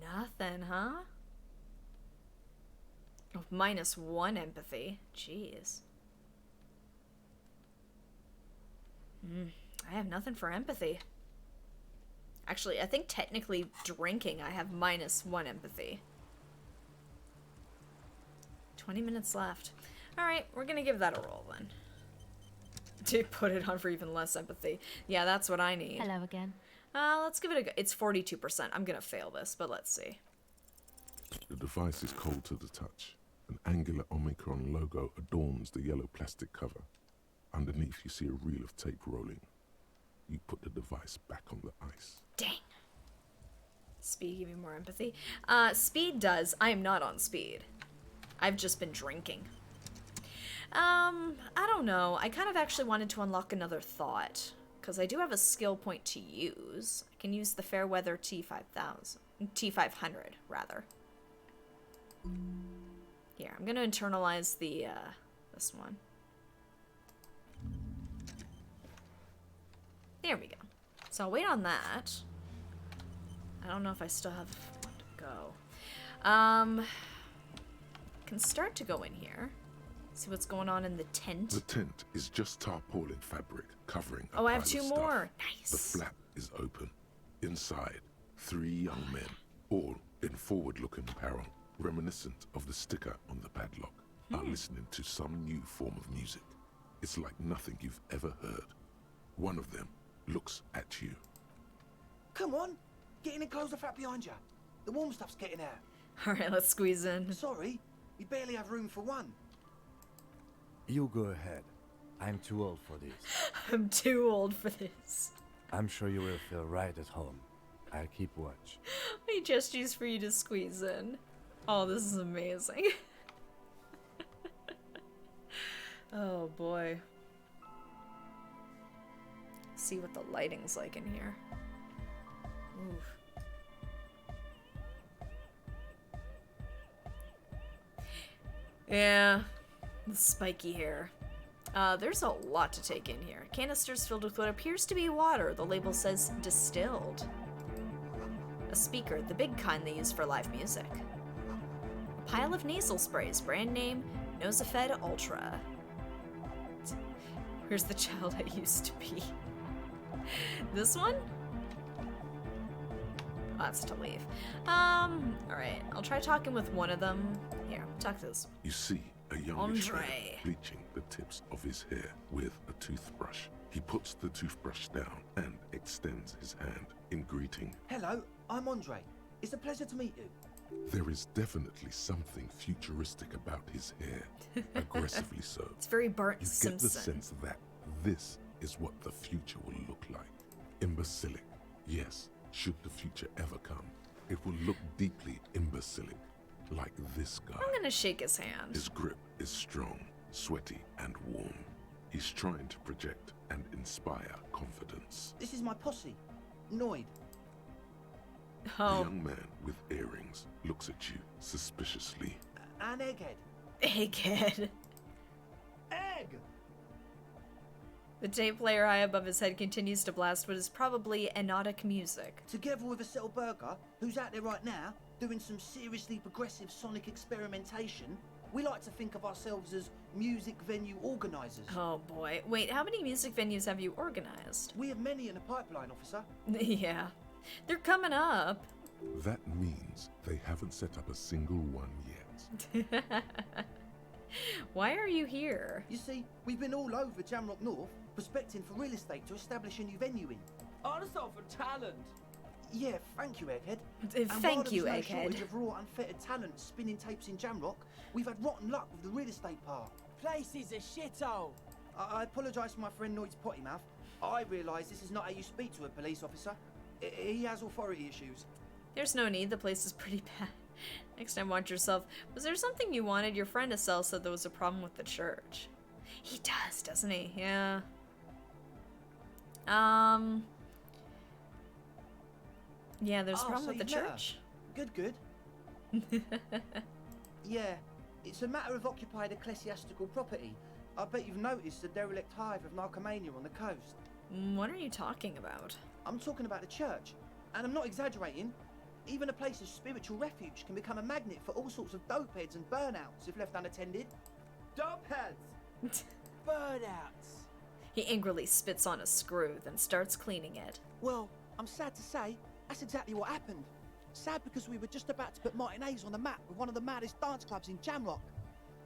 S1: Nothing, huh? Oh, -1 empathy. Jeez. I have nothing for empathy. Actually, I think technically drinking I have -1 empathy. 20 minutes left. Alright, we're gonna give that a roll then. To put it on for even less empathy. Yeah, that's what I need.
S6: Hello again.
S1: Let's give it a go. It's 42%. I'm gonna fail this, but let's see.
S3: The device is cold to the touch. An angular Omicron logo adorns the yellow plastic cover. Underneath, you see a reel of tape rolling. You put the device back on the ice.
S1: Dang. Speed give me more empathy. Speed does. I am not on speed. I've just been drinking. I don't know. I kind of actually wanted to unlock another thought. Because I do have a skill point to use. I can use the Fairweather T500, rather. Here, I'm gonna internalize the, this one. There we go. So I'll wait on that. I don't know if I still have one to go. Can start to go in here. See what's going on in the tent.
S3: The tent is just tarpaulin fabric covering a
S1: Oh, I have
S3: pile
S1: 2
S3: of stuff.
S1: more.
S3: The
S1: Nice.
S3: flap is open. Inside, 3 young men, all in forward-looking apparel, reminiscent of the sticker on the padlock, are listening to some new form of music. It's like nothing you've ever heard. One of them looks at you.
S7: Come on, get in and close the flap behind you. The warm stuff's getting out.
S1: Alright, let's squeeze in.
S7: Sorry, we barely have room for one.
S4: You go ahead. I'm too old for this.
S1: I'm too old for this.
S4: I'm sure you will feel right at home. I'll keep watch.
S1: I just used for you to squeeze in. Oh, this is amazing. Oh boy. See what the lighting's like in here. Oof. Yeah, the spiky hair. There's a lot to take in here. Canisters filled with what appears to be water. The label says distilled. A speaker, the big kind they use for live music. A pile of nasal sprays, brand name Nosafed Ultra. Where's the child I used to be? This one? Oh, that's to leave. Alright. I'll try talking with one of them. Here, talk to this.
S3: You see a youngish man
S1: Andre.
S3: bleaching the tips of his hair with a toothbrush. He puts the toothbrush down and extends his hand in greeting.
S7: Hello, I'm Andre. It's a pleasure to meet you.
S3: There is definitely something futuristic about his hair, aggressively so.
S1: It's very Bart
S3: You get
S1: Simpson.
S3: the sense that this is what the future will look like. Imbecilic. Yes, should the future ever come, it will look deeply imbecilic, like this guy.
S1: I'm gonna shake his hand.
S3: His grip is strong, sweaty, and warm. He's trying to project and inspire confidence.
S7: This is my posse, Noid.
S3: The
S1: Oh,
S3: young man with earrings looks at you suspiciously.
S7: And Egghead.
S1: egghead.
S7: Egg!
S1: The tape player high above his head continues to blast what is probably anodic music.
S7: Together with a Settle Burger, who's out there right now, doing some seriously progressive sonic experimentation, We like to think of ourselves as music venue organisers.
S1: Oh boy. Wait, how many music venues have you organized?
S7: We have many in the pipeline, officer.
S1: Yeah. They're coming up.
S3: That means they haven't set up a single one yet.
S1: Why are you here?
S7: You see, we've been all over Jamrock North, prospecting for real estate to establish a new venue in.
S8: Also for talent.
S7: Yeah, thank you, Egghead.
S1: Thank you,
S7: While there's no
S1: Egghead.
S7: shortage of raw, unfettered talent spinning tapes in Jamrock, we've had rotten luck with the real estate part.
S8: Place is a shithole.
S7: I apologise for my friend Noid's potty mouth. I realise this is not how you speak to a police officer. He has authority issues.
S1: There's no need, the place is pretty bad. Next time, watch yourself. Was there something you wanted your friend to sell said there was a problem with the church? He does, doesn't he? Yeah. Yeah, there's a problem
S7: so
S1: with the
S7: you've met her.
S1: church.
S7: Good. Yeah, it's a matter of occupied ecclesiastical property. I bet you've noticed the derelict hive of narcomania on the coast.
S1: What are you talking about?
S7: I'm talking about the church, and I'm not exaggerating. Even a place of spiritual refuge can become a magnet for all sorts of dopeheads and burnouts if left unattended.
S8: Dopeheads. Burnouts.
S1: He angrily spits on a screw, then starts cleaning it.
S7: Well, I'm sad to say, that's exactly what happened. Sad because we were just about to put Martinez on the map with one of the maddest dance clubs in Jamrock.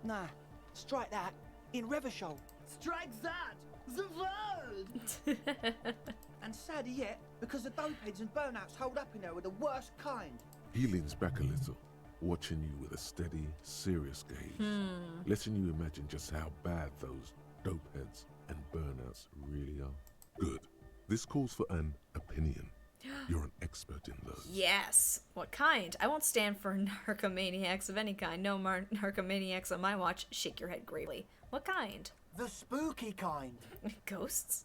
S7: Nah, strike that. In Revachol.
S8: Strike that. The world.
S7: And sadder yet, because the dopeheads and burnouts holed up in there were the worst kind.
S3: He leans back a little, watching you with a steady, serious gaze, letting you imagine just how bad those dopeheads and burnouts really are. Good. This calls for an opinion. You're an expert in those.
S1: Yes. What kind? I won't stand for narcomaniacs of any kind. No more narcomaniacs on my watch. Shake your head gravely. What kind?
S7: The spooky kind.
S1: Ghosts?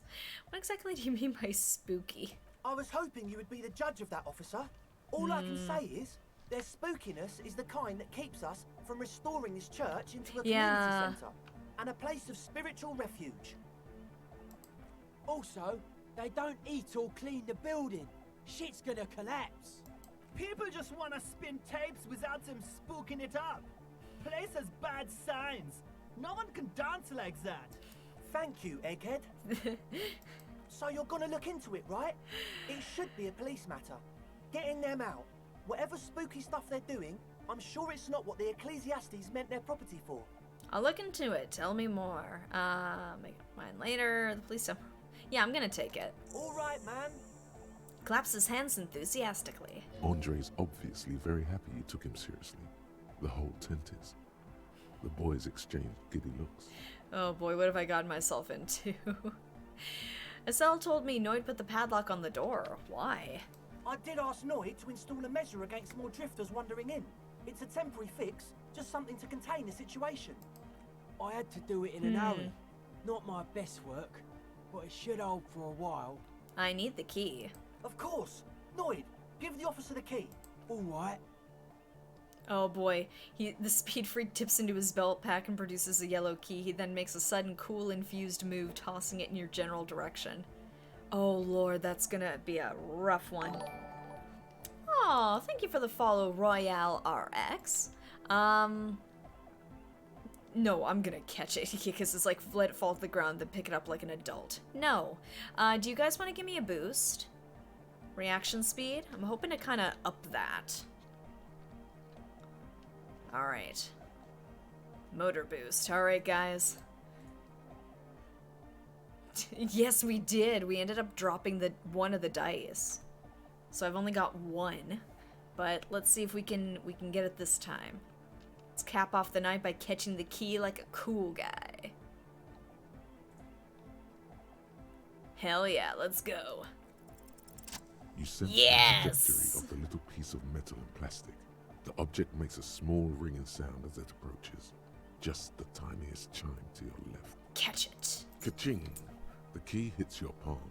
S1: What exactly do you mean by spooky?
S7: I was hoping you would be the judge of that, officer. All I can say is, their spookiness is the kind that keeps us from restoring this church into a community centre and a place of spiritual refuge.
S8: Also, they don't eat or clean the building. Shit's gonna collapse. People just wanna spin tapes without them spooking it up. Place has bad signs. No one can dance like that.
S7: Thank you, Egghead. So you're gonna look into it, right? It should be a police matter. Getting them out. Whatever spooky stuff they're doing, I'm sure it's not what the Ecclesiastes meant their property for.
S1: I'll look into it. Tell me more. Make mine later. The police. Yeah, I'm gonna take it.
S7: All right, man.
S1: Claps his hands enthusiastically.
S3: Andre's obviously very happy you took him seriously. The whole tent is. The boys exchanged giddy looks.
S1: Oh boy, what have I gotten myself into? Estelle told me Noid put the padlock on the door. Why?
S7: I did ask Noid to install a measure against more drifters wandering in. It's a temporary fix, just something to contain the situation.
S8: I had to do it in an hurry. Not my best work, but it should hold for a while.
S1: I need the key.
S7: Of course. Noid, give the officer the key.
S8: All right.
S1: Oh boy, the speed freak tips into his belt pack and produces a yellow key. He then makes a sudden cool infused move, tossing it in your general direction. Oh lord, that's gonna be a rough one. Oh, thank you for the follow, Royale RX. No, I'm gonna catch it, because it's like, let it fall to the ground, then pick it up like an adult. No. Do you guys want to give me a boost? Reaction speed? I'm hoping to kind of up that. Alright. Motor boost. Alright, guys. Yes, we did. We ended up dropping one of the dice. So I've only got one. But let's see if we can get it this time. Let's cap off the night by catching the key like a cool guy. Hell yeah, let's go.
S3: You sense
S1: Yes!
S3: the trajectory of the little piece of metal and plastic. The object makes a small ringing sound as it approaches. Just the tiniest chime to your left.
S1: Catch it.
S3: Ka-ching! The key hits your palm.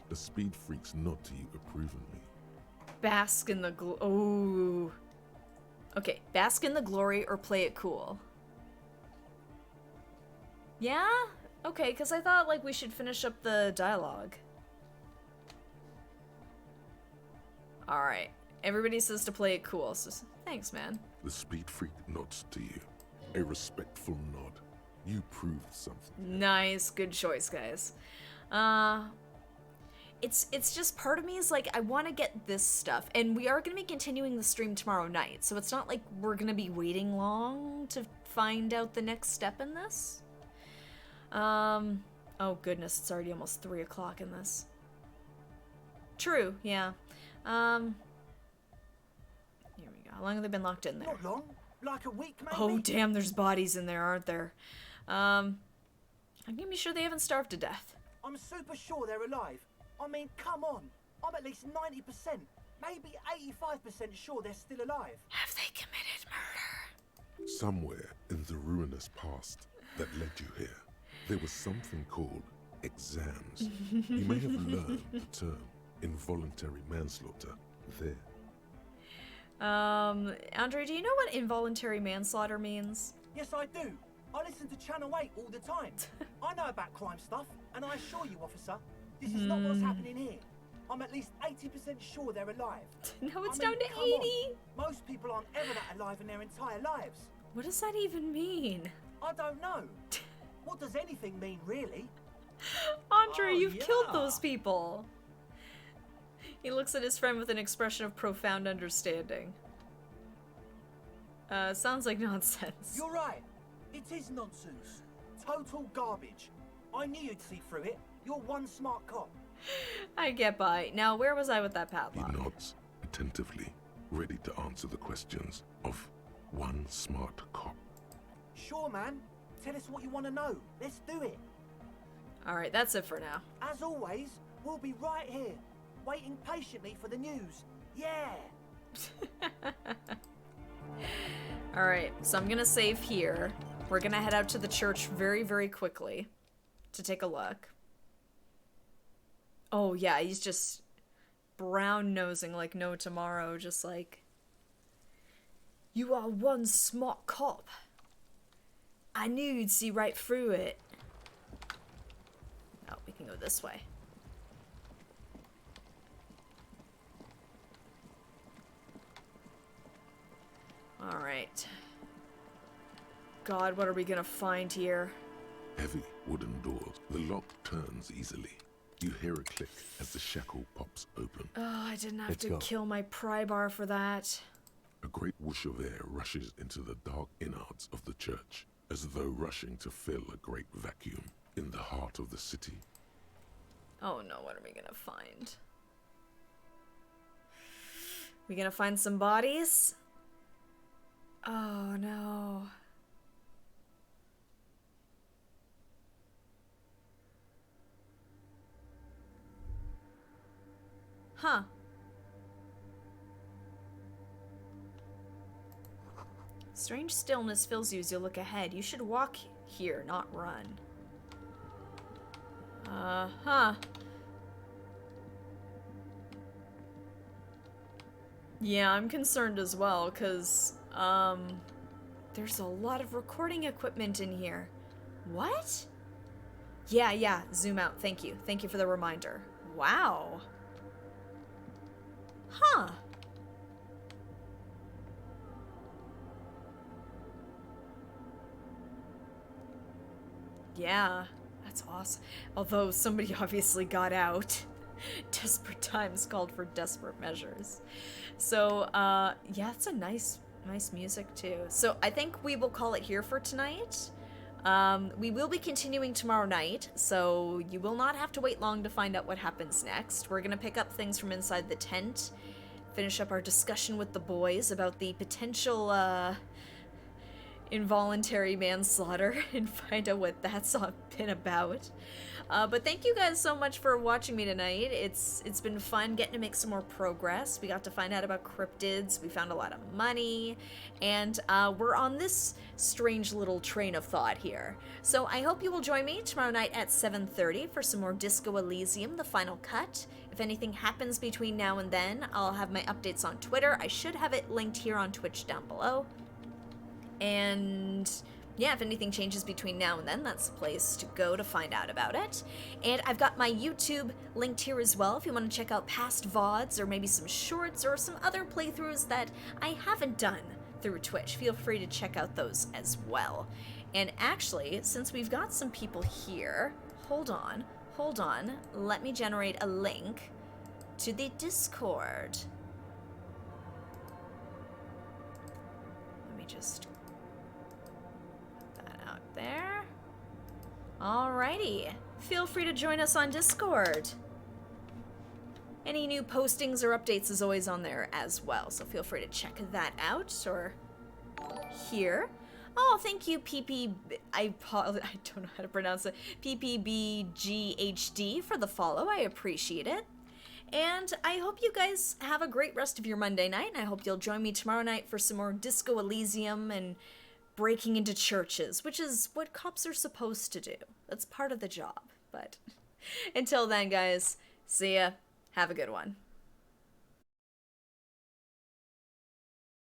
S3: The speed freaks nod to you approvingly.
S1: Bask in the oh. Okay, bask in the glory or play it cool. Yeah? Okay, because I thought like we should finish up the dialogue. Alright. Everybody says to play it cool, so thanks, man.
S3: The speed freak nods to you. A respectful nod. You proved something.
S1: Nice, good choice, guys. It's just part of me is like, I want to get this stuff, and we are going to be continuing the stream tomorrow night, so it's not like we're going to be waiting long to find out the next step in this. Oh goodness, it's already almost 3 o'clock in this. True, yeah. Here we go. How long have they been locked in there?
S7: Not long. Like a week, maybe?
S1: Oh damn, there's bodies in there, aren't there? I'm gonna be sure they haven't starved to death.
S7: I'm super sure they're alive. I mean, come on. I'm at least 90%, maybe 85% sure they're still alive.
S1: Have they committed murder?
S3: Somewhere in the ruinous past that led you here, there was something called exams. You may have learned the term involuntary manslaughter there.
S1: Andre, do you know what involuntary manslaughter means?
S7: Yes, I do. I listen to Channel 8 all the time. I know about crime stuff, and I assure you, officer, this is not what's happening here. I'm at least 80% sure they're alive.
S1: No, it's
S7: I
S1: down
S7: mean,
S1: to
S7: come
S1: 80.
S7: on. Most people aren't ever that alive in their entire lives.
S1: What does that even mean?
S7: I don't know. What does anything mean, really?
S1: Andre,
S8: Oh,
S1: you've killed
S8: yeah.
S1: those people. He looks at his friend with an expression of profound understanding. Sounds like nonsense.
S7: You're right. It is nonsense. Total garbage. I knew you'd see through it. You're one smart cop.
S1: I get by. Now, where was I with that
S3: He
S1: padlock?
S3: nods attentively, ready to answer the questions of one smart cop.
S7: Sure, man. Tell us what you want to know. Let's do it.
S1: Alright, that's it for now.
S7: As always, we'll be right here, waiting patiently for the news. Yeah!
S1: Alright, so I'm gonna save here. We're gonna head out to the church very, very quickly to take a look. Oh yeah, he's just brown-nosing like no tomorrow, just like... You are one smart cop. I knew you'd see right through it. Oh, we can go this way. Alright. God, what are we gonna find here?
S3: Heavy wooden doors. The lock turns easily. You hear a click as the shackle pops open.
S1: Oh, I didn't have
S4: Let's
S1: to
S4: go.
S1: kill my pry bar for that.
S3: A great whoosh of air rushes into the dark innards of the church, as though rushing to fill a great vacuum in the heart of the city.
S1: Oh no, what are we gonna find? We gonna find some bodies? Oh no. Huh. Strange stillness fills you as you look ahead. You should walk here, not run. Huh. Yeah, I'm concerned as well, because, there's a lot of recording equipment in here. What? Yeah, zoom out. Thank you. Thank you for the reminder. Wow. Huh. Yeah, that's awesome. Although somebody obviously got out. Desperate times called for desperate measures. So, yeah, it's a nice music too. So I think we will call it here for tonight. We will be continuing tomorrow night, so you will not have to wait long to find out what happens next. We're gonna pick up things from inside the tent, finish up our discussion with the boys about the potential, involuntary manslaughter and find out what that's been about. But thank you guys so much for watching me tonight. It's been fun getting to make some more progress. We got to find out about cryptids, we found a lot of money, and we're on this strange little train of thought here. So I hope you will join me tomorrow night at 7:30 for some more Disco Elysium, the final cut. If anything happens between now and then, I'll have my updates on Twitter. I should have it linked here on Twitch down below. And yeah, if anything changes between now and then, that's the place to go to find out about it. And I've got my YouTube linked here as well if you want to check out past VODs or maybe some shorts or some other playthroughs that I haven't done through Twitch. Feel free to check out those as well. And actually, since we've got some people here, hold on, let me generate a link to the Discord. Let me just put that out there. Alrighty, feel free to join us on Discord. Any new postings or updates is always on there as well, so feel free to check that out, or here. Oh, thank you, I don't know how to pronounce it, PPBGHD for the follow. I appreciate it. And I hope you guys have a great rest of your Monday night, and I hope you'll join me tomorrow night for some more Disco Elysium and breaking into churches, which is what cops are supposed to do. That's part of the job. But until then, guys, see ya. Have a good one.